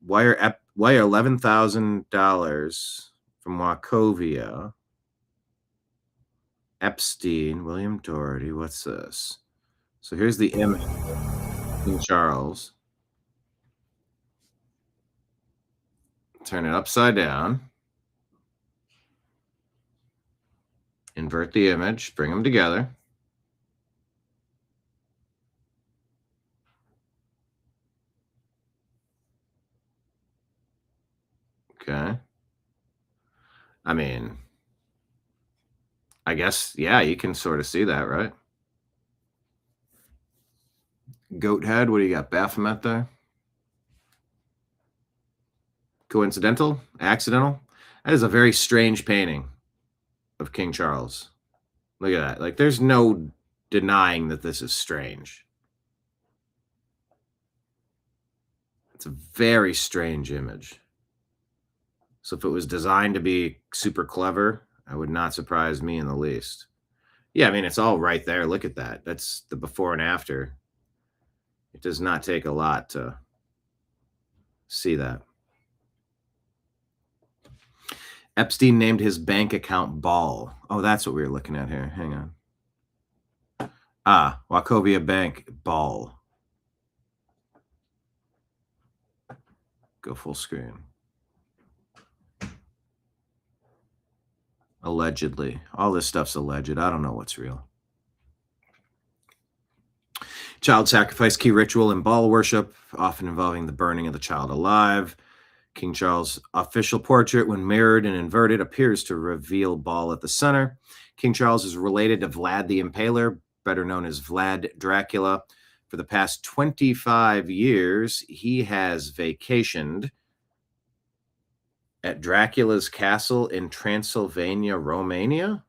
Wire $11,000 from Wachovia. Epstein, William Doherty. What's this? So here's the image of King Charles. Turn it upside down. Invert the image. Bring them together. Okay. I mean, I guess, yeah, you can sort of see that, right? Goat head. What do you got? Baphomet there? Coincidental? Accidental? That is a very strange painting of King Charles. Look at that. Like, there's no denying that this is strange. It's a very strange image. So if it was designed to be super clever, it would not surprise me in the least. Yeah, I mean, it's all right there. Look at that. That's the before and after. It does not take a lot to see that. Epstein named his bank account Ball. Oh, that's what we were looking at here. Hang on. Wachovia Bank Ball. Go full screen. Allegedly. All this stuff's alleged. I don't know what's real. Child sacrifice, key ritual in Ball worship, often involving the burning of the child alive. King Charles' official portrait, when mirrored and inverted, appears to reveal Ball at the center. King Charles is related to Vlad the Impaler, better known as Vlad Dracula. For the past 25 years, he has vacationed at Dracula's castle in Transylvania, Romania.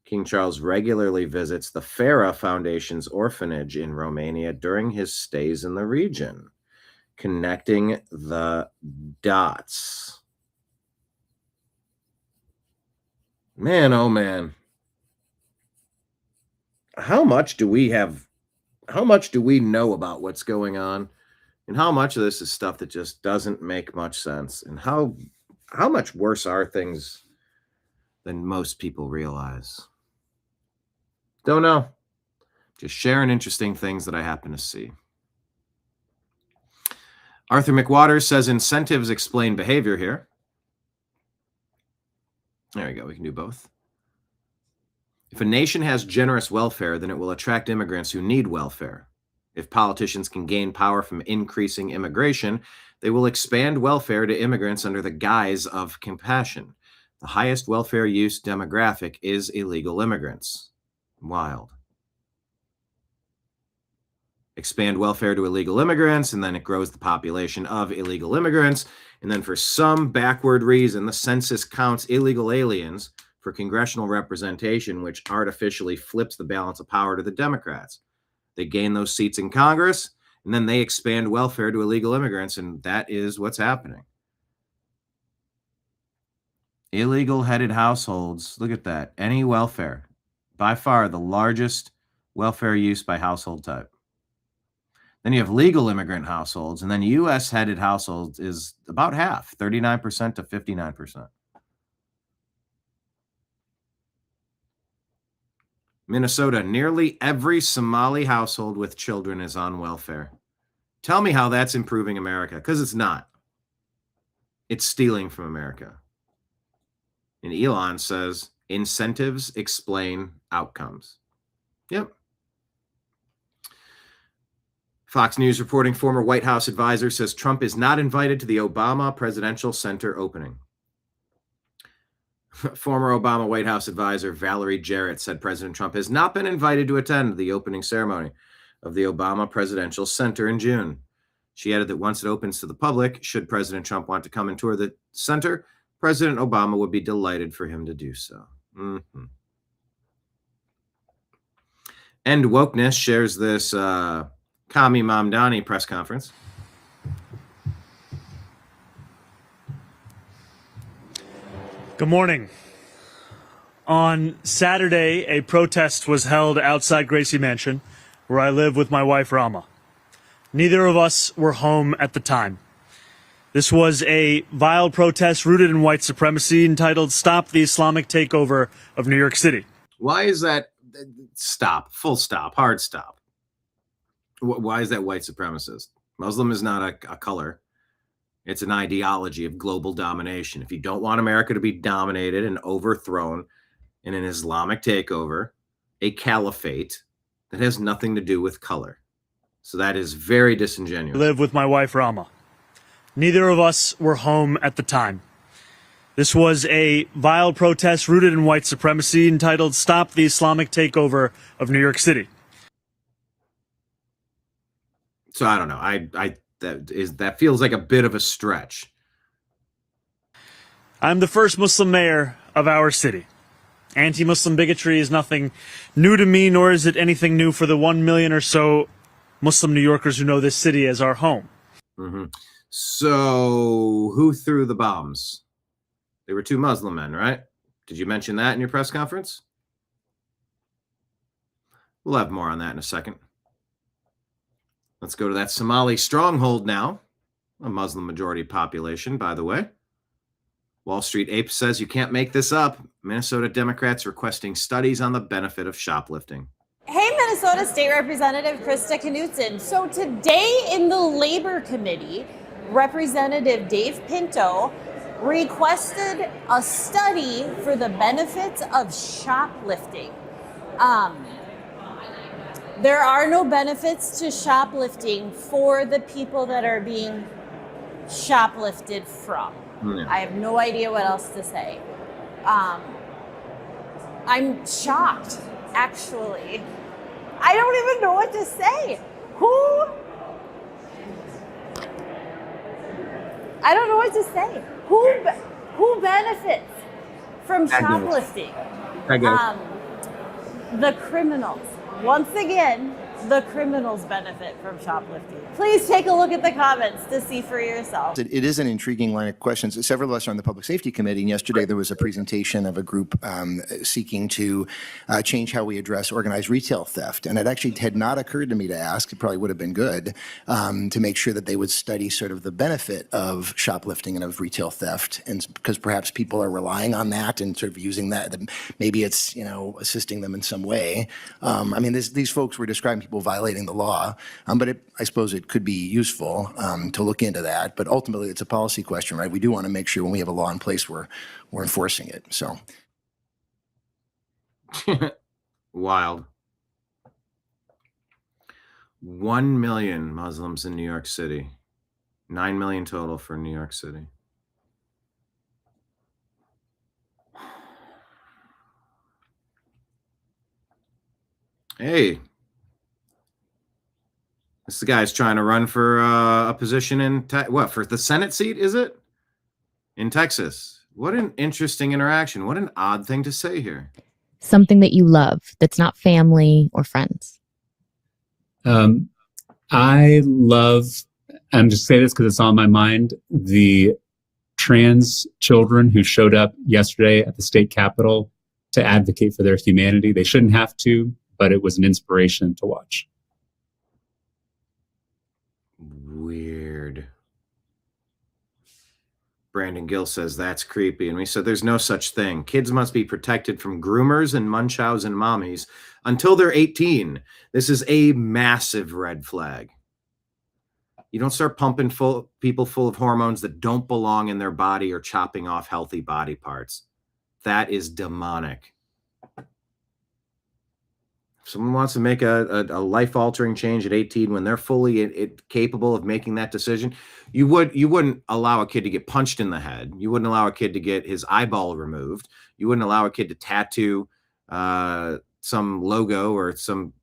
King Charles regularly visits the Farah Foundation's orphanage in Romania during his stays in the region, connecting the dots. Man, oh man. How much do we know about what's going on? And how much of this is stuff that just doesn't make much sense? And how much worse are things than most people realize. Don't know. Just sharing interesting things that I happen to see. Arthur McWaters says incentives explain behavior here. There we go. We can do both. If a nation has generous welfare, then it will attract immigrants who need welfare. If politicians can gain power from increasing immigration, they will expand welfare to immigrants under the guise of compassion. The highest welfare use demographic is illegal immigrants. Wild. Expand welfare to illegal immigrants, and then it grows the population of illegal immigrants. And then for some backward reason, the census counts illegal aliens for congressional representation, which artificially flips the balance of power to the Democrats. They gain those seats in Congress, and then they expand welfare to illegal immigrants, and that is what's happening. Illegal-headed households, look at that. Any welfare, by far the largest welfare use by household type. Then you have legal immigrant households, and then U.S.-headed households is about half, 39% to 59%. Minnesota, nearly every Somali household with children is on welfare. Tell me how that's improving America, because it's not. It's stealing from America. And Elon says, incentives explain outcomes. Yep. Fox News reporting former White House advisor says Trump is not invited to the Obama Presidential Center opening. Former Obama White House advisor Valerie Jarrett said President Trump has not been invited to attend the opening ceremony of the Obama Presidential Center in June. She added that once it opens to the public, should President Trump want to come and tour the center, President Obama would be delighted for him to do so. End Wokeness shares this Kami Mamdani press conference. Good morning. On Saturday, a protest was held outside Gracie Mansion, where I live with my wife, Rama. Neither of us were home at the time. This was a vile protest rooted in white supremacy entitled Stop the Islamic Takeover of New York City. Why is that? Stop. Full stop. Hard stop. Why is that white supremacist? Muslim is not a color. It's an ideology of global domination. If you don't want America to be dominated and overthrown in an Islamic takeover, a caliphate, that has nothing to do with color. So that is very disingenuous. I live with my wife, Rama. Neither of us were home at the time. This was a vile protest rooted in white supremacy entitled Stop the Islamic Takeover of New York City. So I don't know. That feels like a bit of a stretch. I'm the first Muslim mayor of our city. Anti-Muslim bigotry is nothing new to me, nor is it anything new for the 1 million or so Muslim New Yorkers who know this city as our home. Mm-hmm. So who threw the bombs? They were two Muslim men, right? Did you mention that in your press conference? We'll have more on that in a second. Let's go to that Somali stronghold now. A Muslim majority population, by the way. Wall Street Ape says you can't make this up. Minnesota Democrats requesting studies on the benefit of shoplifting. Hey, Minnesota State Representative Kristi Noem. So today in the Labor Committee, Representative Dave Pinto requested a study for the benefits of shoplifting. There are no benefits to shoplifting for the people that are being shoplifted from. Yeah. I have no idea what else to say. I'm shocked, actually. I don't even know what to say. I don't know what to say. Who benefits from shoplifting? I guess. The criminals. Once again, the criminals benefit from shoplifting? Please take a look at the comments to see for yourself. It is an intriguing line of questions. Several of us are on the Public Safety Committee, and yesterday there was a presentation of a group seeking to change how we address organized retail theft. And it actually had not occurred to me to ask, it probably would have been good, to make sure that they would study sort of the benefit of shoplifting and of retail theft. And because perhaps people are relying on that and sort of using that, maybe it's, assisting them in some way. I mean, these folks were describing people violating the law, but I suppose it could be useful to look into that. But ultimately, it's a policy question, right? We do want to make sure when we have a law in place, we're enforcing it. So, wild. 1 million Muslims in New York City. 9 million total for New York City. Hey, this guy's trying to run for a position in for the Senate seat, is it? In Texas. What an interesting interaction. What an odd thing to say here. Something that you love that's not family or friends. I love, I'm just saying this because it's on my mind, the trans children who showed up yesterday at the state capitol to advocate for their humanity. They shouldn't have to, but it was an inspiration to watch. Weird. Brandon Gill says that's creepy. And we said there's no such thing. Kids must be protected from groomers and munchows and mommies until they're 18. This is a massive red flag. You don't start pumping people full of hormones that don't belong in their body or chopping off healthy body parts. That is demonic. If someone wants to make a life-altering change at 18 when they're fully capable of making that decision, you wouldn't allow a kid to get punched in the head. You wouldn't allow a kid to get his eyeball removed. You wouldn't allow a kid to tattoo some logo or some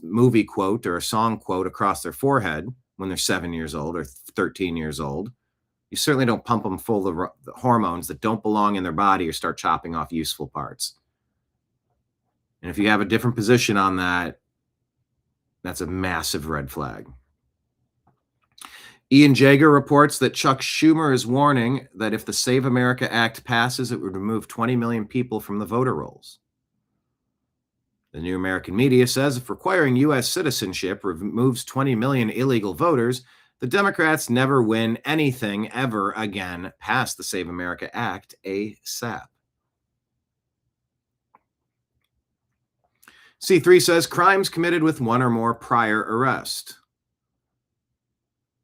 movie quote or a song quote across their forehead when they're 7 years old or 13 years old. You certainly don't pump them full of hormones that don't belong in their body or start chopping off useful parts. And if you have a different position on that, that's a massive red flag. Ian Jager reports that Chuck Schumer is warning that if the Save America Act passes, it would remove 20 million people from the voter rolls. The New American Media says if requiring U.S. citizenship removes 20 million illegal voters, the Democrats never win anything ever again past the Save America Act ASAP. C3 says crimes committed with one or more prior arrest.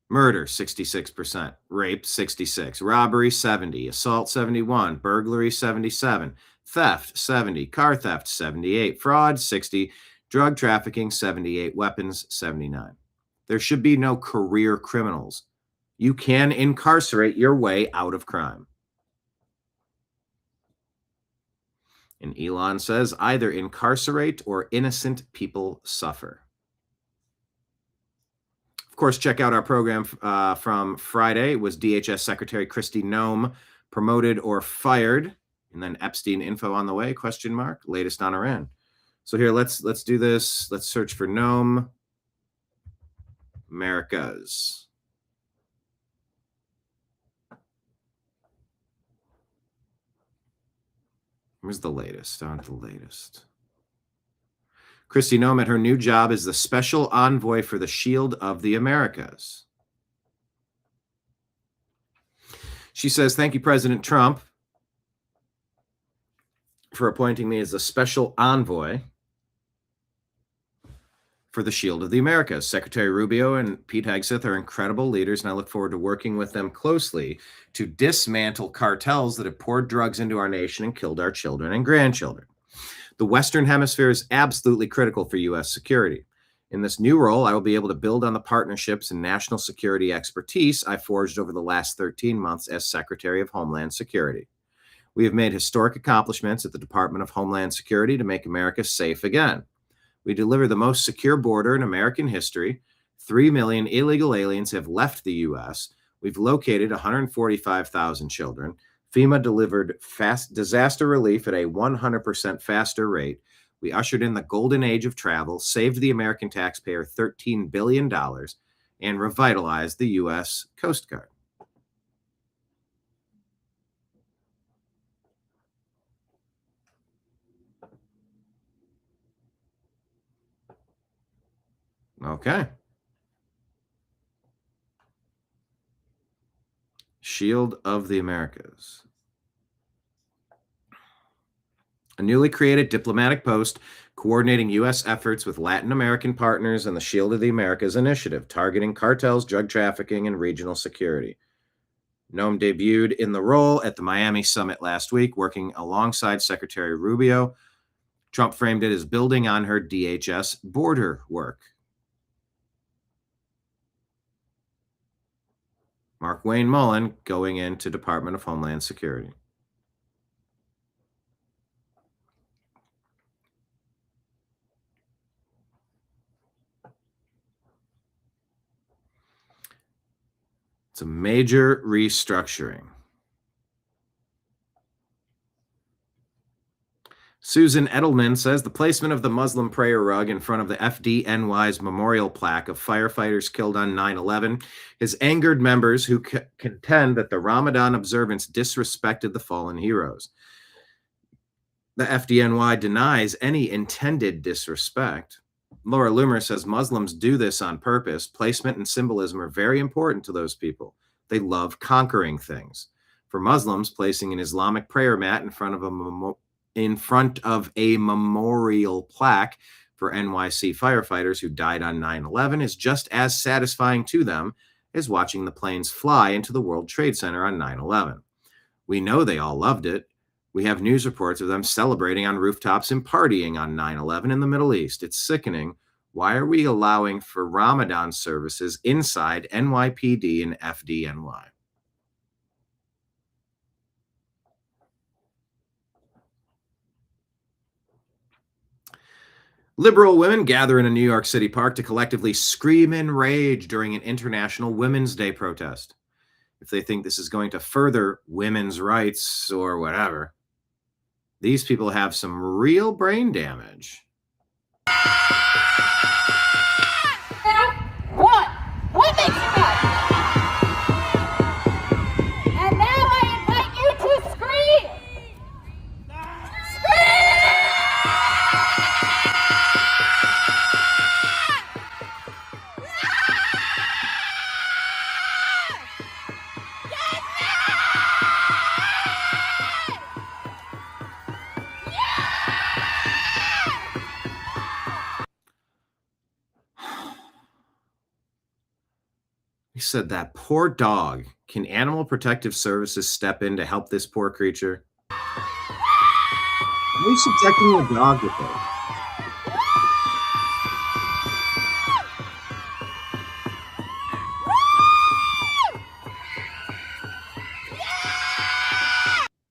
Murder, 66%. Rape, 66%. Robbery, 70%. Assault, 71%. Burglary, 77%. Theft, 70%. Car theft, 78%. Fraud, 60%. Drug trafficking, 78%. Weapons, 79%. There should be no career criminals. You can incarcerate your way out of crime. And Elon says either incarcerate or innocent people suffer. Of course, check out our program from Friday. It was DHS Secretary Kristi Noem promoted or fired? And then Epstein info on the way, ? Latest on Iran. So here, let's do this. Let's search for Noem. Americas. Where's the latest? On the latest. Kristi Noem at her new job is the special envoy for the Shield of the Americas. She says, thank you, President Trump, for appointing me as the special envoy for the Shield of the Americas. Secretary Rubio and Pete Hegseth are incredible leaders, and I look forward to working with them closely to dismantle cartels that have poured drugs into our nation and killed our children and grandchildren. The Western Hemisphere is absolutely critical for U.S. security. In this new role, I will be able to build on the partnerships and national security expertise I forged over the last 13 months as Secretary of Homeland Security. We have made historic accomplishments at the Department of Homeland Security to make America safe again. We deliver the most secure border in American history. 3 million illegal aliens have left the U.S. We've located 145,000 children. FEMA delivered fast disaster relief at a 100% faster rate. We ushered in the golden age of travel, saved the American taxpayer $13 billion, and revitalized the U.S. Coast Guard. Okay. Shield of the Americas. A newly created diplomatic post coordinating U.S. efforts with Latin American partners and the Shield of the Americas initiative, targeting cartels, drug trafficking, and regional security. Noem debuted in the role at the Miami summit last week, working alongside Secretary Rubio. Trump framed it as building on her DHS border work. Mark Wayne Mullen going into Department of Homeland Security. It's a major restructuring. Susan Edelman says the placement of the Muslim prayer rug in front of the FDNY's memorial plaque of firefighters killed on 9/11 has angered members who contend that the Ramadan observance disrespected the fallen heroes. The FDNY denies any intended disrespect. Laura Loomer says Muslims do this on purpose. Placement and symbolism are very important to those people. They love conquering things. For Muslims, placing an Islamic prayer mat in front of a memorial plaque for NYC firefighters who died on 9/11 is just as satisfying to them as watching the planes fly into the World Trade Center on 9/11. We know they all loved it. We have news reports of them celebrating on rooftops and partying on 9/11 in the Middle East. It's sickening. Why are we allowing for Ramadan services inside NYPD and FDNY? Liberal women gather in a New York City park to collectively scream in rage during an International Women's Day protest. If they think this is going to further women's rights or whatever, these people have some real brain damage. What makes you mad? And now I invite you to scream! He said that poor dog. Can Animal Protective Services step in to help this poor creature? Why are you subjecting your dog with it?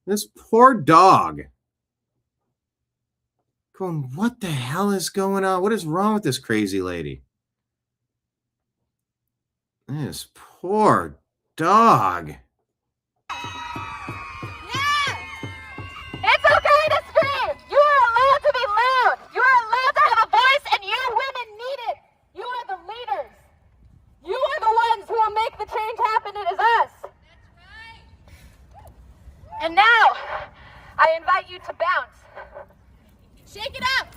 This poor dog. Going, what the hell is going on? What is wrong with this crazy lady? This poor dog. It's okay to scream! You are allowed to be loud! You are allowed to have a voice, and you women need it! You are the leaders! You are the ones who will make the change happen. It is us! That's right! And now, I invite you to bounce. Shake it up!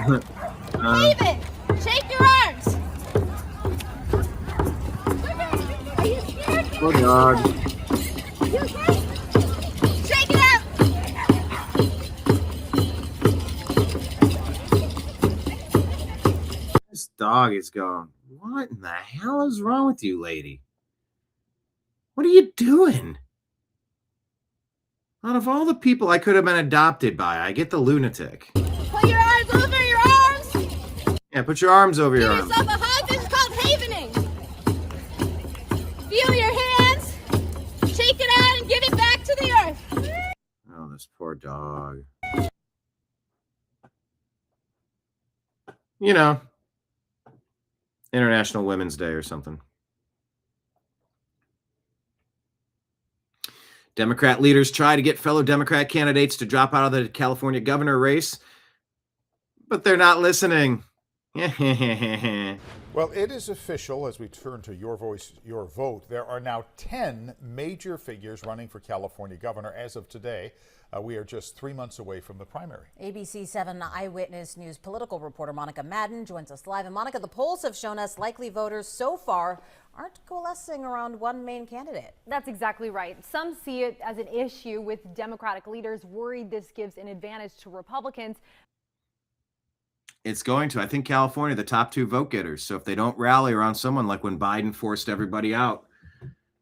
Wave it! Shake your arms! Poor dog. You okay? Shake it up! This dog is going, what in the hell is wrong with you, lady? What are you doing? Out of all the people I could have been adopted by, I get the lunatic. Put your arms over your arms! Yeah, put your arms over your Give arms. yourself a hug. This is called havening. Feel your hands. Shake it out and give it back to the earth. Oh, this poor dog. You know, International Women's Day or something. Democrat leaders try to get fellow Democrat candidates to drop out of the California governor race, but they're not listening. Well, it is official as we turn to Your Voice, Your Vote. There are now 10 major figures running for California governor as of today. We are just 3 months away from the primary. ABC 7 Eyewitness News political reporter Monica Madden joins us live. And Monica, the polls have shown us likely voters so far aren't coalescing around one main candidate. That's exactly right. Some see it as an issue, with Democratic leaders worried this gives an advantage to Republicans. It's going to. I think California, the top 2 vote getters. So if they don't rally around someone, like when Biden forced everybody out,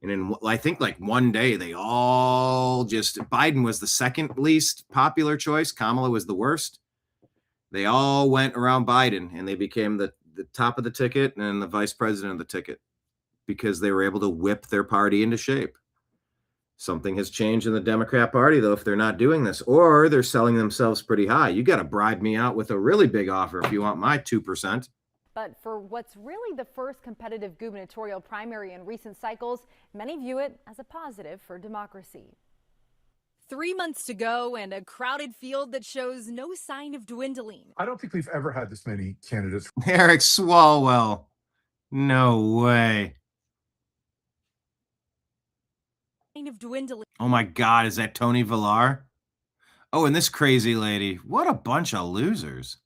and in, I think, like one day, they all just, Biden was the second least popular choice. Kamala was the worst. They all went around Biden, and they became the top of the ticket and the vice president of the ticket, because they were able to whip their party into shape. Something has changed in the Democrat Party, though, if they're not doing this, or they're selling themselves pretty high. You got to bribe me out with a really big offer if you want my 2%. But for what's really the first competitive gubernatorial primary in recent cycles, many view it as a positive for democracy. 3 months to go and a crowded field that shows no sign of dwindling. I don't think we've ever had this many candidates. Eric Swalwell. No way. Of dwindling. Oh my God, is that Tony Villar? Oh, and this crazy lady. What a bunch of losers.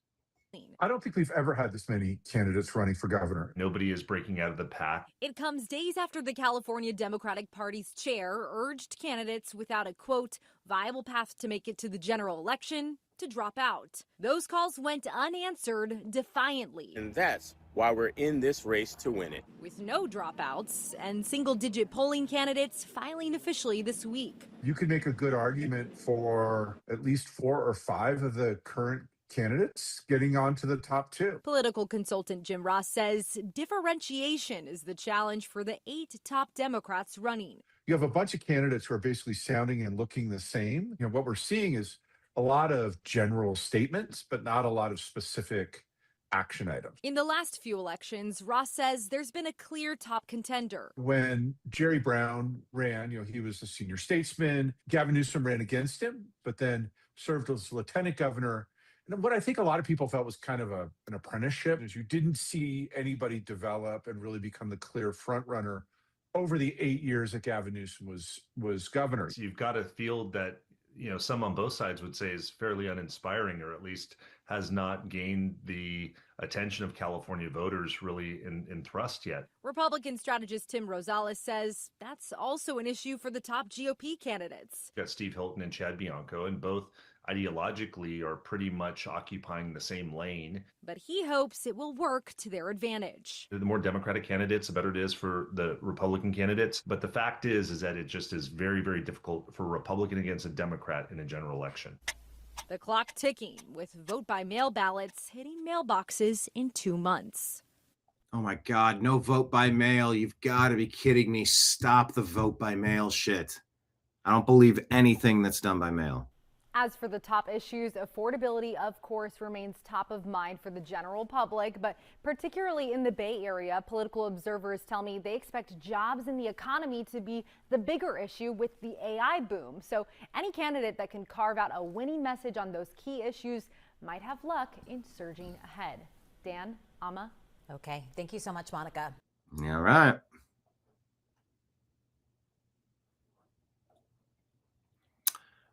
I don't think we've ever had this many candidates running for governor. Nobody is breaking out of the pack. It comes days after the California Democratic Party's chair urged candidates without a, quote, viable path to make it to the general election to drop out. Those calls went unanswered defiantly. And that's why we're in this race to win it. With no dropouts and single-digit polling candidates filing officially this week. You could make a good argument for at least 4 or 5 of the current candidates getting on to the top 2. Political consultant Jim Ross says differentiation is the challenge for the 8 top Democrats running. You have a bunch of candidates who are basically sounding and looking the same. You know, what we're seeing is a lot of general statements, but not a lot of specific action items. In the last few elections, Ross says there's been a clear top contender. When Jerry Brown ran, you know, he was a senior statesman. Gavin Newsom ran against him, but then served as lieutenant governor. And what I think a lot of people felt was kind of an apprenticeship, is you didn't see anybody develop and really become the clear front runner over the 8 years that Gavin Newsom was governor. So you've got a field that, you know, some on both sides would say is fairly uninspiring, or at least has not gained the attention of California voters really in thrust yet. Republican strategist Tim Rosales says that's also an issue for the top GOP candidates. You've got Steve Hilton and Chad Bianco, and both ideologically are pretty much occupying the same lane. But he hopes it will work to their advantage. The more Democratic candidates, the better it is for the Republican candidates. But the fact is that it just is very, very difficult for a Republican against a Democrat in a general election. The clock ticking, with vote-by-mail ballots hitting mailboxes in 2 months. Oh my God, no vote by mail. You've got to be kidding me. Stop the vote by mail shit. I don't believe anything that's done by mail. As for the top issues, affordability, of course, remains top of mind for the general public, but particularly in the Bay Area, political observers tell me they expect jobs and the economy to be the bigger issue with the AI boom. So any candidate that can carve out a winning message on those key issues might have luck in surging ahead. Dan, Amma. Okay. Thank you so much, Monica. All right.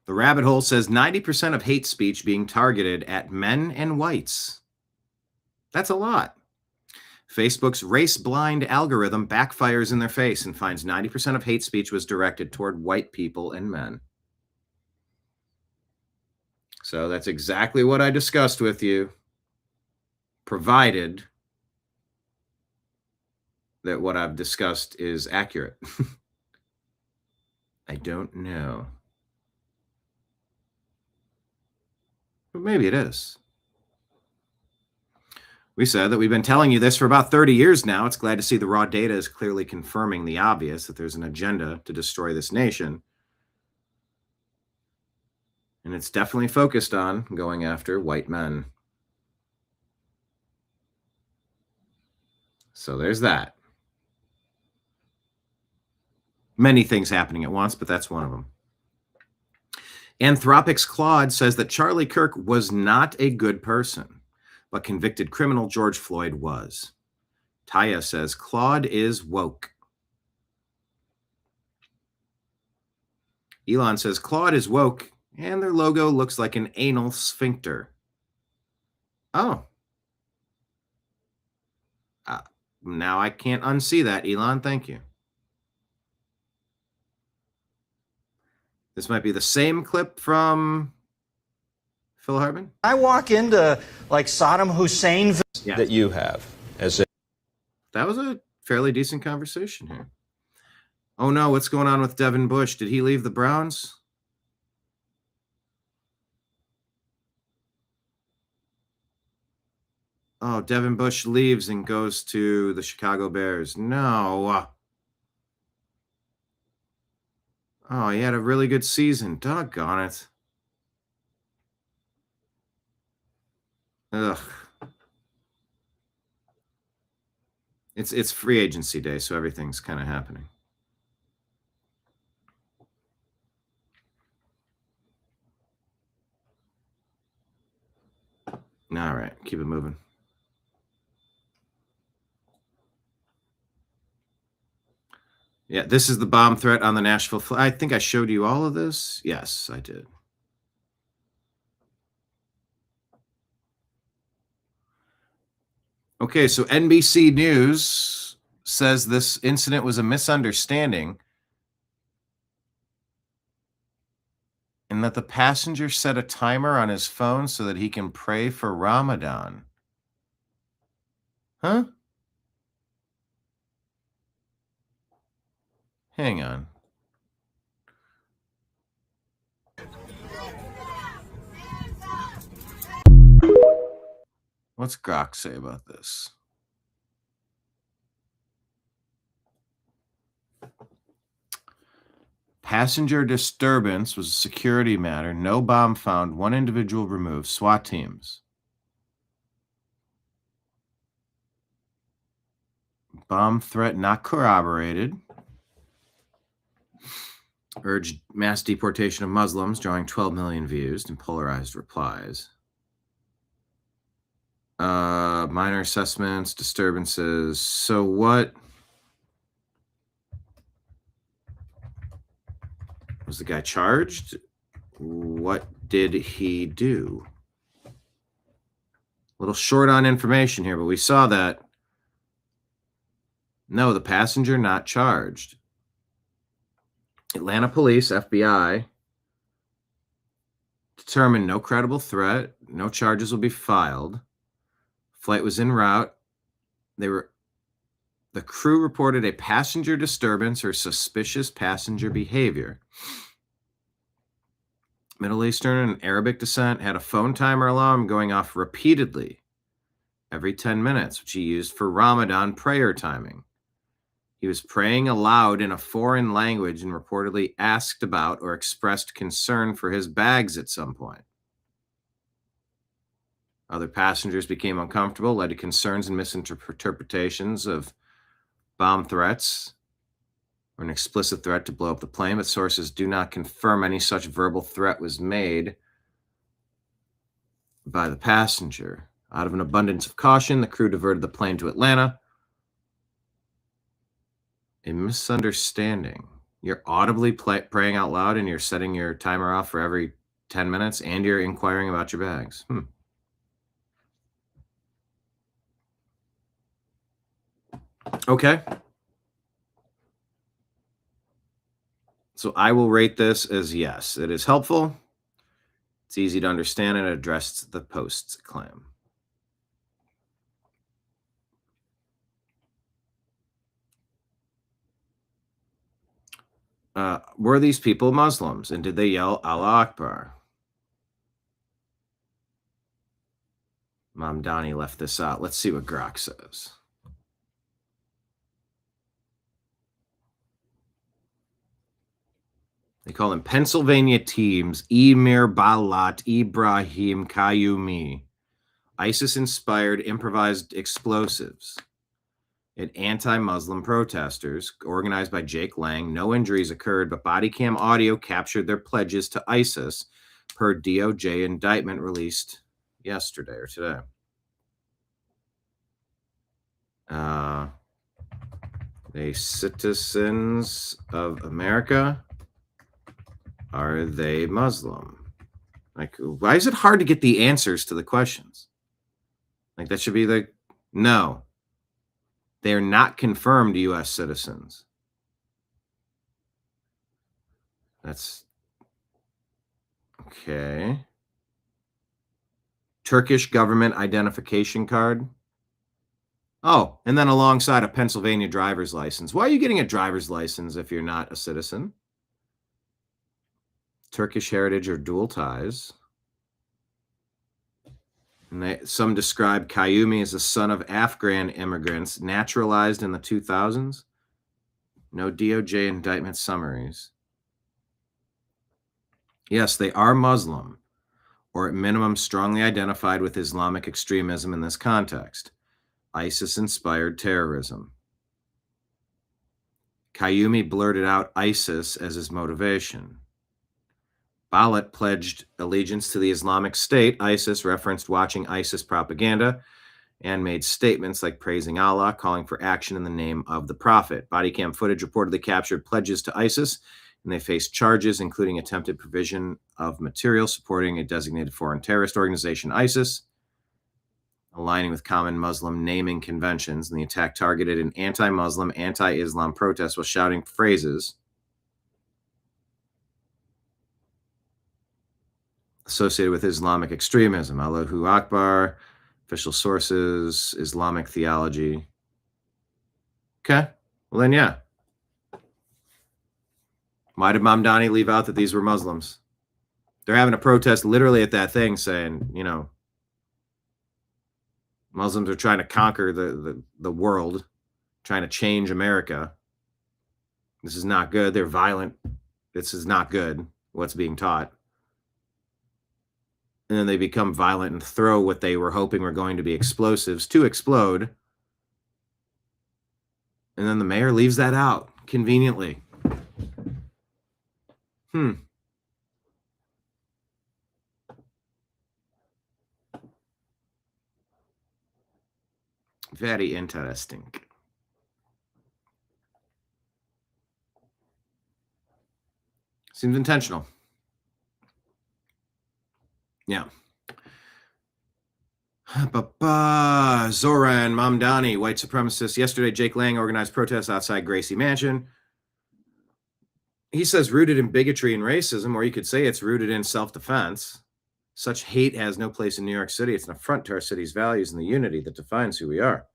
The rabbit hole says 90% of hate speech being targeted at men and whites. That's a lot. Facebook's race-blind algorithm backfires in their face and finds 90% of hate speech was directed toward white people and men. So that's exactly what I discussed with you, provided that what I've discussed is accurate. I don't know. But maybe it is. We said that we've been telling you this for about 30 years now. It's glad to see the raw data is clearly confirming the obvious, that there's an agenda to destroy this nation. And it's definitely focused on going after white men. So there's that. Many things happening at once, but that's one of them. Anthropic's Claude says that Charlie Kirk was not a good person, but convicted criminal George Floyd was. Taya says Claude is woke. Elon says Claude is woke, and their logo looks like an anal sphincter. Oh. Now I can't unsee that, Elon. Thank you. This might be the same clip from Phil Hartman. I walk into like Saddam Hussein that you have as a. That was a fairly decent conversation here. Oh no, what's going on with Devin Bush? Did he leave the Browns? Oh, Devin Bush leaves and goes to the Chicago Bears. No. Oh, he had a really good season. Doggone it. Ugh. It's free agency day, so everything's kind of happening. All right, keep it moving. Yeah, this is the bomb threat on the Nashville flight. I think I showed you all of this. Yes, I did. Okay, so NBC News says this incident was a misunderstanding and that the passenger set a timer on his phone so that he can pray for Ramadan. Huh? Hang on. What's Grok say about this? Passenger disturbance was a security matter. No bomb found. One individual removed. SWAT teams. Bomb threat not corroborated. Urged mass deportation of Muslims, drawing 12 million views and polarized replies. Minor assessments, disturbances. So what was the guy charged? What did he do? A little short on information here, but we saw that. No, the passenger not charged. Atlanta police, FBI, determined no credible threat. No charges will be filed. Flight was en route. The crew reported a passenger disturbance or suspicious passenger behavior. Middle Eastern and Arabic descent had a phone timer alarm going off repeatedly every 10 minutes, which he used for Ramadan prayer timing. He was praying aloud in a foreign language and reportedly asked about or expressed concern for his bags at some point. Other passengers became uncomfortable, led to concerns and misinterpretations of bomb threats or an explicit threat to blow up the plane, but sources do not confirm any such verbal threat was made by the passenger. Out of an abundance of caution, the crew diverted the plane to Atlanta. A misunderstanding. You're audibly praying out loud and you're setting your timer off for every 10 minutes and you're inquiring about your bags. Okay. So I will rate this as yes. It is helpful. It's easy to understand and addressed the Post's claim. Were these people Muslims and did they yell Allah Akbar? Mom Donnie left this out. Let's see what Grok says. They call them Pennsylvania teams, Emir Balat Ibrahim Qayyumi, ISIS-inspired improvised explosives. at anti-Muslim protesters organized by Jake Lang. No injuries occurred, but body cam audio captured their pledges to ISIS per DOJ indictment released yesterday or today. They citizens of America? Are they Muslim? Like, why is it hard to get the answers to the questions? Like, that should be the no. They are not confirmed U.S. citizens. That's okay. Turkish government identification card. Oh, and then alongside a Pennsylvania driver's license. Why are you getting a driver's license if you're not a citizen? Turkish heritage or dual ties. And some describe Kayumi as a son of Afghan immigrants naturalized in the 2000s. No DOJ indictment summaries. Yes, they are Muslim, or at minimum strongly identified with Islamic extremism in this context. ISIS-inspired terrorism. Kayumi blurted out ISIS as his motivation. Ballot pledged allegiance to the Islamic State. ISIS referenced watching ISIS propaganda and made statements like praising Allah, calling for action in the name of the Prophet. Body cam footage reportedly captured pledges to ISIS, and they faced charges, including attempted provision of material supporting a designated foreign terrorist organization, ISIS, aligning with common Muslim naming conventions. And the attack targeted an anti-Muslim, anti-Islam protest while shouting phrases associated with Islamic extremism. Allahu Akbar, official sources, Islamic theology. Okay, well then, yeah. Why did Pam Bondi leave out that these were Muslims? They're having a protest literally at that thing saying, you know, Muslims are trying to conquer the world, trying to change America. This is not good. They're violent. This is not good, what's being taught. And then they become violent and throw what they were hoping were going to be explosives to explode. And then the mayor leaves that out conveniently. Very interesting. Seems intentional. Yeah. Zoran Mamdani, white supremacist. Yesterday, Jake Lang organized protests outside Gracie Mansion. He says rooted in bigotry and racism, or you could say it's rooted in self-defense. Such hate has no place in New York City. It's an affront to our city's values and the unity that defines who we are.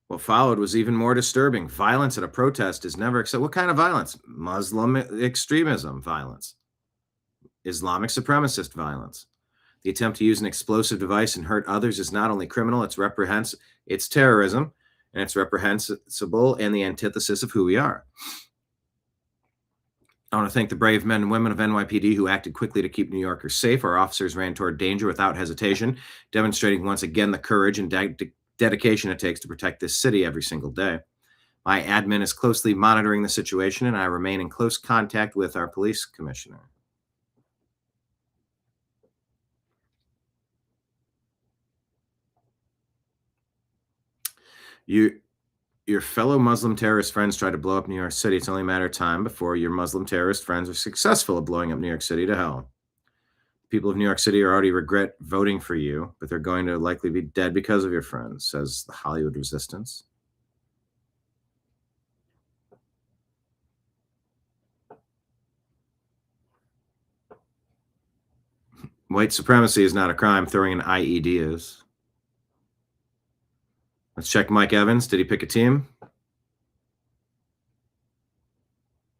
What followed was even more disturbing. Violence at a protest is never accepted. What kind of violence? Muslim extremism violence. Islamic supremacist violence. The attempt to use an explosive device and hurt others is not only criminal, it's terrorism, and it's reprehensible and the antithesis of who we are. I want to thank the brave men and women of NYPD who acted quickly to keep New Yorkers safe. Our officers ran toward danger without hesitation, demonstrating once again the courage and dedication it takes to protect this city every single day. My admin is closely monitoring the situation, and I remain in close contact with our police commissioner. Your fellow Muslim terrorist friends try to blow up New York City. It's only a matter of time before your Muslim terrorist friends are successful at blowing up New York City to hell. People of New York City already regret voting for you, but they're going to likely be dead because of your friends, says the Hollywood Resistance. White supremacy is not a crime. Throwing an IED is. Let's check Mike Evans. Did he pick a team?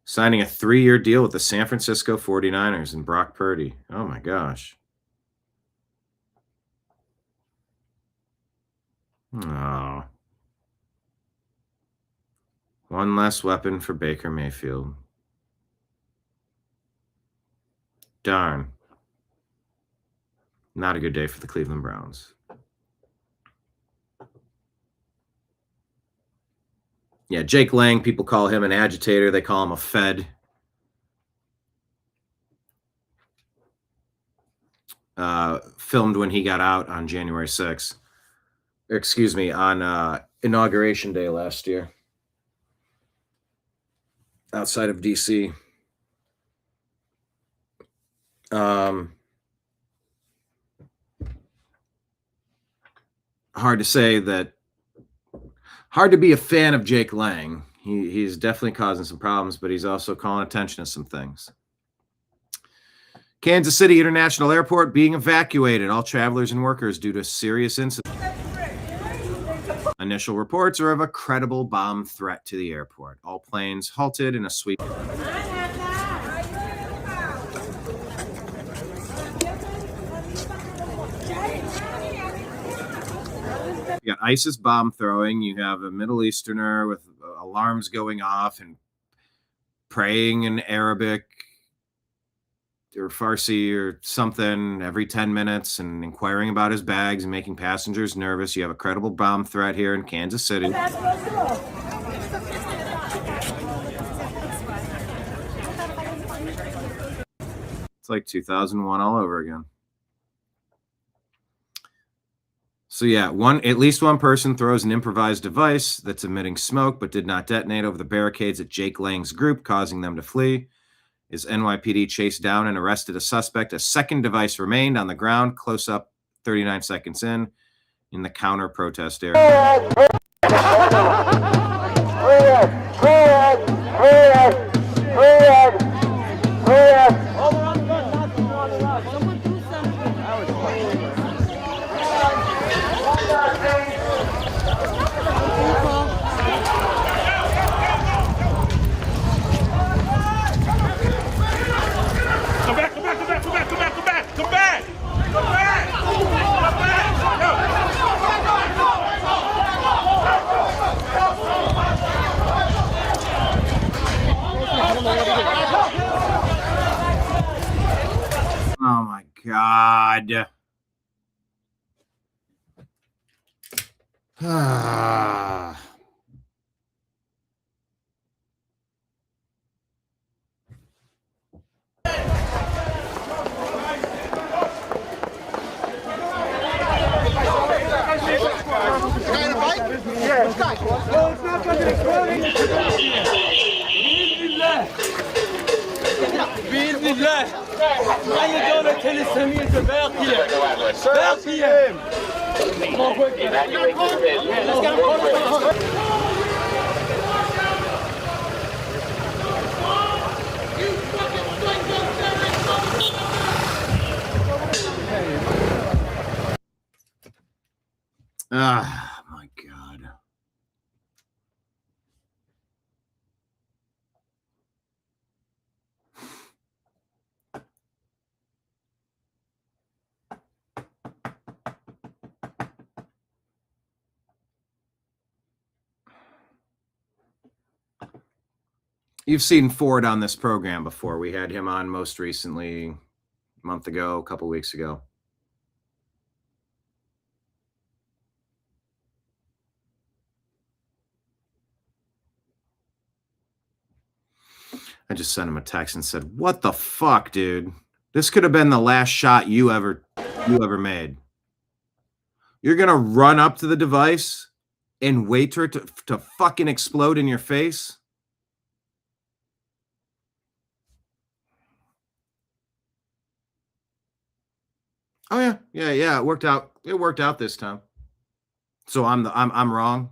Signing a 3-year deal with the San Francisco 49ers and Brock Purdy. Oh, my gosh. Oh. One less weapon for Baker Mayfield. Darn. Not a good day for the Cleveland Browns. Yeah, Jake Lang, people call him an agitator. They call him a Fed. Filmed when he got out on January 6th. Excuse me, on Inauguration Day last year. Outside of D.C. Hard to be a fan of Jake Lang. He's definitely causing some problems, but he's also calling attention to some things. Kansas City International Airport being evacuated. All travelers and workers due to serious incident. Initial reports are of a credible bomb threat to the airport. All planes halted in a sweep. You got ISIS bomb throwing. You have a Middle Easterner with alarms going off and praying in Arabic or Farsi or something every 10 minutes and inquiring about his bags and making passengers nervous. You have a credible bomb threat here in Kansas City. It's like 2001 all over again. So yeah, at least one person throws an improvised device that's emitting smoke but did not detonate over the barricades at Jake Lang's group, causing them to flee. As NYPD chased down and arrested a suspect, a second device remained on the ground, close up 39 seconds in the counter-protest area. Oh my God. بإذن الله عن الدولة الإسلامية باقية باقية. Ah, my God. You've seen Ford on this program before. We had him on most recently a month ago, a couple weeks ago. I just sent him a text and said, "What the fuck, dude? This could have been the last shot you ever made. You're going to run up to the device and wait for it to fucking explode in your face?" Oh yeah. It worked out. It worked out this time. So I'm wrong.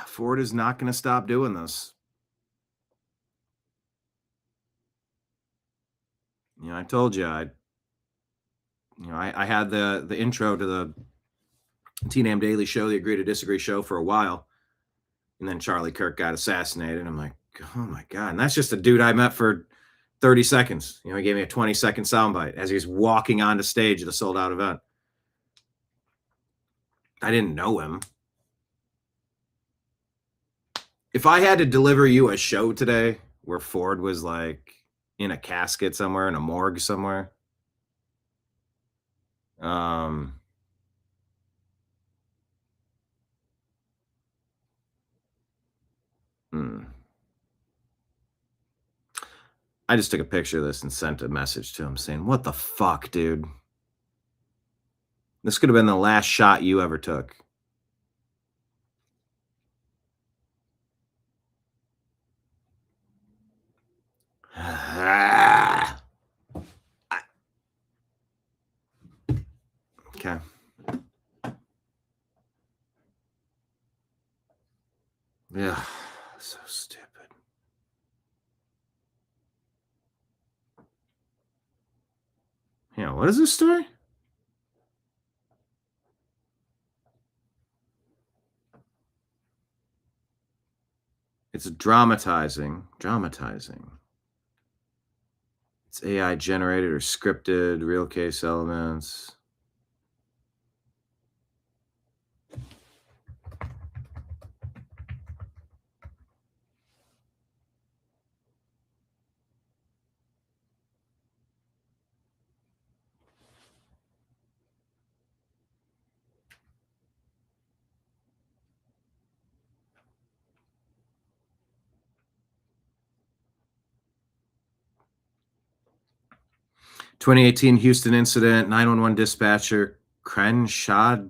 Ford is not going to stop doing this. I told you I had the intro to the TNAM Daily Show, the Agree to Disagree show, for a while. And then Charlie Kirk got assassinated. And I'm like, oh my God. And that's just a dude I met for 30 seconds. He gave me a 20-second soundbite as he was walking onto stage at a sold-out event. I didn't know him. If I had to deliver you a show today where Ford was like in a casket somewhere, in a morgue somewhere, I just took a picture of this and sent a message to him saying, what the fuck, dude? This could have been the last shot you ever took. Okay. Yeah, so stupid. Yeah, what is this story? It's dramatizing. It's AI generated or scripted, real case elements. (2018) Houston incident, 911 dispatcher Crenshanda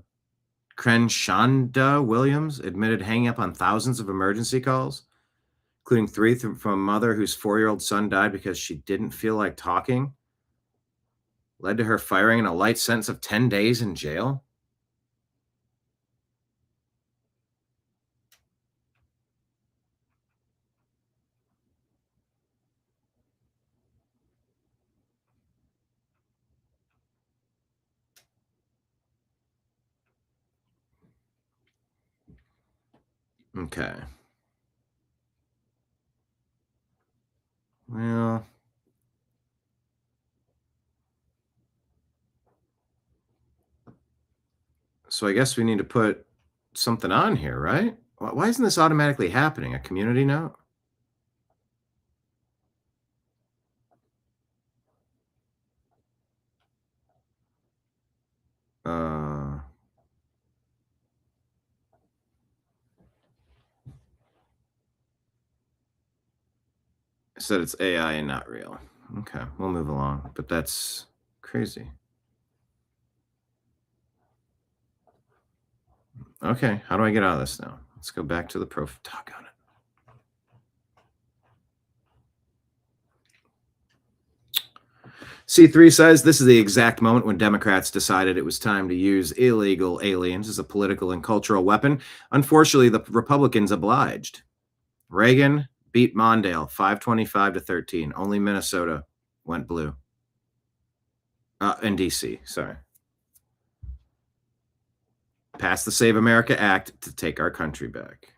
Williams admitted hanging up on thousands of emergency calls, including 3 from a mother whose 4-year-old son died because she didn't feel like talking, led to her firing a light sentence of 10 days in jail. Okay. Well, so I guess we need to put something on here, right? Why isn't this automatically happening? A community note? It said it's AI and not real. Okay, we'll move along, but that's crazy. Okay, how do I get out of this now? Let's go back to the talk on it. C3 says this is the exact moment when Democrats decided it was time to use illegal aliens as a political and cultural weapon. Unfortunately, the Republicans obliged. Reagan beat Mondale 525-13. Only Minnesota went blue. And DC, sorry. Passed the Save America Act to take our country back.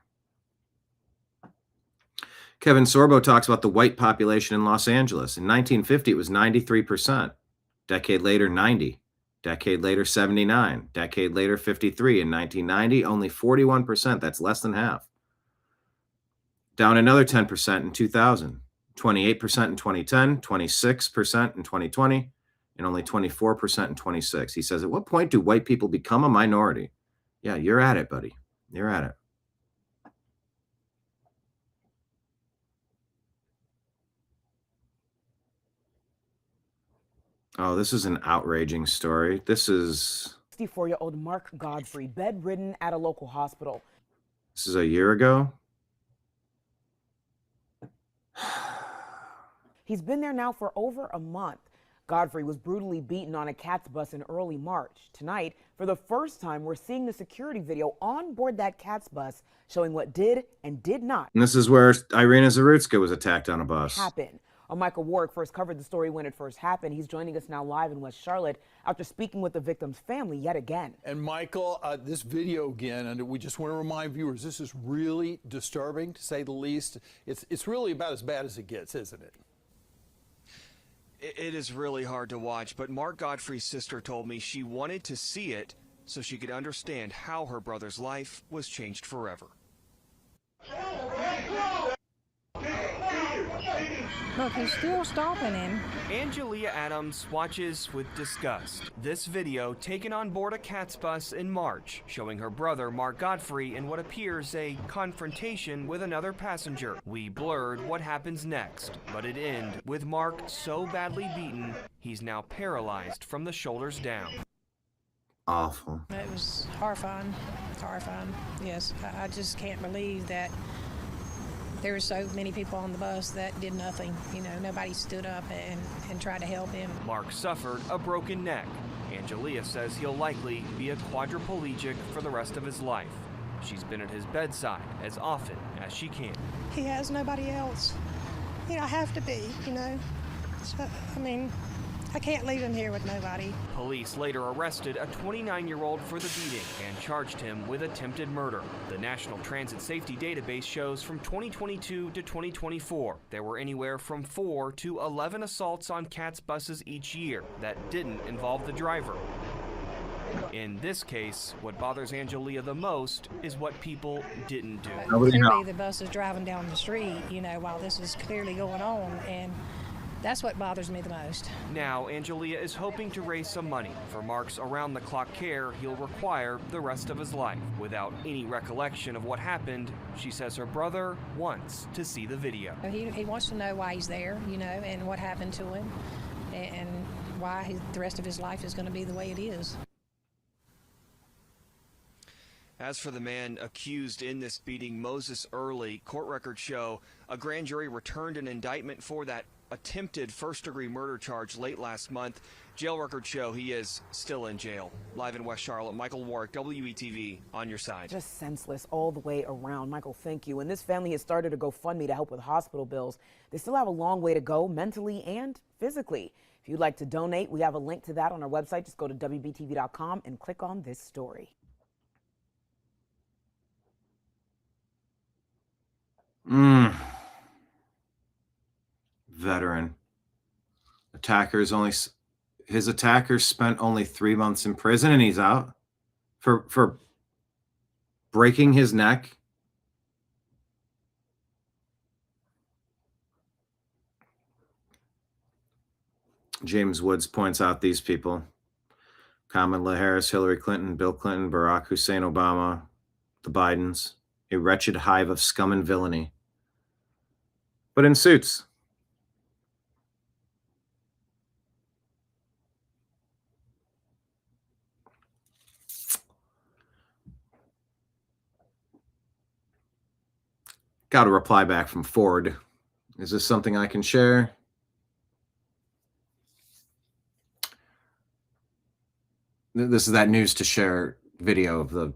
Kevin Sorbo talks about the white population in Los Angeles. In 1950, it was 93%. Decade later, 90. Decade later, 79. Decade later, 53. In 1990, only 41%. That's less than half. Down another 10% in 2000. 28% in 2010. 26% in 2020. And only 24% in 26. He says, at what point do white people become a minority? Yeah, you're at it, buddy. You're at it. Oh, this is an outraging story. This is 64-year-old Mark Godfrey, bedridden at a local hospital. This is a year ago. He's been there now for over a month. Godfrey was brutally beaten on a CATS bus in early March. Tonight, for the first time, we're seeing the security video on board that CATS bus showing what did and did not. And this is where Irina Zarutska was attacked on a bus. Happen. Michael Warwick first covered the story when it first happened. He's joining us now live in West Charlotte after speaking with the victim's family yet again. And Michael, this video again, and we just want to remind viewers, this is really disturbing to say the least. It's really about as bad as it gets, isn't it? It is really hard to watch, but Mark Godfrey's sister told me she wanted to see it so she could understand how her brother's life was changed forever. Look, he's still stopping him. Angelia Adams watches with disgust. This video taken on board a CATS bus in March, showing her brother Mark Godfrey in what appears a confrontation with another passenger. We blurred what happens next, but it ends with Mark so badly beaten, he's now paralyzed from the shoulders down. Awful. It was horrifying. Horrifying. Yes, I just can't believe that there were so many people on the bus that did nothing. You know, nobody stood up and tried to help him. Mark suffered a broken neck. Angelia says he'll likely be a quadriplegic for the rest of his life. She's been at his bedside as often as she can. He has nobody else. You know, I have to be, you know. So, I mean, I can't leave him here with nobody. Police later arrested a 29-year-old for the beating and charged him with attempted murder. The National Transit Safety Database shows from 2022 to 2024, there were anywhere from 4 to 11 assaults on CATS buses each year that didn't involve the driver. In this case, what bothers Angelia the most is what people didn't do. Clearly the bus is driving down the street, you know, while this is clearly going on, and that's what bothers me the most. Now, Angelia is hoping to raise some money for Mark's around-the-clock care he'll require the rest of his life. Without any recollection of what happened, she says her brother wants to see the video. He wants to know why he's there, you know, and what happened to him, and why the rest of his life is going to be the way it is. As for the man accused in this beating, Moses Early, court records show a grand jury returned an indictment for that attempted first-degree murder charge late last month. Jail records show he is still in jail. Live in West Charlotte, Michael Warwick, WETV, on your side. Just senseless all the way around. Michael, thank you. And this family has started a GoFundMe to help with hospital bills. They still have a long way to go mentally and physically. If you'd like to donate, we have a link to that on our website. Just go to WBTV.com and click on this story. Veteran. His attackers spent only 3 months in prison and he's out for breaking his neck. James Woods points out these people: Kamala Harris, Hillary Clinton, Bill Clinton, Barack Hussein Obama, the Bidens, a wretched hive of scum and villainy, but in suits. Got a reply back from Ford. Is this something I can share? This is that news to share video of the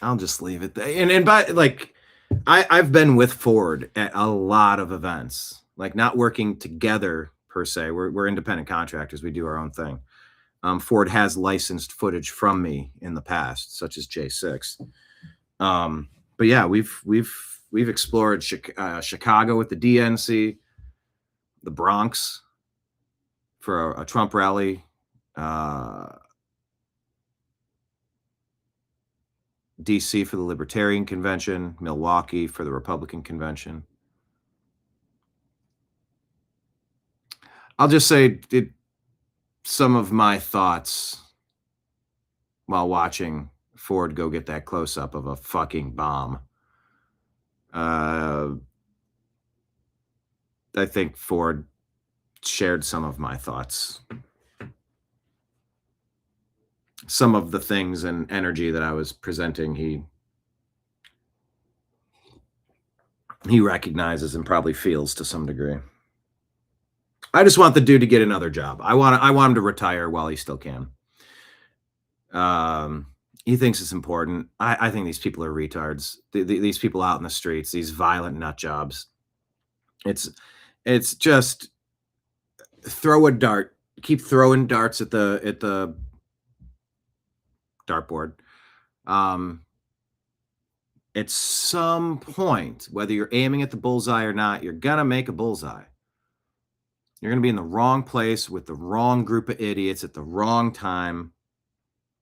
I'll just leave it there. And by like, I've been with Ford at a lot of events, like not working together per se. We're independent contractors. We do our own thing. Ford has licensed footage from me in the past, such as J6. But yeah, we've explored Chicago with the DNC, the Bronx for a Trump rally, DC for the Libertarian Convention, Milwaukee for the Republican Convention. I'll just say some of my thoughts while watching Ford go get that close-up of a fucking bomb. I think Ford shared some of my thoughts. Some of the things and energy that I was presenting, he recognizes and probably feels to some degree. I just want the dude to get another job. I want him to retire while he still can. He thinks it's important. I think these people are retards. These people out in the streets, these violent nut jobs. It's just throw a dart keep throwing darts at the dartboard. At some point, whether you're aiming at the bullseye or not, you're gonna make a bullseye. You're gonna be in the wrong place with the wrong group of idiots at the wrong time.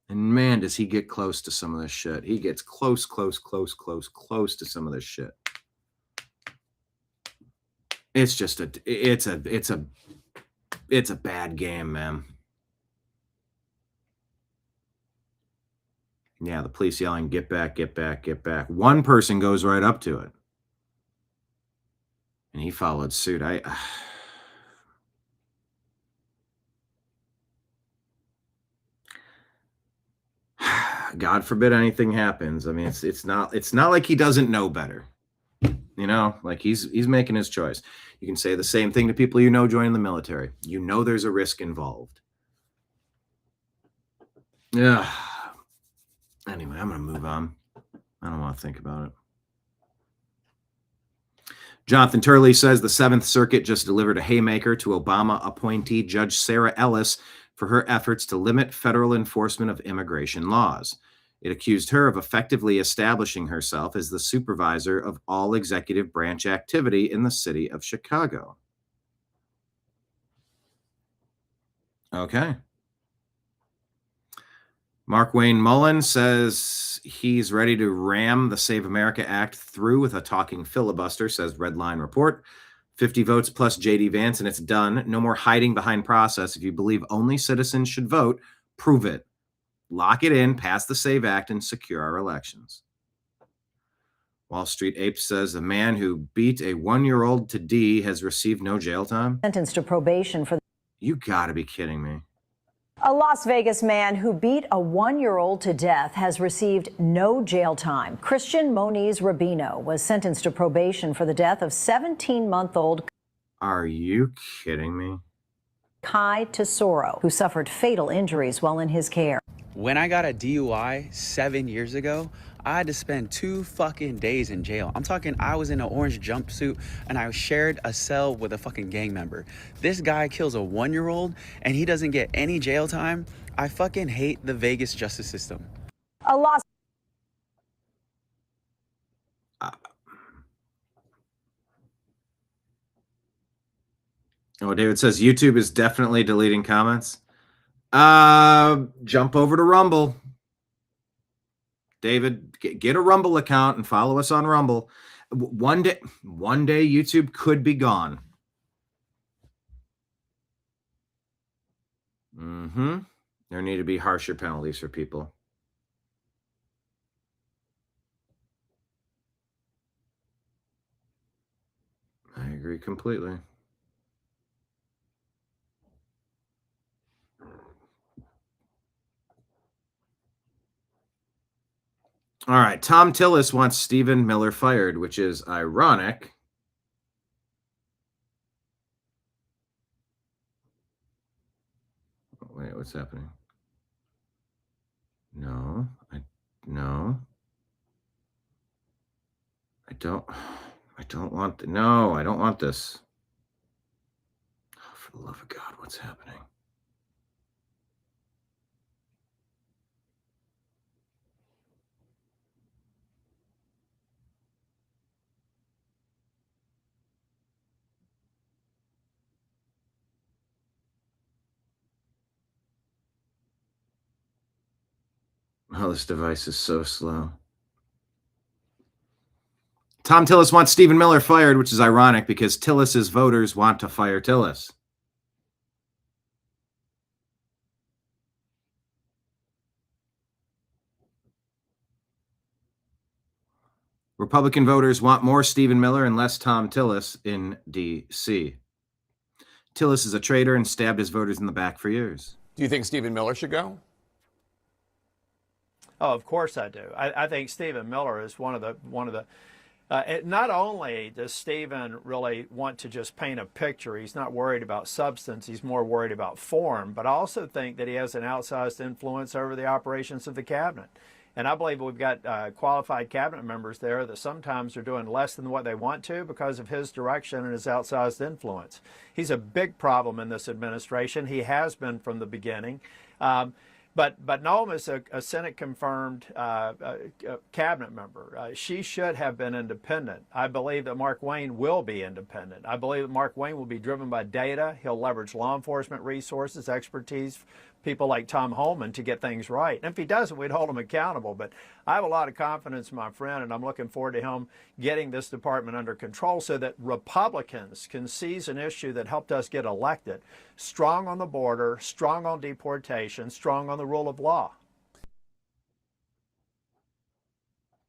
And man, does he get close to some of this shit. He gets close to some of this shit. It's just it's a bad game, man. Yeah, the police yelling, "Get back, get back, get back." One person goes right up to it. And he followed suit. God forbid anything happens. I mean, it's not like he doesn't know better. You know, like he's making his choice. You can say the same thing to people you know joining the military. You know there's a risk involved. Yeah. Anyway, I'm going to move on. I don't want to think about it. Jonathan Turley says the 7th Circuit just delivered a haymaker to Obama appointee Judge Sarah Ellis for her efforts to limit federal enforcement of immigration laws. It accused her of effectively establishing herself as the supervisor of all executive branch activity in the city of Chicago. Okay. Mark Wayne Mullen says he's ready to ram the Save America Act through with a talking filibuster, says Redline Report. 50 votes plus J.D. Vance, and it's done. No more hiding behind process. If you believe only citizens should vote, prove it. Lock it in, pass the SAVE Act, and secure our elections. Wall Street Ape says a man who beat a 1-year-old to D has received no jail time. Sentenced to probation for... You gotta be kidding me. A Las Vegas man who beat a 1-year-old to death has received no jail time. Christian Moniz Rubino was sentenced to probation for the death of 17-month-old... Are you kidding me? Kai Tesoro, who suffered fatal injuries while in his care. When I got a DUI 7 years ago, I had to spend 2 fucking days in jail. I'm talking, I was in an orange jumpsuit and I shared a cell with a fucking gang member. This guy kills a 1-year-old and he doesn't get any jail time. I fucking hate the Vegas justice system. A Las... Oh, David says YouTube is definitely deleting comments. Jump over to Rumble. David, get a Rumble account and follow us on Rumble. One day YouTube could be gone. There need to be harsher penalties for people. I agree completely. All right, Tom Tillis wants Stephen Miller fired, which is ironic. Oh, wait, what's happening? No. I don't want I don't want this. Oh, for the love of God, what's happening? Oh, this device is so slow. Tom Tillis wants Stephen Miller fired, which is ironic because Tillis's voters want to fire Tillis. Republican voters want more Stephen Miller and less Tom Tillis in D.C. Tillis is a traitor and stabbed his voters in the back for years. Do you think Stephen Miller should go? Oh, of course I do. I think Stephen Miller is one of the. Not only does Stephen really want to just paint a picture, he's not worried about substance, he's more worried about form, but I also think that he has an outsized influence over the operations of the cabinet. And I believe we've got qualified cabinet members there that sometimes are doing less than what they want to because of his direction and his outsized influence. He's a big problem in this administration. He has been from the beginning. But Noem is a Senate-confirmed cabinet member. She should have been independent. I believe that Mark Wayne will be independent. I believe that Mark Wayne will be driven by data. He'll leverage law enforcement resources, expertise, people like Tom Holman to get things right. And if he doesn't, we'd hold him accountable. But I have a lot of confidence in my friend, and I'm looking forward to him getting this department under control so that Republicans can seize an issue that helped us get elected, strong on the border, strong on deportation, strong on the rule of law.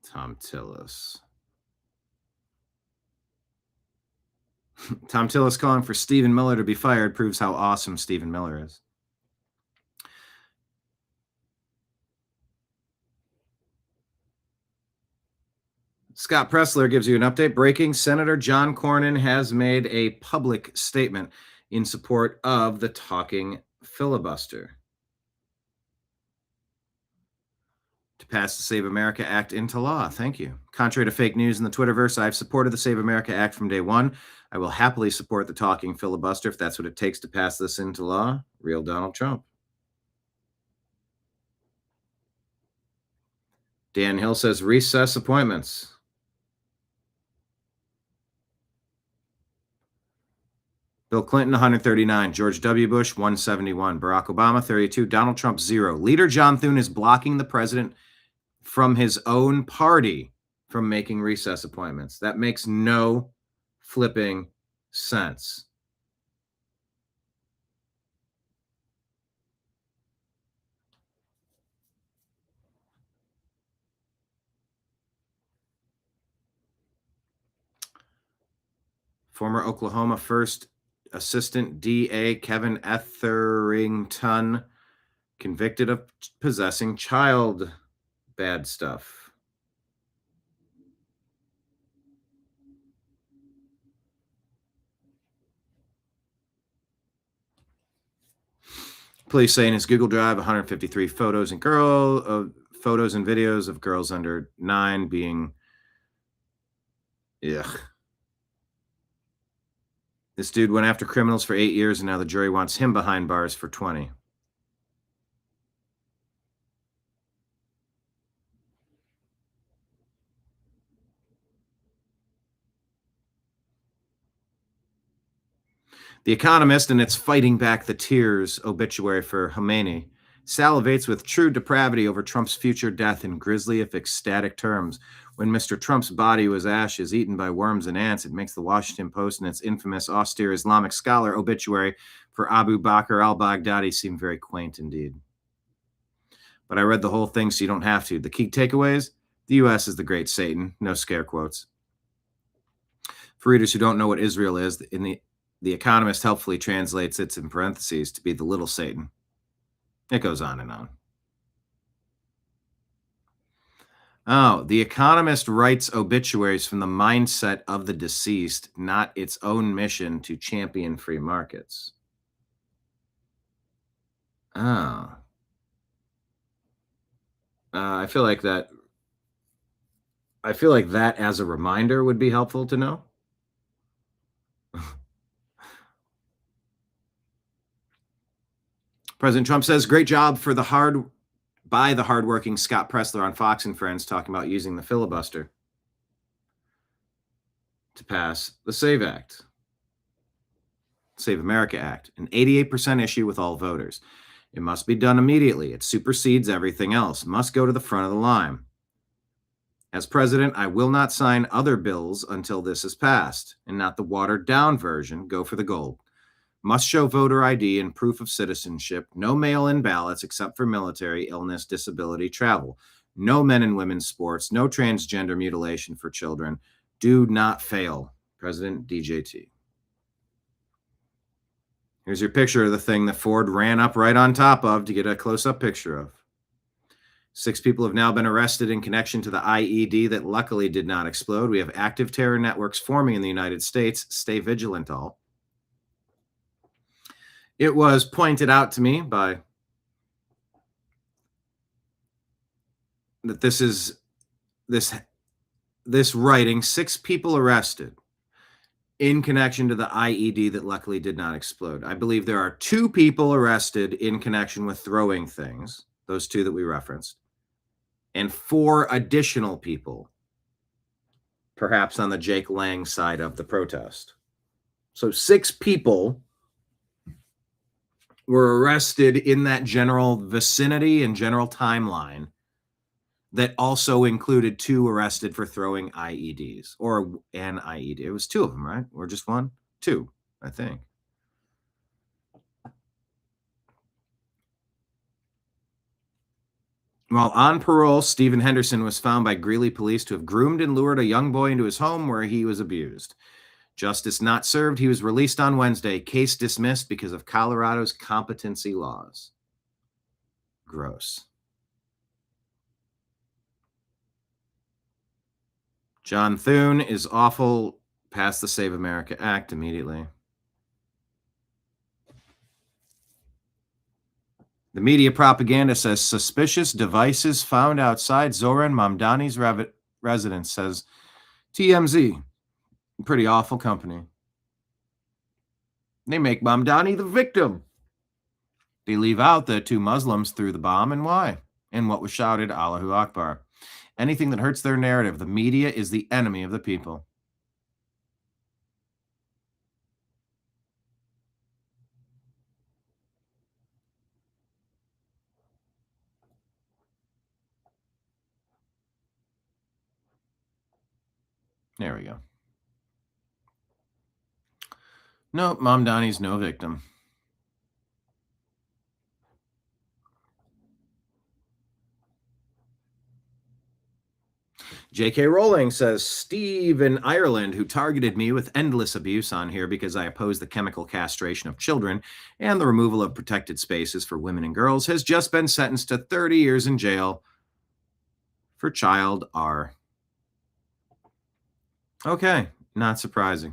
Tom Tillis. Tom Tillis calling for Stephen Miller to be fired proves how awesome Stephen Miller is. Scott Pressler gives you an update. Breaking: Senator John Cornyn has made a public statement in support of the talking filibuster to pass the Save America Act into law. Thank you. Contrary to fake news in the Twitterverse, I've supported the Save America Act from day one. I will happily support the talking filibuster if that's what it takes to pass this into law. Real Donald Trump. Dan Hill says recess appointments. Bill Clinton, 139. George W. Bush, 171. Barack Obama, 32. Donald Trump, 0. Leader John Thune is blocking the president from his own party from making recess appointments. That makes no flipping sense. Former Oklahoma First Assistant DA Kevin Etherington convicted of possessing child bad stuff. Police say in his Google Drive, 153 photos and videos of girls under 9 being, ugh. This dude went after criminals for 8 years, and now the jury wants him behind bars for 20. The Economist, in its Fighting Back the Tears obituary for Khomeini, salivates with true depravity over Trump's future death in grisly, if ecstatic terms. When Mr. Trump's body was ashes, eaten by worms and ants, it makes the Washington Post and its infamous austere Islamic scholar obituary for Abu Bakr al-Baghdadi seem very quaint indeed. But I read the whole thing, so you don't have to. The key takeaways: the U.S. is the great Satan. No scare quotes. For readers who don't know what Israel is, the Economist helpfully translates it in parentheses to be the little Satan. It goes on and on. Oh, The Economist writes obituaries from the mindset of the deceased, not its own mission to champion free markets. Oh. I feel like that as a reminder would be helpful to know. President Trump says, great job by the hardworking Scott Pressler on Fox and Friends, talking about using the filibuster to pass the Save America Act, an 88% issue with all voters. It must be done immediately. It supersedes everything else. Must go to the front of the line. As president, I will not sign other bills until this is passed, and not the watered-down version. Go for the gold. Must show voter ID and proof of citizenship. No mail-in ballots except for military, illness, disability, travel. No men and women's sports. No transgender mutilation for children. Do not fail. President DJT. Here's your picture of the thing that Ford ran up right on top of to get a close-up picture of. 6 people have now been arrested in connection to the IED that luckily did not explode. We have active terror networks forming in the United States. Stay vigilant, all. It was pointed out to me by that this writing, 6 people arrested in connection to the IED that luckily did not explode. I believe there are 2 people arrested in connection with throwing things, those 2 that we referenced, and 4 additional people, perhaps on the Jake Lang side of the protest. So 6 people were arrested in that general vicinity and general timeline that also included 2 arrested for throwing IEDs, or an IED. It was 2 of them, right? Or just 1? 2, I think. While on parole, Stephen Henderson was found by Greeley police to have groomed and lured a young boy into his home where he was abused. Justice not served. He was released on Wednesday. Case dismissed because of Colorado's competency laws. Gross. John Thune is awful. Passed the Save America Act immediately. The media propaganda says suspicious devices found outside Zoran Mamdani's residence, says TMZ. Pretty awful company. They make Mamdani the victim. They leave out the 2 Muslims threw the bomb and why, and what was shouted, Allahu Akbar. Anything that hurts their narrative, the media is the enemy of the people. There we go. Nope, Mamdani's no victim. J.K. Rowling says, Steve in Ireland, who targeted me with endless abuse on here because I oppose the chemical castration of children and the removal of protected spaces for women and girls, has just been sentenced to 30 years in jail for child R. Okay, not surprising.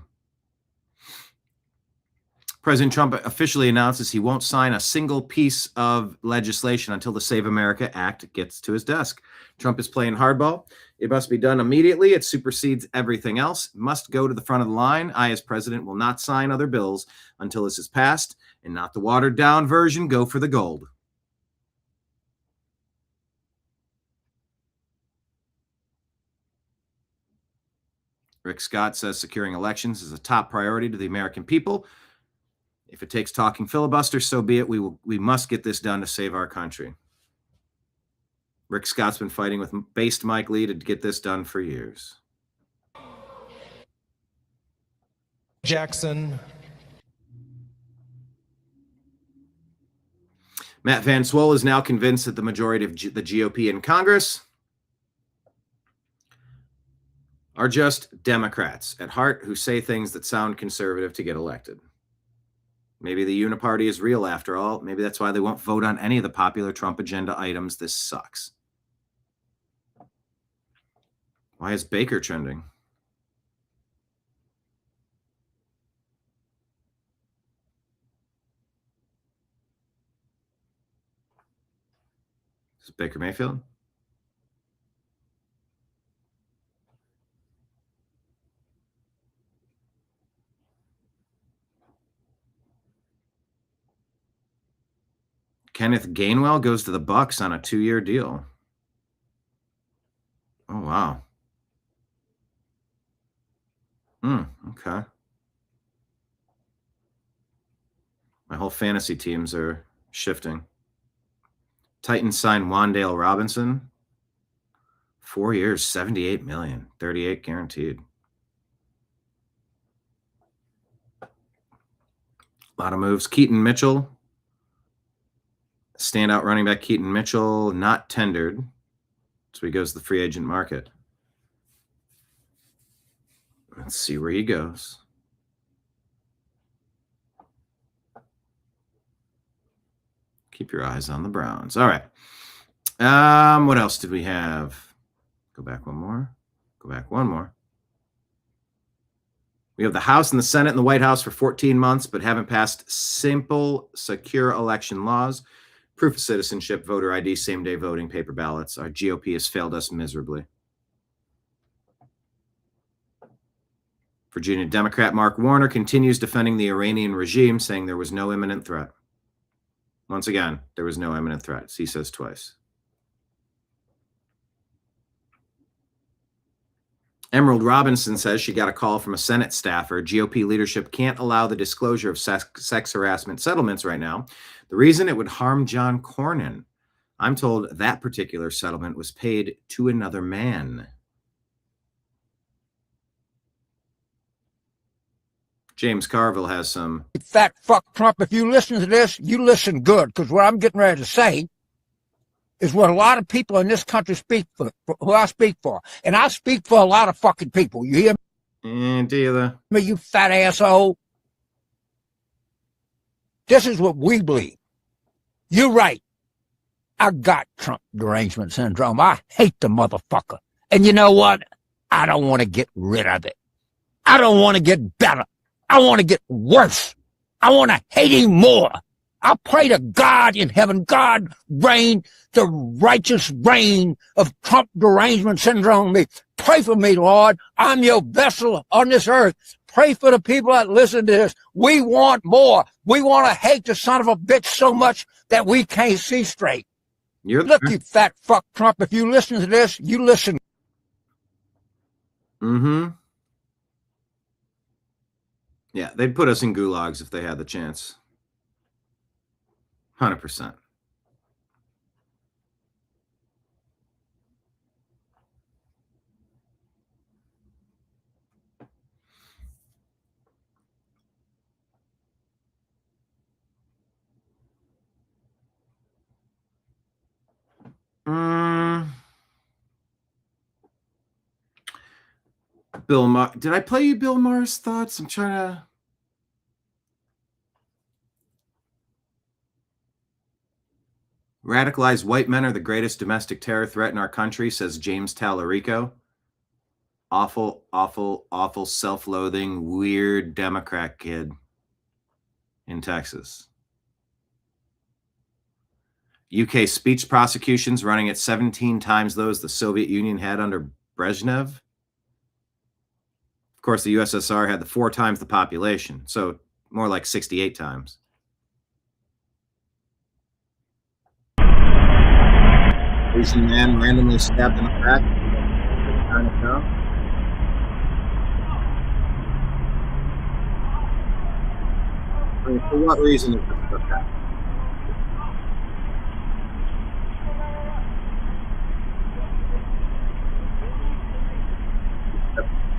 President Trump officially announces he won't sign a single piece of legislation until the Save America Act gets to his desk. Trump is playing hardball. It must be done immediately. It supersedes everything else. It must go to the front of the line. I, as president, will not sign other bills until this is passed, and not the watered-down version. Go for the gold. Rick Scott says securing elections is a top priority to the American people. If it takes talking filibuster, so be it. We must get this done to save our country. Rick Scott's been fighting with based Mike Lee to get this done for years. Jackson. Matt Van Swole is now convinced that the majority of the GOP in Congress are just Democrats at heart who say things that sound conservative to get elected. Maybe the uniparty is real after all. Maybe that's why they won't vote on any of the popular Trump agenda items. This sucks. Why is Baker trending? Is it Baker Mayfield? Kenneth Gainwell goes to the Bucks on a 2-year deal. Oh, wow. Okay. My whole fantasy teams are shifting. Titans signed Wan'Dale Robinson. 4 years, $78 million, 38 guaranteed. A lot of moves. Keaton Mitchell. Standout running back Keaton Mitchell, not tendered. So he goes to the free agent market. Let's see where he goes. Keep your eyes on the Browns. All right. What else did we have? Go back one more. Go back one more. We have the House and the Senate and the White House for 14 months, but haven't passed simple, secure election laws. Proof of citizenship, voter ID, same-day voting, paper ballots. Our GOP has failed us miserably. Virginia Democrat Mark Warner continues defending the Iranian regime, saying there was no imminent threat. Once again, there was no imminent threat. He says twice. Emerald Robinson says she got a call from a Senate staffer. GOP leadership can't allow the disclosure of sex harassment settlements right now. The reason, it would harm John Cornyn. I'm told that particular settlement was paid to another man. James Carville has some. Fat fuck Trump, if you listen to this, you listen good, because what I'm getting ready to say is what a lot of people in this country speak for, who I speak for. And I speak for a lot of fucking people. You hear me? Do you? Me, you fat asshole. This is what we believe. You're right. I got Trump derangement syndrome. I hate the motherfucker. And you know what? I don't want to get rid of it. I don't want to get better. I want to get worse. I want to hate him more. I pray to God in heaven, God reign the righteous reign of Trump derangement syndrome. Pray for me, Lord. I'm your vessel on this earth. Pray for the people that listen to this. We want more. We want to hate the son of a bitch so much that we can't see straight. Look, you fat fuck Trump, if you listen to this, you listen. Mm-hmm. Yeah, they'd put us in gulags if they had the chance. 100%. Bill Maher. Did I play you Bill Maher's thoughts? I'm trying to. Radicalized white men are the greatest domestic terror threat in our country, says James Tallarico. Awful, awful, awful, self-loathing, weird Democrat kid in Texas. UK speech prosecutions running at 17 times those the Soviet Union had under Brezhnev. Of course, the USSR had 4 times the population, so more like 68 times. Asian man randomly stabbed in the back. For what reason is this okay?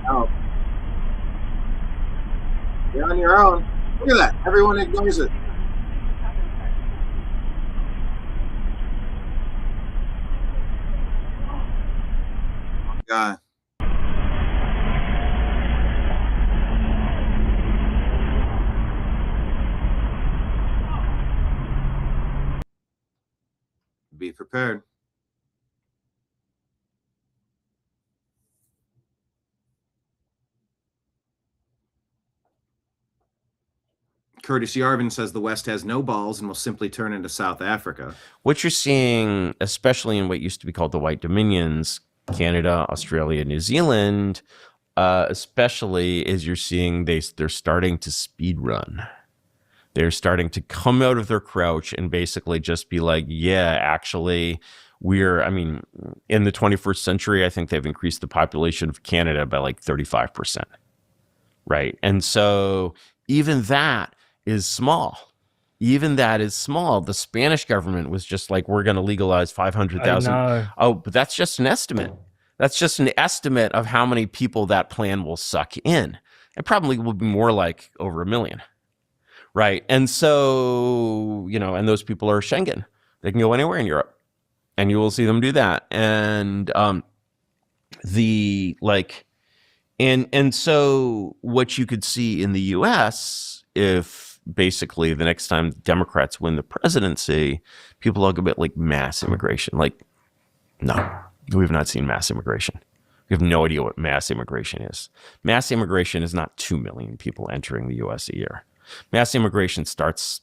Oh. You're on your own. Look at that. Everyone ignores it. God. Be prepared. Curtis Yarvin says the West has no balls and will simply turn into South Africa. What you're seeing, especially in what used to be called the White Dominions, Canada, Australia, New Zealand, especially, is you're seeing they're starting to speed run. They're starting to come out of their crouch and basically just be like, yeah, actually, in the 21st century, I think they've increased the population of Canada by like 35%. Right. And so even that is small. Even that is small. The Spanish government was just like, we're going to legalize 500,000. Oh, but that's just an estimate. That's just an estimate of how many people that plan will suck in. It probably will be more like over 1 million. Right. And so, and those people are Schengen. They can go anywhere in Europe and you will see them do that. And so what you could see in the US, if basically the next time Democrats win the presidency, people talk about like mass immigration. Like, no, we've not seen mass immigration. We have no idea what mass immigration is. Mass immigration is not 2 million people entering the US a year. Mass immigration starts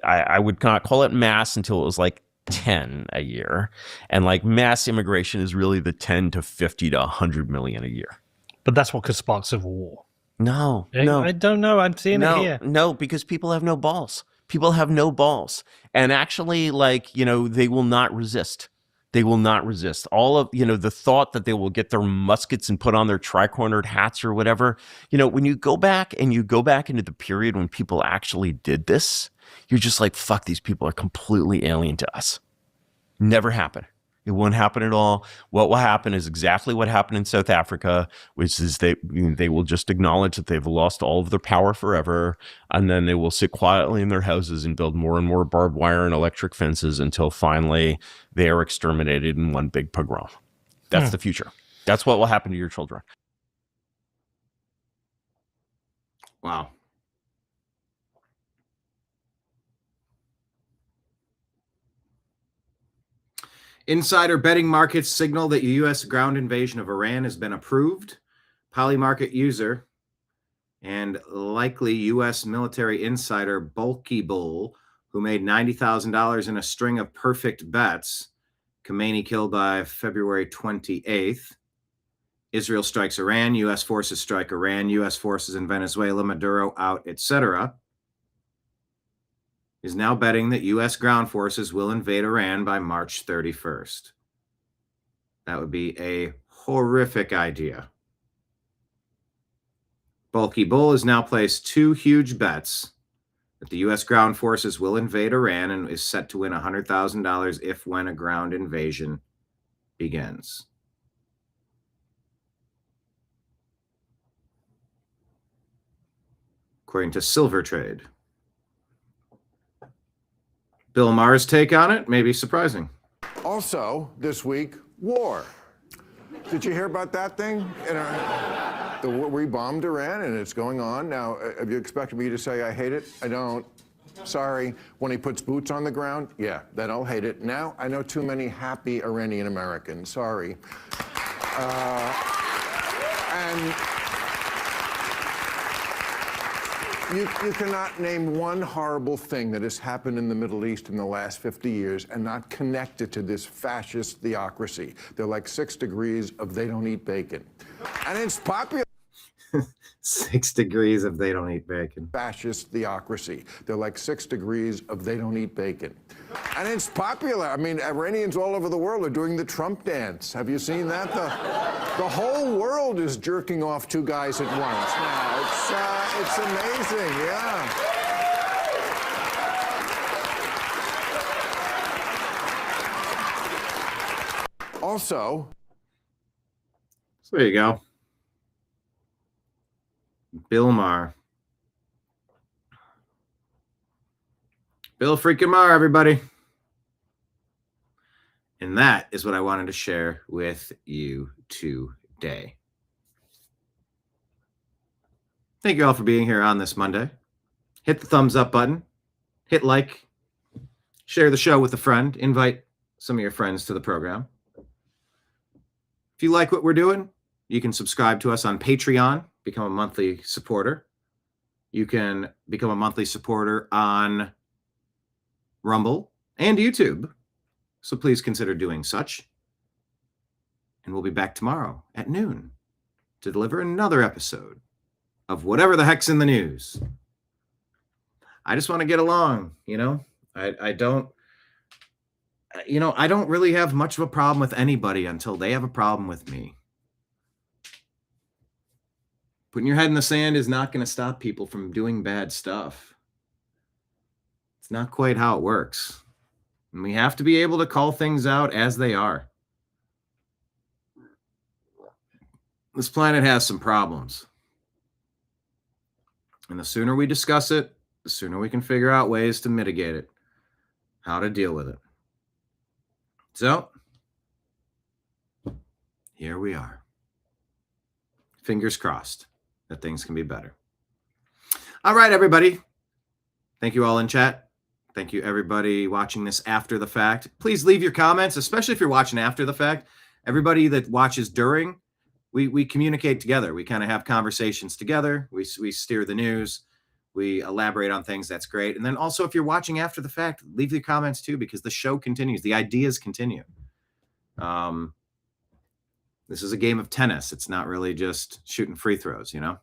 I would not call it mass until it was like 10 a year. And like mass immigration is really the 10 to 50 to 100 million a year. But that's what could spark civil war. No. I don't know. I'm seeing it here. No, because people have no balls. People have no balls. And actually, like, you know, they will not resist. They will not resist. All of, you know, the thought that they will get their muskets and put on their tri-cornered hats or whatever. You know, when you go back into the period when people actually did this, you're just like, fuck, these people are completely alien to us. Never happen. It won't happen at all. What will happen is exactly what happened in South Africa, which is they will just acknowledge that they've lost all of their power forever, and then they will sit quietly in their houses and build more and more barbed wire and electric fences until finally they are exterminated in one big pogrom. That's the future. That's what will happen to your children. Wow. Insider betting markets signal that the U.S. ground invasion of Iran has been approved. Polymarket user and likely U.S. military insider Bulky Bull, who made $90,000 in a string of perfect bets. Khamenei killed by February 28th. Israel strikes Iran. U.S. forces strike Iran. U.S. forces in Venezuela. Maduro out, etc. Is now betting that U.S. ground forces will invade Iran by March 31st. That would be a horrific idea. Bulky Bull has now placed 2 huge bets that the U.S. ground forces will invade Iran and is set to win $100,000 if when a ground invasion begins. According to Silver Trade. Bill Maher's take on it may be surprising. Also, this week, war. Did you hear about that thing? We bombed Iran, and it's going on. Now, have you expected me to say I hate it? I don't. Sorry. When he puts boots on the ground, yeah, then I'll hate it. Now, I know too many happy Iranian Americans. Sorry. And you cannot name one horrible thing that has happened in the Middle East in the last 50 years and not connect it to this fascist theocracy. They're like 6 degrees of they don't eat bacon. And it's popular. 6 degrees of they don't eat bacon. Fascist theocracy. They're like 6 degrees of they don't eat bacon. And it's popular. I mean, Iranians all over the world are doing the Trump dance. Have you seen that? The whole world is jerking off 2 guys at once now. It's amazing, yeah. Also. So there you go. Bill Maher. Bill freaking Maher, everybody. And that is what I wanted to share with you today. Thank you all for being here on this Monday. Hit the thumbs up button. Hit like. Share the show with a friend. Invite some of your friends to the program. If you like what we're doing, you can subscribe to us on Patreon. Become a monthly supporter. You can become a monthly supporter on Rumble and YouTube. So please consider doing such. And we'll be back tomorrow at noon to deliver another episode of whatever the heck's in the news. I just want to get along, you know? I don't really have much of a problem with anybody until they have a problem with me. Putting your head in the sand is not going to stop people from doing bad stuff. It's not quite how it works. And we have to be able to call things out as they are. This planet has some problems. And the sooner we discuss it, the sooner we can figure out ways to mitigate it, how to deal with it. So, here we are. Fingers crossed that things can be better. All right, everybody. Thank you all in chat. Thank you, everybody watching this after the fact. Please leave your comments, especially if you're watching after the fact. Everybody that watches during, we communicate together. We kind of have conversations together. We steer the news. we elaborate on things. That's great. And then also, if you're watching after the fact, leave your comments too, because the show continues. The ideas continue. This is a game of tennis. It's not really just shooting free throws, you know?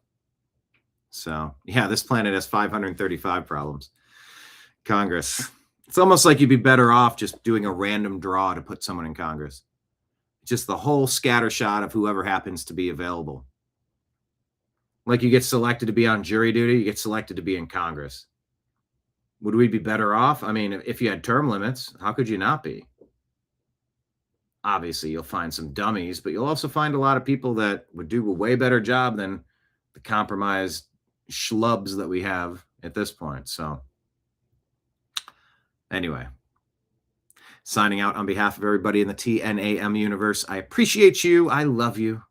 So, yeah, this planet has 535 problems. Congress. It's almost like you'd be better off just doing a random draw to put someone in Congress. Just the whole scattershot of whoever happens to be available. Like you get selected to be on jury duty, you get selected to be in Congress. Would we be better off? I mean, if you had term limits, how could you not be? Obviously, you'll find some dummies, but you'll also find a lot of people that would do a way better job than the compromised schlubs that we have at this point. So anyway, signing out on behalf of everybody in the TNAM universe. I appreciate you. I love you.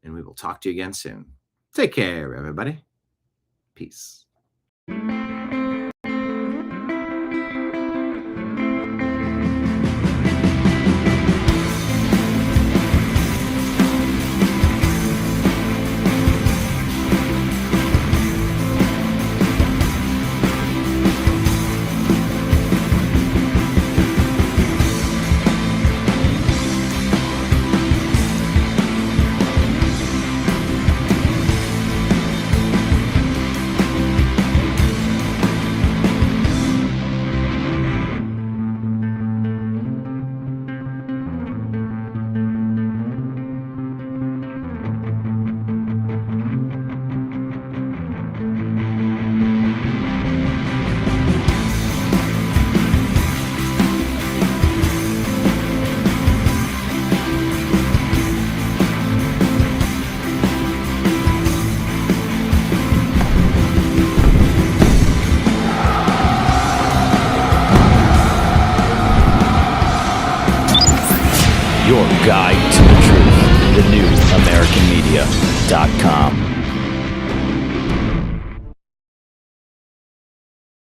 And we will talk to you again soon. Take care, everybody. Peace. Your guide to the truth. TheNewAmericanMedia.com.